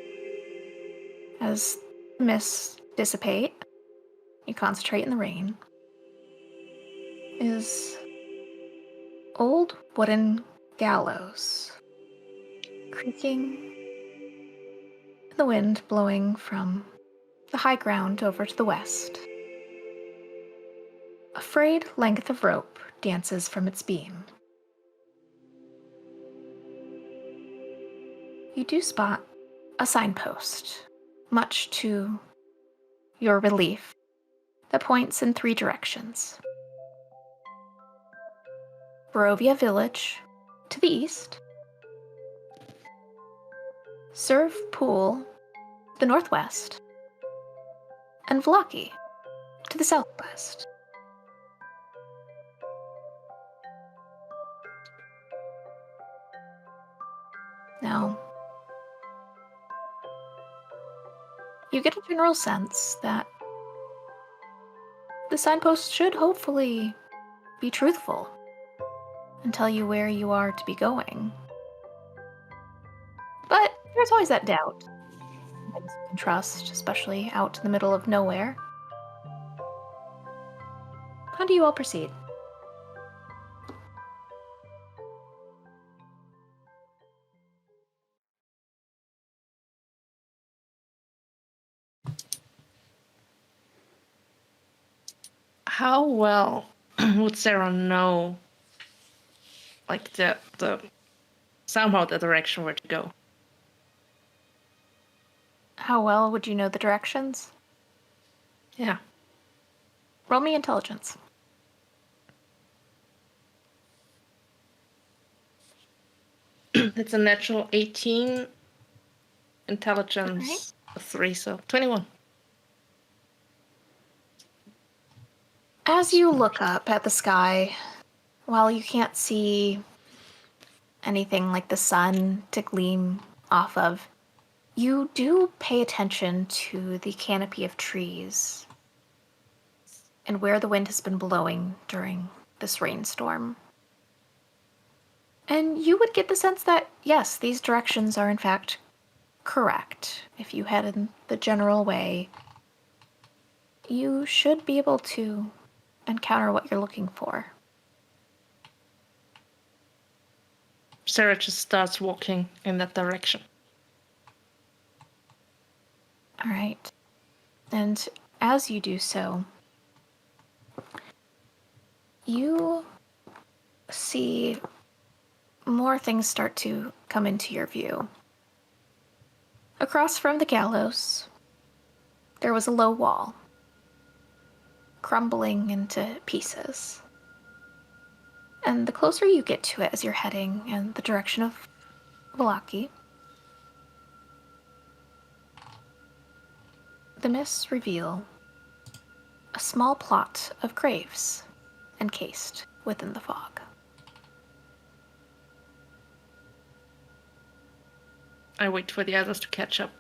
as mists dissipate, you concentrate in the rain, is old wooden gallows, creaking in the wind blowing from the high ground over to the west. A frayed length of rope dances from its beam. You do spot a signpost, much to your relief, that points in 3 directions. Barovia Village to the east, Serve Pool to the northwest, and Vallaki to the southwest. Now, you get a general sense that the signpost should hopefully be truthful and tell you where you are to be going. But there's always that doubt. Things you can trust, especially out in the middle of nowhere. How do you all proceed? How well would Sarah know, like the somehow the direction where to go? How well would you know the directions? Yeah. Roll me intelligence. It's a natural 18, intelligence 3, so 21. As you look up at the sky, while you can't see anything like the sun to gleam off of, you do pay attention to the canopy of trees and where the wind has been blowing during this rainstorm. And you would get the sense that, yes, these directions are in fact correct. If you head in the general way, you should be able to encounter what you're looking for. Sarah just starts walking in that direction. All right. And as you do so, you see more things start to come into your view. Across from the gallows, there was a low wall, crumbling into pieces. And the closer you get to it as you're heading in the direction of Vallaki, the mists reveal a small plot of graves encased within the fog. I wait for the others to catch up.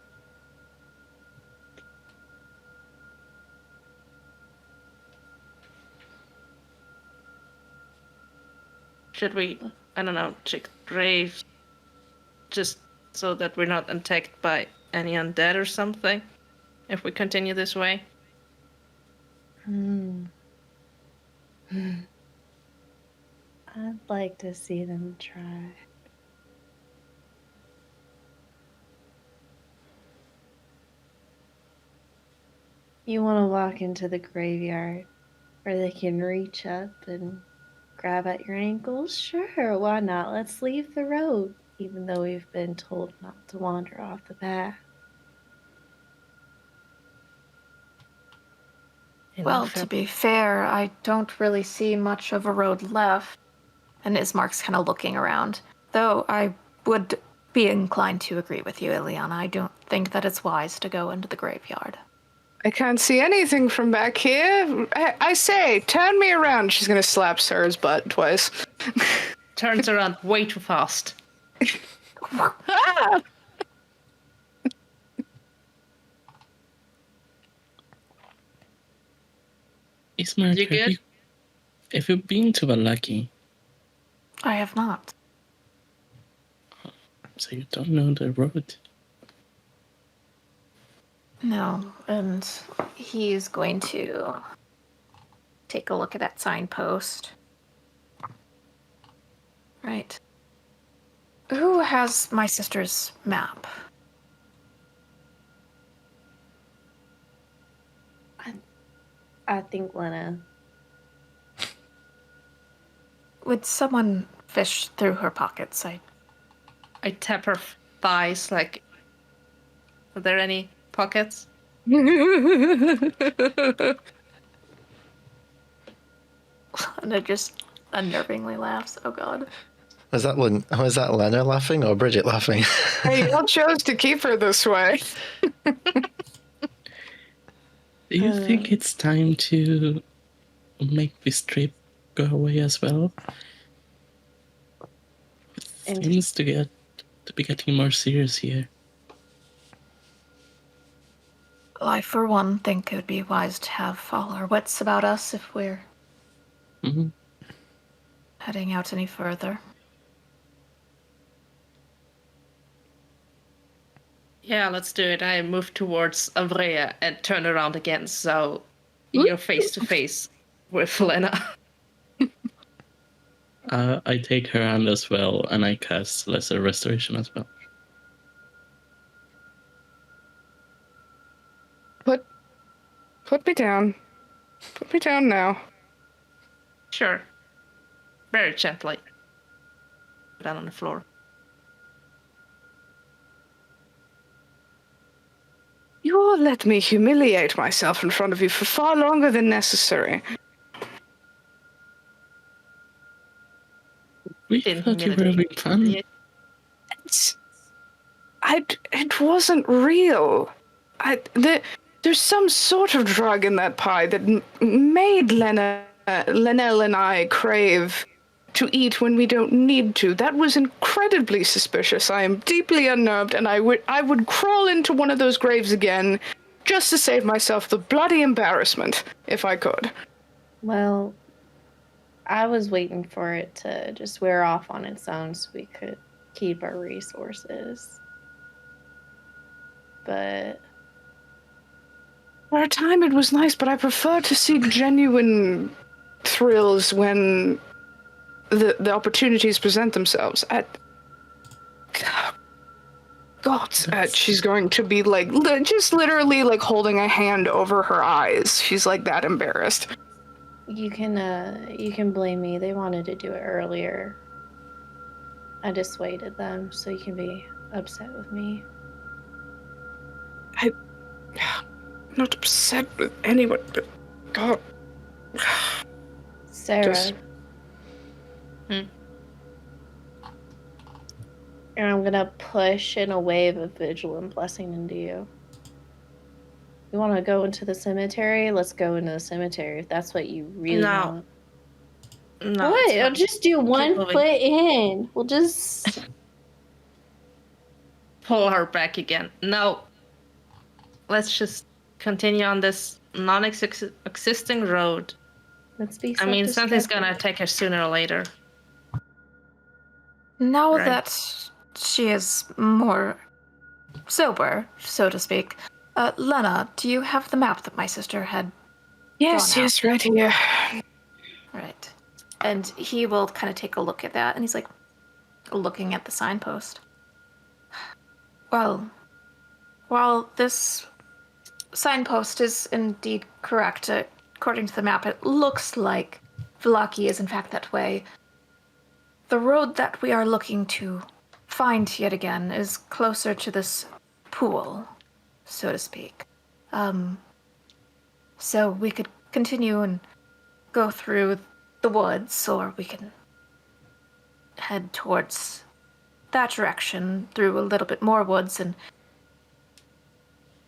Should we, I don't know, check graves just so that we're not attacked by any undead or something if we continue this way? I'd like to see them try. You want to walk into the graveyard where they can reach up and grab at your ankles? Sure, why not? Let's leave the road, even though we've been told not to wander off the path. Well, to be fair, I don't really see much of a road left. And Ismark's kind of looking around. Though I would be inclined to agree with you, Ileana. I don't think that it's wise to go into the graveyard. I can't see anything from back here. I say, turn me around. She's gonna slap Sarah's butt twice. Turns around way too fast. Ah! Ismark, You good? have you been to Vallaki? I have not. So you don't know the road? No, and he's going to take a look at that signpost. Right. Who has my sister's map? I think Lena. Would someone fish through her pockets? I tap her thighs like, are there any pockets? And it just unnervingly laughs. Oh god. Was that Lena laughing or Bridget laughing? Hey, y'all chose to keep her this way. Do you think it's time to make this trip go away as well? It seems to be getting more serious here. I, for one, think it would be wise to have all our wits about us if we're heading out any further. Yeah, let's do it. I move towards Avrea and turn around again, so you're face to face with Lena. I take her hand as well, and I cast Lesser Restoration as well. Put me down. Put me down now. Sure. Very gently. Down on the floor. You all let me humiliate myself in front of you for far longer than necessary. We thought you were having fun. It wasn't real. There's some sort of drug in that pie that made Lenell and I crave to eat when we don't need to. That was incredibly suspicious. I am deeply unnerved, and I would crawl into one of those graves again just to save myself the bloody embarrassment, if I could. Well, I was waiting for it to just wear off on its own so we could keep our resources. But for a time it was nice, but I prefer to seek genuine thrills when the opportunities present themselves. She's going to be like, just literally like holding a hand over her eyes. She's like that embarrassed. you can blame me. They wanted to do it earlier. I dissuaded them, so you can be upset with me. I'm not upset with anyone, but God. Sarah. And I'm gonna push in a wave of vigilant blessing into you. You want to go into the cemetery? Let's go into the cemetery if that's what you really want. No. What? I'll just do one foot in. We'll just pull her back again. No. Let's just continue on this non-existing road. Let's be. I mean, something's gonna take her sooner or later. Now Right. that she is more sober, so to speak, Lena, do you have the map that my sister had? Yes, drawn yes, right here. Right. And he will kind of take a look at that, and he's like, looking at the signpost. Well, while this signpost is indeed correct, according to the map, it looks like Vallaki is in fact that way. The road that we are looking to find yet again is closer to this pool, so to speak. So we could continue and go through the woods, or we can head towards that direction through a little bit more woods and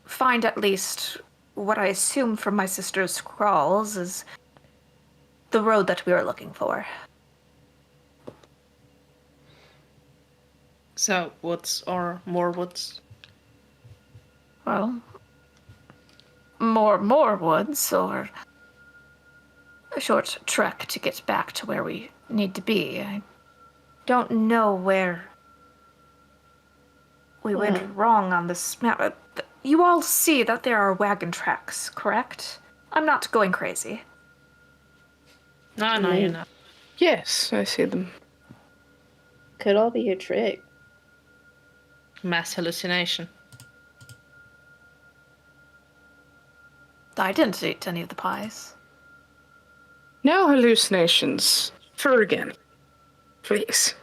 find at least what I assume from my sister's scrawls is the road that we are looking for. So, woods or more woods? Well, more woods, or a short trek to get back to where we need to be. I don't know where we went wrong on this map. You all see that there are wagon tracks, correct? I'm not going crazy. No, you're not. Yes, I see them. Could all be a trick. Mass hallucination. I didn't eat any of the pies. No hallucinations. Fergan. Please.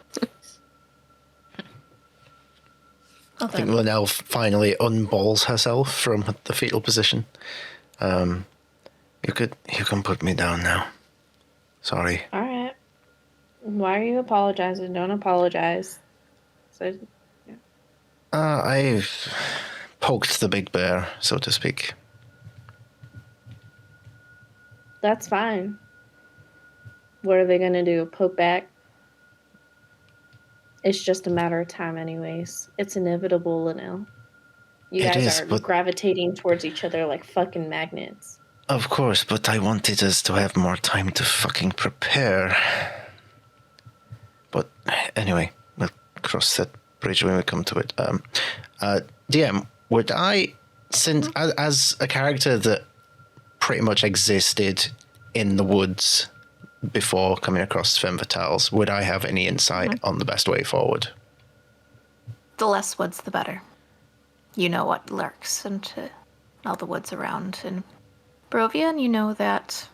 Oh, I think Linnell finally unballs herself from the fetal position. You can put me down now. Sorry. All right. Why are you apologizing? Don't apologize. So, I've poked the big bear, so to speak. that's fine. What are they gonna do? Poke back? It's just a matter of time, anyways. It's inevitable, Linnell. You It guys is, are but- gravitating towards each other like fucking magnets. Of course, but I wanted us to have more time to fucking prepare. But anyway, we'll cross that bridge when we come to it. DM, would I, since as a character that pretty much existed in the woods before coming across Femme Fatales, would I have any insight on the best way forward? The less woods, the better. You know what lurks into all the woods around in Barovia, and you know that,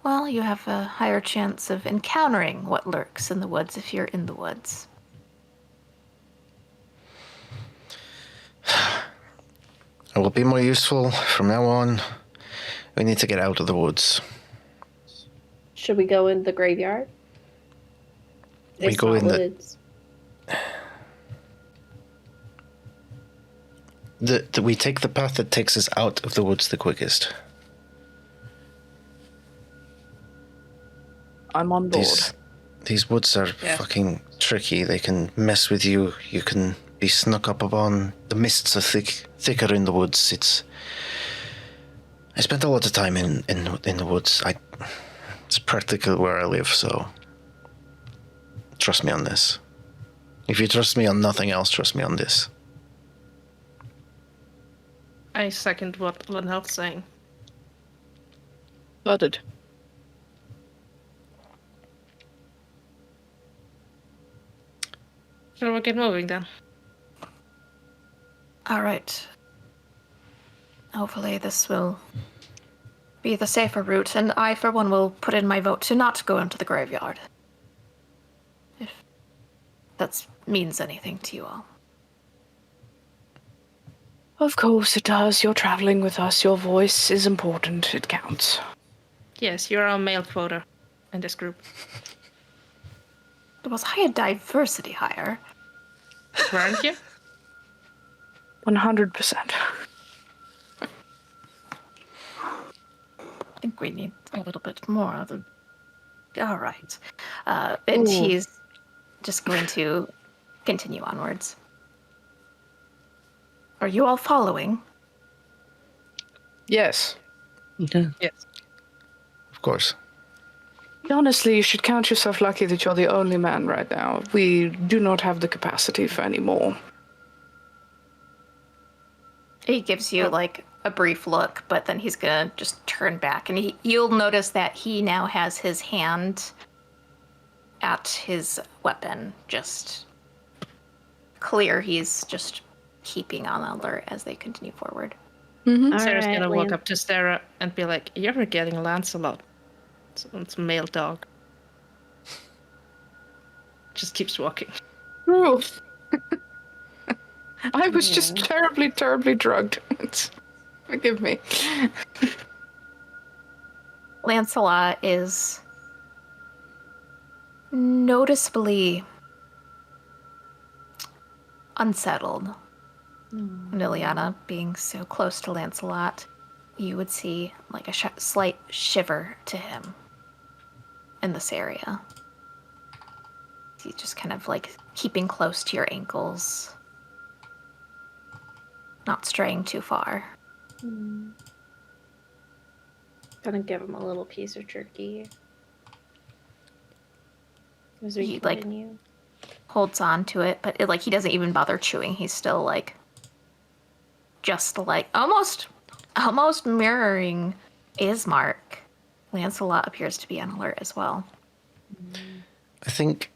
well, you have a higher chance of encountering what lurks in the woods if you're in the woods. I will be more useful from now on. We need to get out of the woods. Should we go in the graveyard? We go not in the- woods. We take the path that takes us out of the woods the quickest. I'm on board. These woods are fucking tricky. They can mess with you. You can be snuck up upon. The mists are thicker in the woods. I spent a lot of time in the woods. It's practically where I live, so trust me on this. If you trust me on nothing else, trust me on this. I second what Linnell's saying. Flooded. Shall we get moving then? All right. Hopefully this will be the safer route, and I, for one, will put in my vote to not go into the graveyard. If that means anything to you all. Of course it does. You're traveling with us. Your voice is important. It counts. Yes, you're our male quota in this group. It was high a diversity hire. Weren't you? 100%. I think we need a little bit more of them. All right. And he's just going to continue onwards. Are you all following? Yes. Yeah. Yes. Of course. Honestly, you should count yourself lucky that you're the only man right now. We do not have the capacity for any more. He gives you like a brief look, but then he's gonna just turn back, and you'll notice that he now has his hand at his weapon, just clear. He's just keeping on alert as they continue forward. Mm-hmm. Sarah's Alright, gonna walk Lance. up to Sarah and be like, "You're forgetting Lancelot. It's a male dog." Just keeps walking. Ooh. I was just terribly, terribly drugged. Forgive me. Lancelot is noticeably unsettled. And Ileana, being so close to Lancelot, you would see like a slight shiver to him in this area. He's just kind of like keeping close to your ankles, not straying too far. Gonna give him a little piece of jerky. Is there He, food like, in you? Holds on to it, but like he doesn't even bother chewing. He's still like, just like almost mirroring Ismark. Lancelot appears to be on alert as well. I think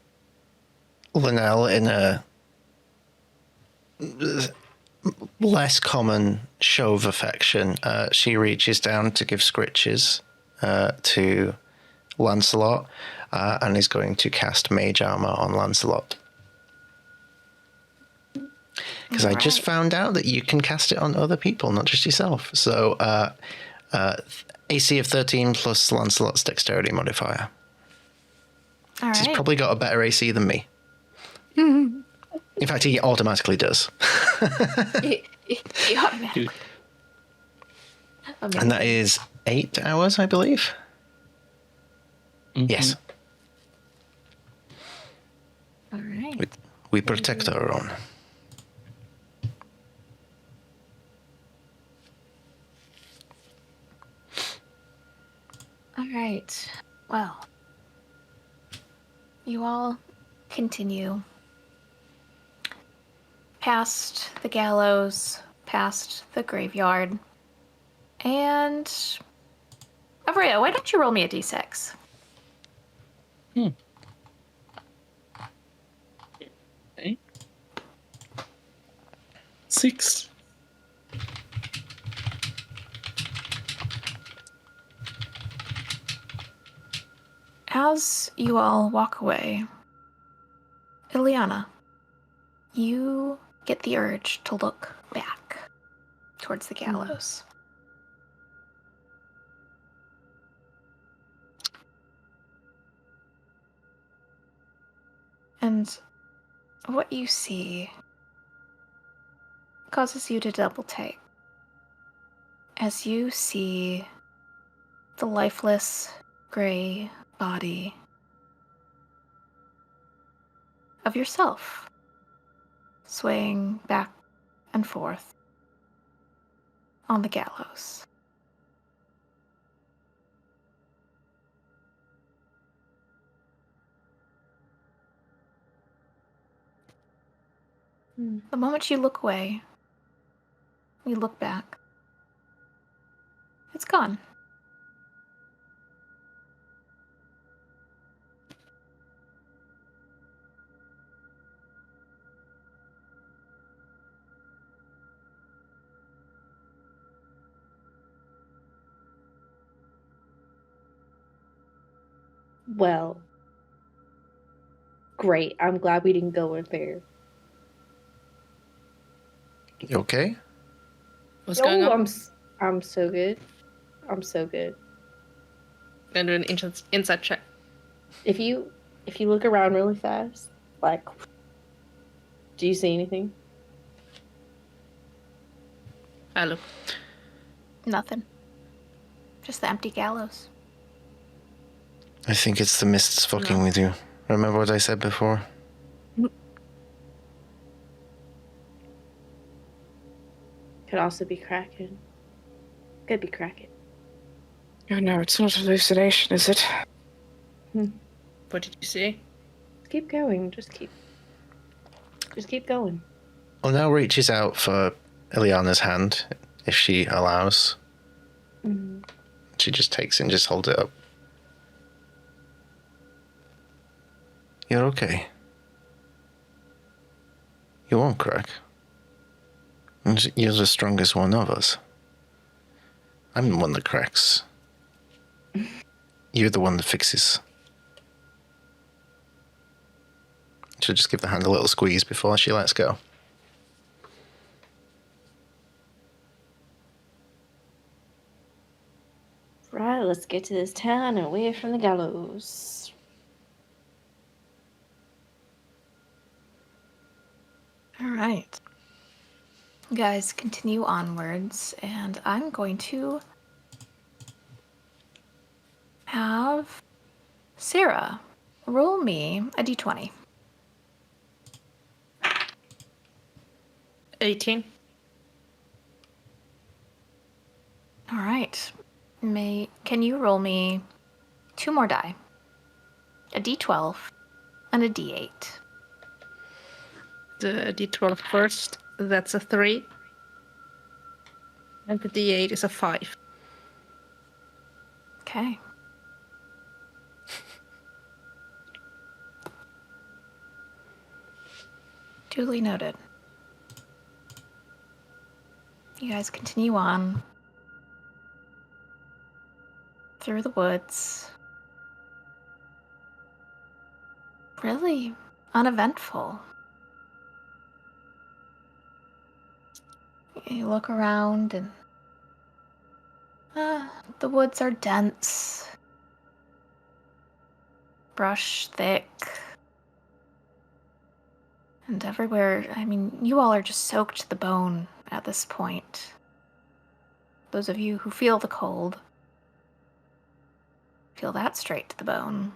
Linnell, in a less common show of affection, she reaches down to give scritches to Lancelot and is going to cast Mage Armor on Lancelot. Because I just found out that you can cast it on other people, not just yourself. So AC of 13 plus Lancelot's dexterity modifier. All right. He's probably got a better AC than me. In fact, he automatically does. He automatically. And that is 8 hours, I believe. Mhm. Yes. All right. We protect our own. All right. Well, you all continue past the gallows, past the graveyard, and Abrea, why don't you roll me a d6? Okay. 6. As you all walk away, Ileana, you get the urge to look back towards the gallows. And what you see causes you to double take as you see the lifeless gray body of yourself swaying back and forth on the gallows. The moment you look away, you look back, it's gone. Well, great. I'm glad we didn't go in there. You okay? What's going on? I'm so good. I'm so good. Gonna do an insight check. If you look around really fast, like, do you see anything? I look. Nothing. Just the empty gallows. I think it's the mists fucking with you. Remember what I said before? Could also be Kraken. Could be Kraken. Oh no, it's not hallucination, is it? What did you see? Keep going. Just keep going. Well, now reaches out for Ileana's hand, if she allows. Mm-hmm. She just takes it and just holds it up. You're okay. You won't crack. You're the strongest one of us. I'm the one that cracks. You're the one that fixes. She'll just give the hand a little squeeze before she lets go. Right, let's get to this town and away from the gallows. All right. You guys continue onwards, and I'm going to have Sarah roll me a d20. 18. All right. Can you roll me 2 more die? A d12 and a d8. The d12 first. That's a 3. And the d8 is a 5. Okay. Duly noted. You guys continue on through the woods. Really uneventful. You look around and the woods are dense, brush thick, and everywhere, I mean, you all are just soaked to the bone at this point. Those of you who feel the cold, feel that straight to the bone.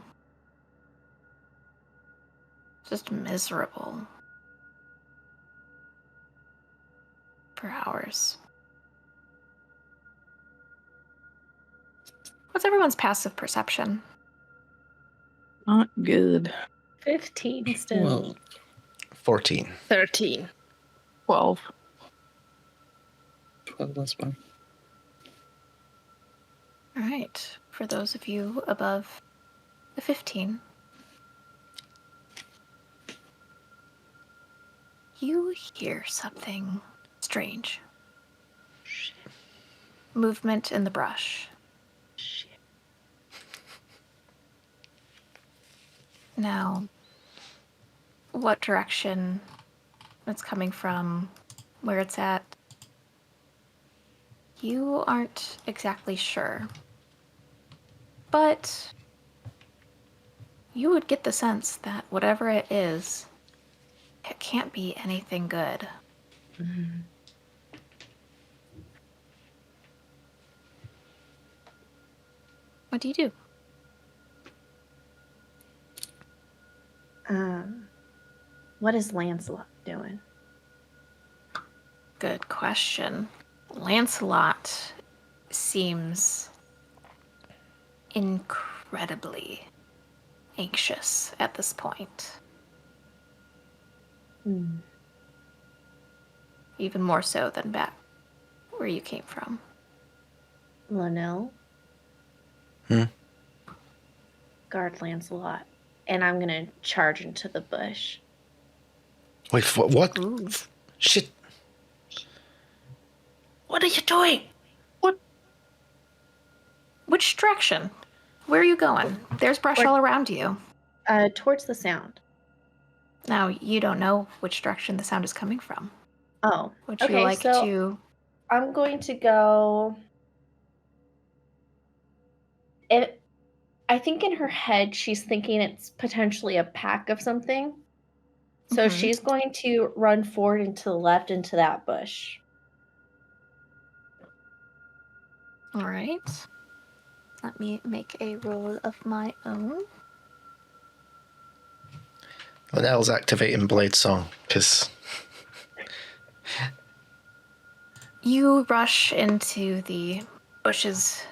Just miserable for hours. What's everyone's passive perception? Not good. 15 still. Well, 14. 13. 12. 12 was fine. All right. For those of you above the 15, you hear something strange. Movement in the brush. Now, what direction it's coming from, where it's at, you aren't exactly sure. But you would get the sense that whatever it is, it can't be anything good. Mm-hmm. What do you do? What is Lancelot doing? Good question. Lancelot seems incredibly anxious at this point. Even more so than back where you came from. Linnell? Hmm? Guard Lancelot. And I'm gonna charge into the bush. Wait, what? Ooh. Shit. What are you doing? What? Which direction? Where are you going? There's brush all around you. Towards the sound. Now, you don't know which direction the sound is coming from. Oh. Would okay, you like so to... I'm going to go. I think in her head she's thinking it's potentially a pack of something. So Mhm. she's going to run forward and to the left into that bush. All right. Let me make a roll of my own. Linnell's activating Blade Song, because... You rush into the bushes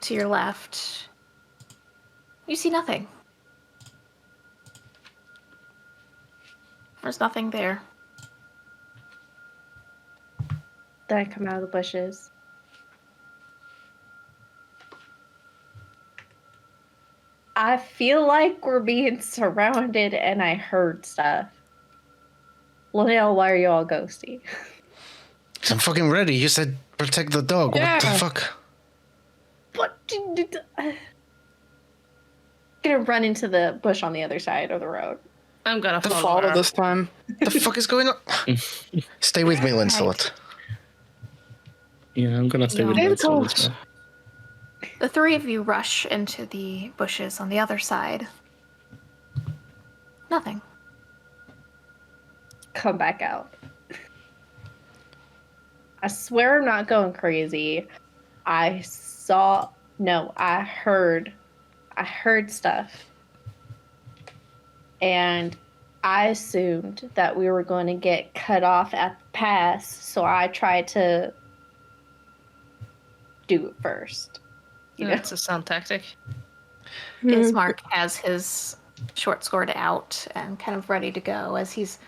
to your left. You see nothing. There's nothing there. Then I come out of the bushes. I feel like we're being surrounded and I heard stuff. Linnell, why are you all ghosty? I'm fucking ready. You said protect the dog. Yeah. What the fuck? What? Gonna run into the bush on the other side of the road. I'm gonna The follow follow her. this time. The fuck is going on? Stay with me, Lancelot. Yeah, I'm gonna stay with Stay Lancelot close. as well. The three of you rush into the bushes on the other side. Nothing. Come back out. I swear I'm not going crazy. I heard stuff. And I assumed that we were going to get cut off at the pass, so I tried to do it first. You know? That's a sound tactic. Ismark has his short sword out and kind of ready to go as he's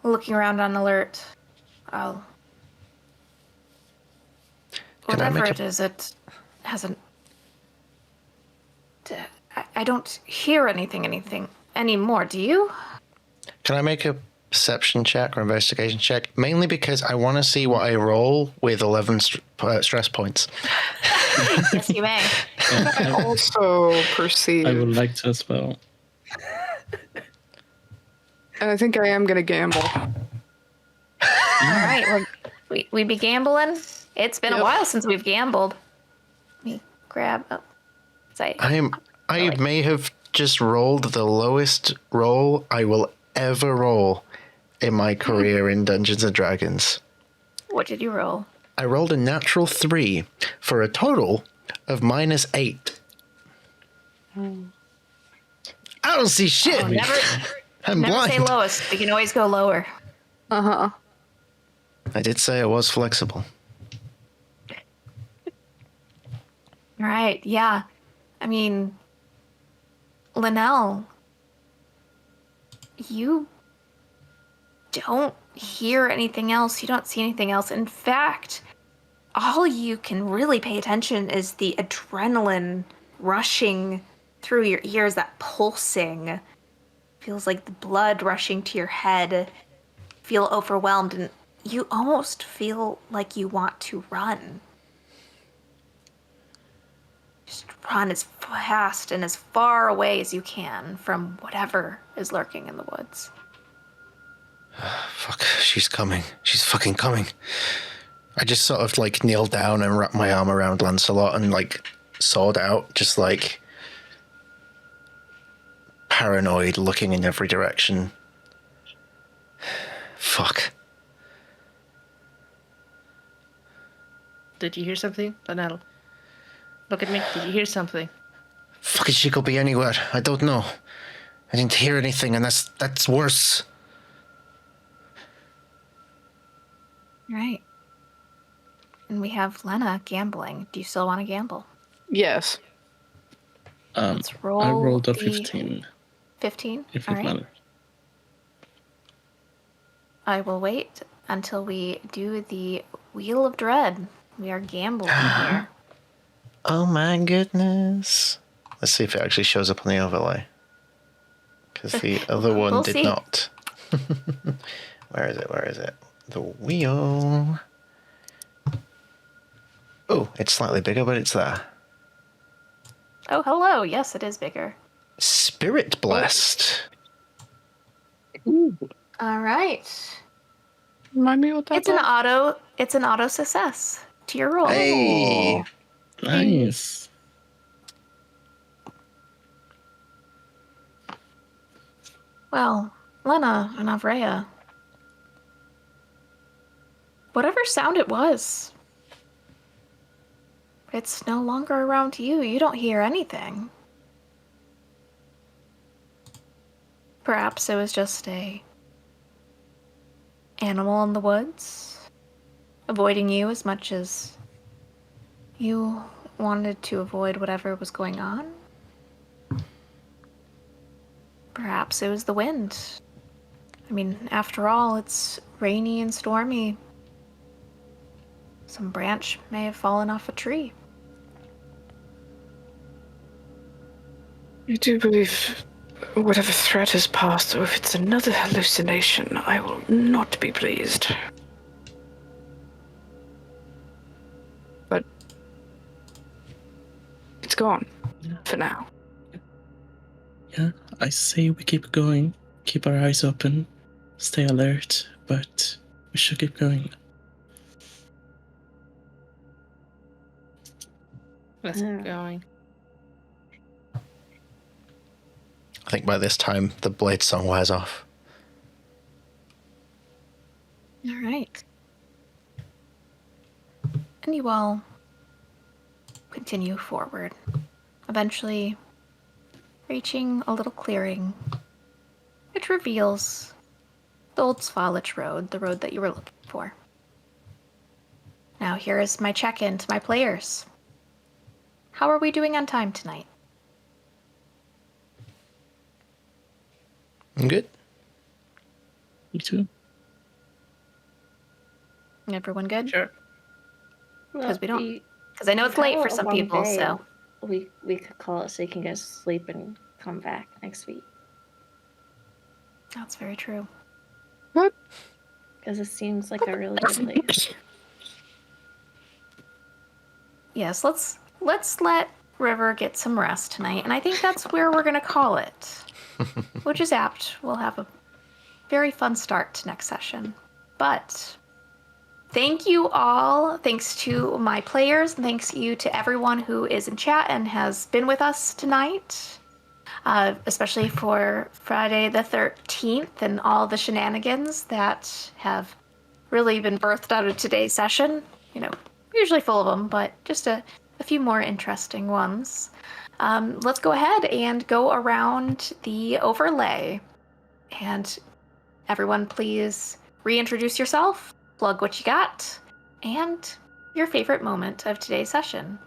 looking around on alert. Oh. Can I Whatever make it is, it hasn't... I don't hear anything anymore, do you? Can I make a perception check or investigation check, mainly because I want to see what I roll with 11 stress points. Yes, you may. I also perceive. I would like to as well. And I think I am going to gamble. All right, well, we be gambling. It's been a while since we've gambled. Let me grab. Oh, say. I may have just rolled the lowest roll I will ever roll in my career in Dungeons and Dragons. What did you roll? I rolled a natural 3 for a total of -8. I don't see shit. Oh, never I'm say blind. lowest. We can always go lower. Uh-huh. I did say I was flexible. All right, yeah. I mean, Linnell, you don't hear anything else. You don't see anything else. In fact, all you can really pay attention is the adrenaline rushing through your ears, that pulsing. Feels like the blood rushing to your head. Feel overwhelmed, and you almost feel like you want to run. Just run as fast and as far away as you can from whatever is lurking in the woods. Fuck, she's coming. She's fucking coming. I just sort of like kneeled down and wrapped my arm around Lancelot and like sword out, just like paranoid, looking in every direction. Fuck. Did you hear something, Linnell? Look at me. Did you hear something? Fucking she could be anywhere. I don't know. I didn't hear anything, and that's worse. Right. And we have Lena gambling. Do you still want to gamble? Yes. Let's roll. I rolled a the 15. 15? If All it right. matters. I will wait until we do the Wheel of Dread. We are gambling here. Oh my goodness. Let's see if it actually shows up on the overlay. Because the other one We'll did see. not. Where is it? Where is it? The wheel. Oh, it's slightly bigger, but it's there. Oh, hello. Yes, it is bigger. Spirit Blessed. All right. Remind me what that It's an auto success to your roll. Hey. Nice. Well, Lena and Avrea, whatever sound it was, it's no longer around you. You don't hear anything. Perhaps it was just a animal in the woods, avoiding you as much as you wanted to avoid whatever was going on. Perhaps it was the wind. I mean, after all, it's rainy and stormy. Some branch may have fallen off a tree. I do believe whatever threat has passed, or if it's another hallucination, I will not be pleased. But it's gone for now. Yeah, I say we keep going, keep our eyes open, stay alert, but we should keep going. Let's keep going. I think by this time the blade song wears off. All right. And you all continue forward, eventually reaching a little clearing, which reveals the old Svalich road, the road that you were looking for. Now here is my check-in to my players. How are we doing on time tonight? I'm good. Me too. Everyone good? Sure. Because we don't. Because I know it's late for some people, so. We could call it so you can go sleep and come back next week. That's very true. What? Because it seems like a really good place. Yes, let's let River get some rest tonight, and I think that's where we're gonna call it. Which is apt. We'll have a very fun start to next session. But thank you all. Thanks to my players, and thanks you to everyone who is in chat and has been with us tonight. Especially for Friday the 13th and all the shenanigans that have really been birthed out of today's session. You know, usually full of them, but just a few more interesting ones. Let's go ahead and go around the overlay. And everyone, please reintroduce yourself, plug what you got, and your favorite moment of today's session.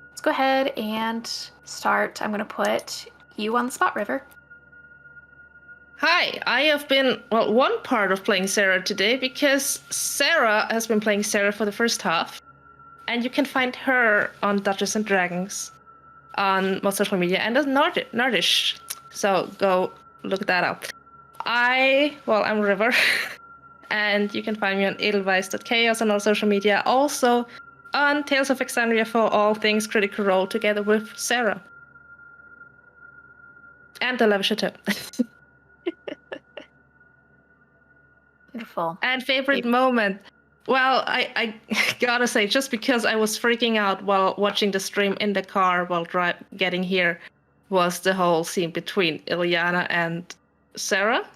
Let's go ahead and start. I'm going to put you on the spot, River. Hi, I have been, one part of playing Sarah today because Sarah has been playing Sarah for the first half. And you can find her on Dungeons and Dragons on most social media and as Nardish. So go look that up. I'm River. And you can find me on edelweiss.chaos on all social media. Also on Tales of Exandria for all things Critical Role together with Sarah. And the Chateau. Wonderful. And favorite moment. Well, I gotta say, just because I was freaking out while watching the stream in the car while getting here, was the whole scene between Ilyana and Sarah.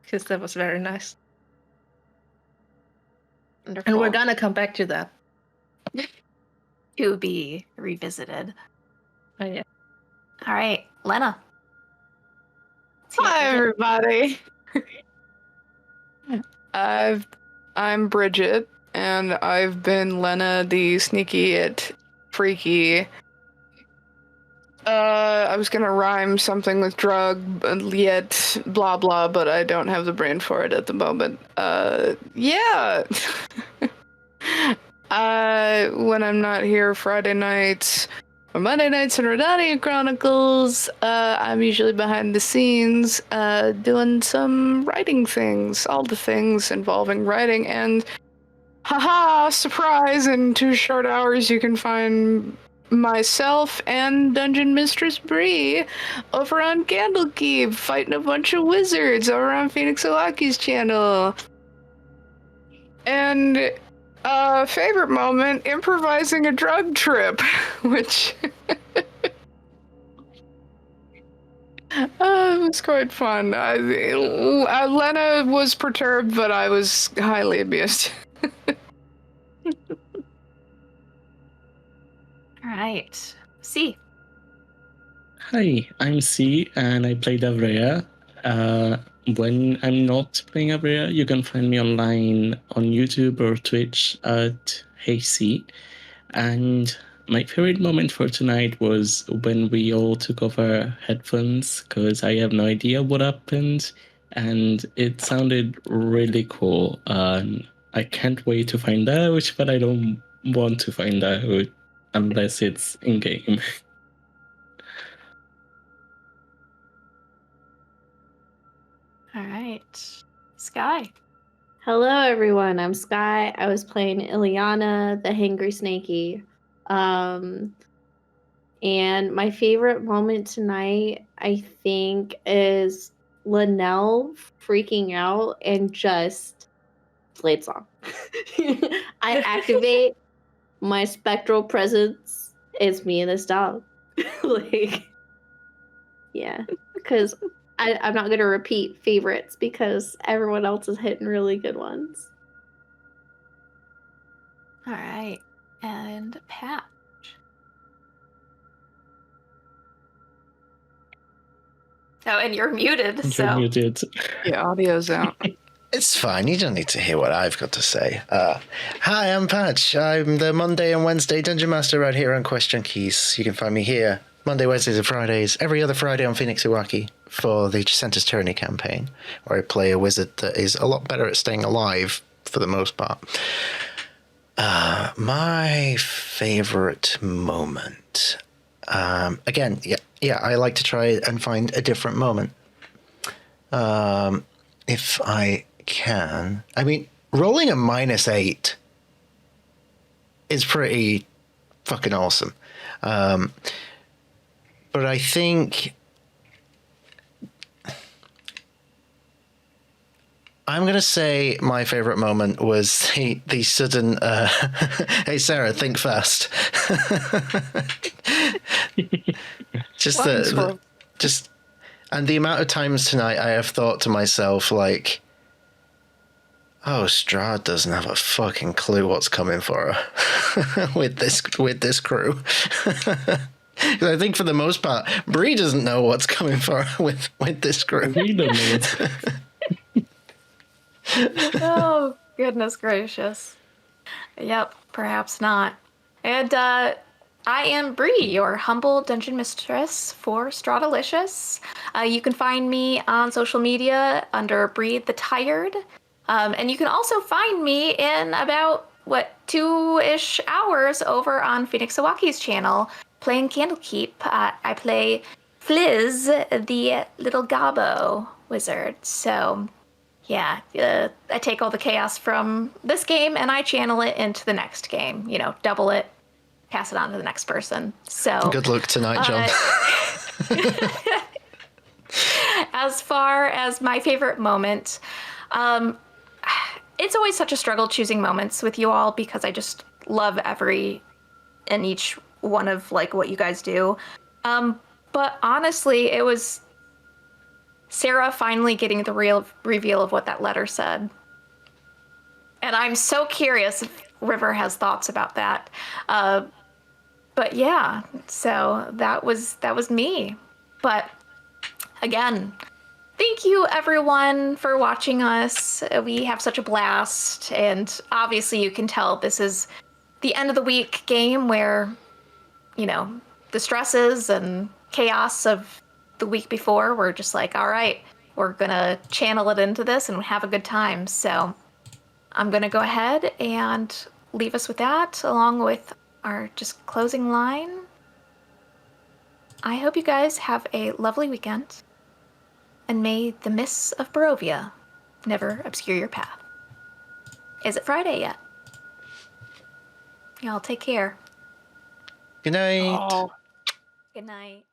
Because that was very nice. Wonderful. And we're gonna come back to that. To be revisited. Oh, yeah. All right, Lena. Hi, everybody. I'm Bridget, and I've been Lena the sneaky yet freaky. I was gonna rhyme something with drug, yet blah blah, but I don't have the brain for it at the moment. Yeah. When I'm not here Friday nights or Monday nights in Redania Chronicles, I'm usually behind the scenes, doing some writing things, all the things involving writing, and haha, surprise, in 2 short hours you can find myself and Dungeon Mistress Bree over on Candlekeep, fighting a bunch of wizards over on Phoenix Valaki's channel. And favorite moment, improvising a drug trip, which it was quite fun. Lena was perturbed, but I was highly amused. All right. C. Hi, I'm C, and I play Davrea. When I'm not playing Davrea, you can find me online on YouTube or Twitch at HeyC. And my favorite moment for tonight was when we all took off our headphones, because I have no idea what happened, and it sounded really cool. I can't wait to find out, but I don't want to find out unless it's in-game. All right. Sky. Hello, everyone. I'm Sky. I was playing Ilyana, the Hangry Snaky. And my favorite moment tonight, I think, is Linnell freaking out and just played song. I activate my spectral presence. It's me and this dog. Like, yeah, because I'm not going to repeat favorites because everyone else is hitting really good ones. All right. And Pat. Oh, and you're muted, so. You're muted. Yeah, audio's out. It's fine. You don't need to hear what I've got to say. Hi, I'm Patch. I'm the Monday and Wednesday Dungeon Master right here on QuestJunkies. You can find me here Monday, Wednesdays, and Fridays. Every other Friday on Phoenix Iwaki for the Center's Tyranny campaign, where I play a wizard that is a lot better at staying alive for the most part. My favorite moment. Again, yeah, I like to try and find a different moment. If I can. I mean, rolling a -8 is pretty fucking awesome. But I think I'm going to say my favorite moment was the sudden, hey, Sarah, think fast. And the amount of times tonight I have thought to myself, like, oh, Strahd doesn't have a fucking clue what's coming for her with this crew. Because I think for the most part, Bree doesn't know what's coming for her with this crew. We don't know. Oh, goodness gracious. Yep, perhaps not. And I am Bree, your humble dungeon mistress for Strahdalicious. You can find me on social media under Bree the Tired. And you can also find me in about, 2-ish hours over on Phoenix Sawaki's channel, playing Candlekeep. I play Fliz, the little Gobbo wizard. So, yeah, I take all the chaos from this game and I channel it into the next game. You know, double it, pass it on to the next person. So good luck tonight, John. As far as my favorite moment, it's always such a struggle choosing moments with you all because I just love every and each one of like what you guys do. But honestly, it was Sarah finally getting the real reveal of what that letter said. And I'm so curious if River has thoughts about that. But yeah, so that was me. But again, thank you everyone for watching us. We have such a blast, and obviously you can tell this is the end of the week game where, you know, the stresses and chaos of the week before, we're just like, all right, we're gonna channel it into this and have a good time. So I'm gonna go ahead and leave us with that, along with our just closing line. I hope you guys have a lovely weekend, and may the mists of Barovia never obscure your path. Is it Friday yet? Y'all take care. Good night. Oh. Good night.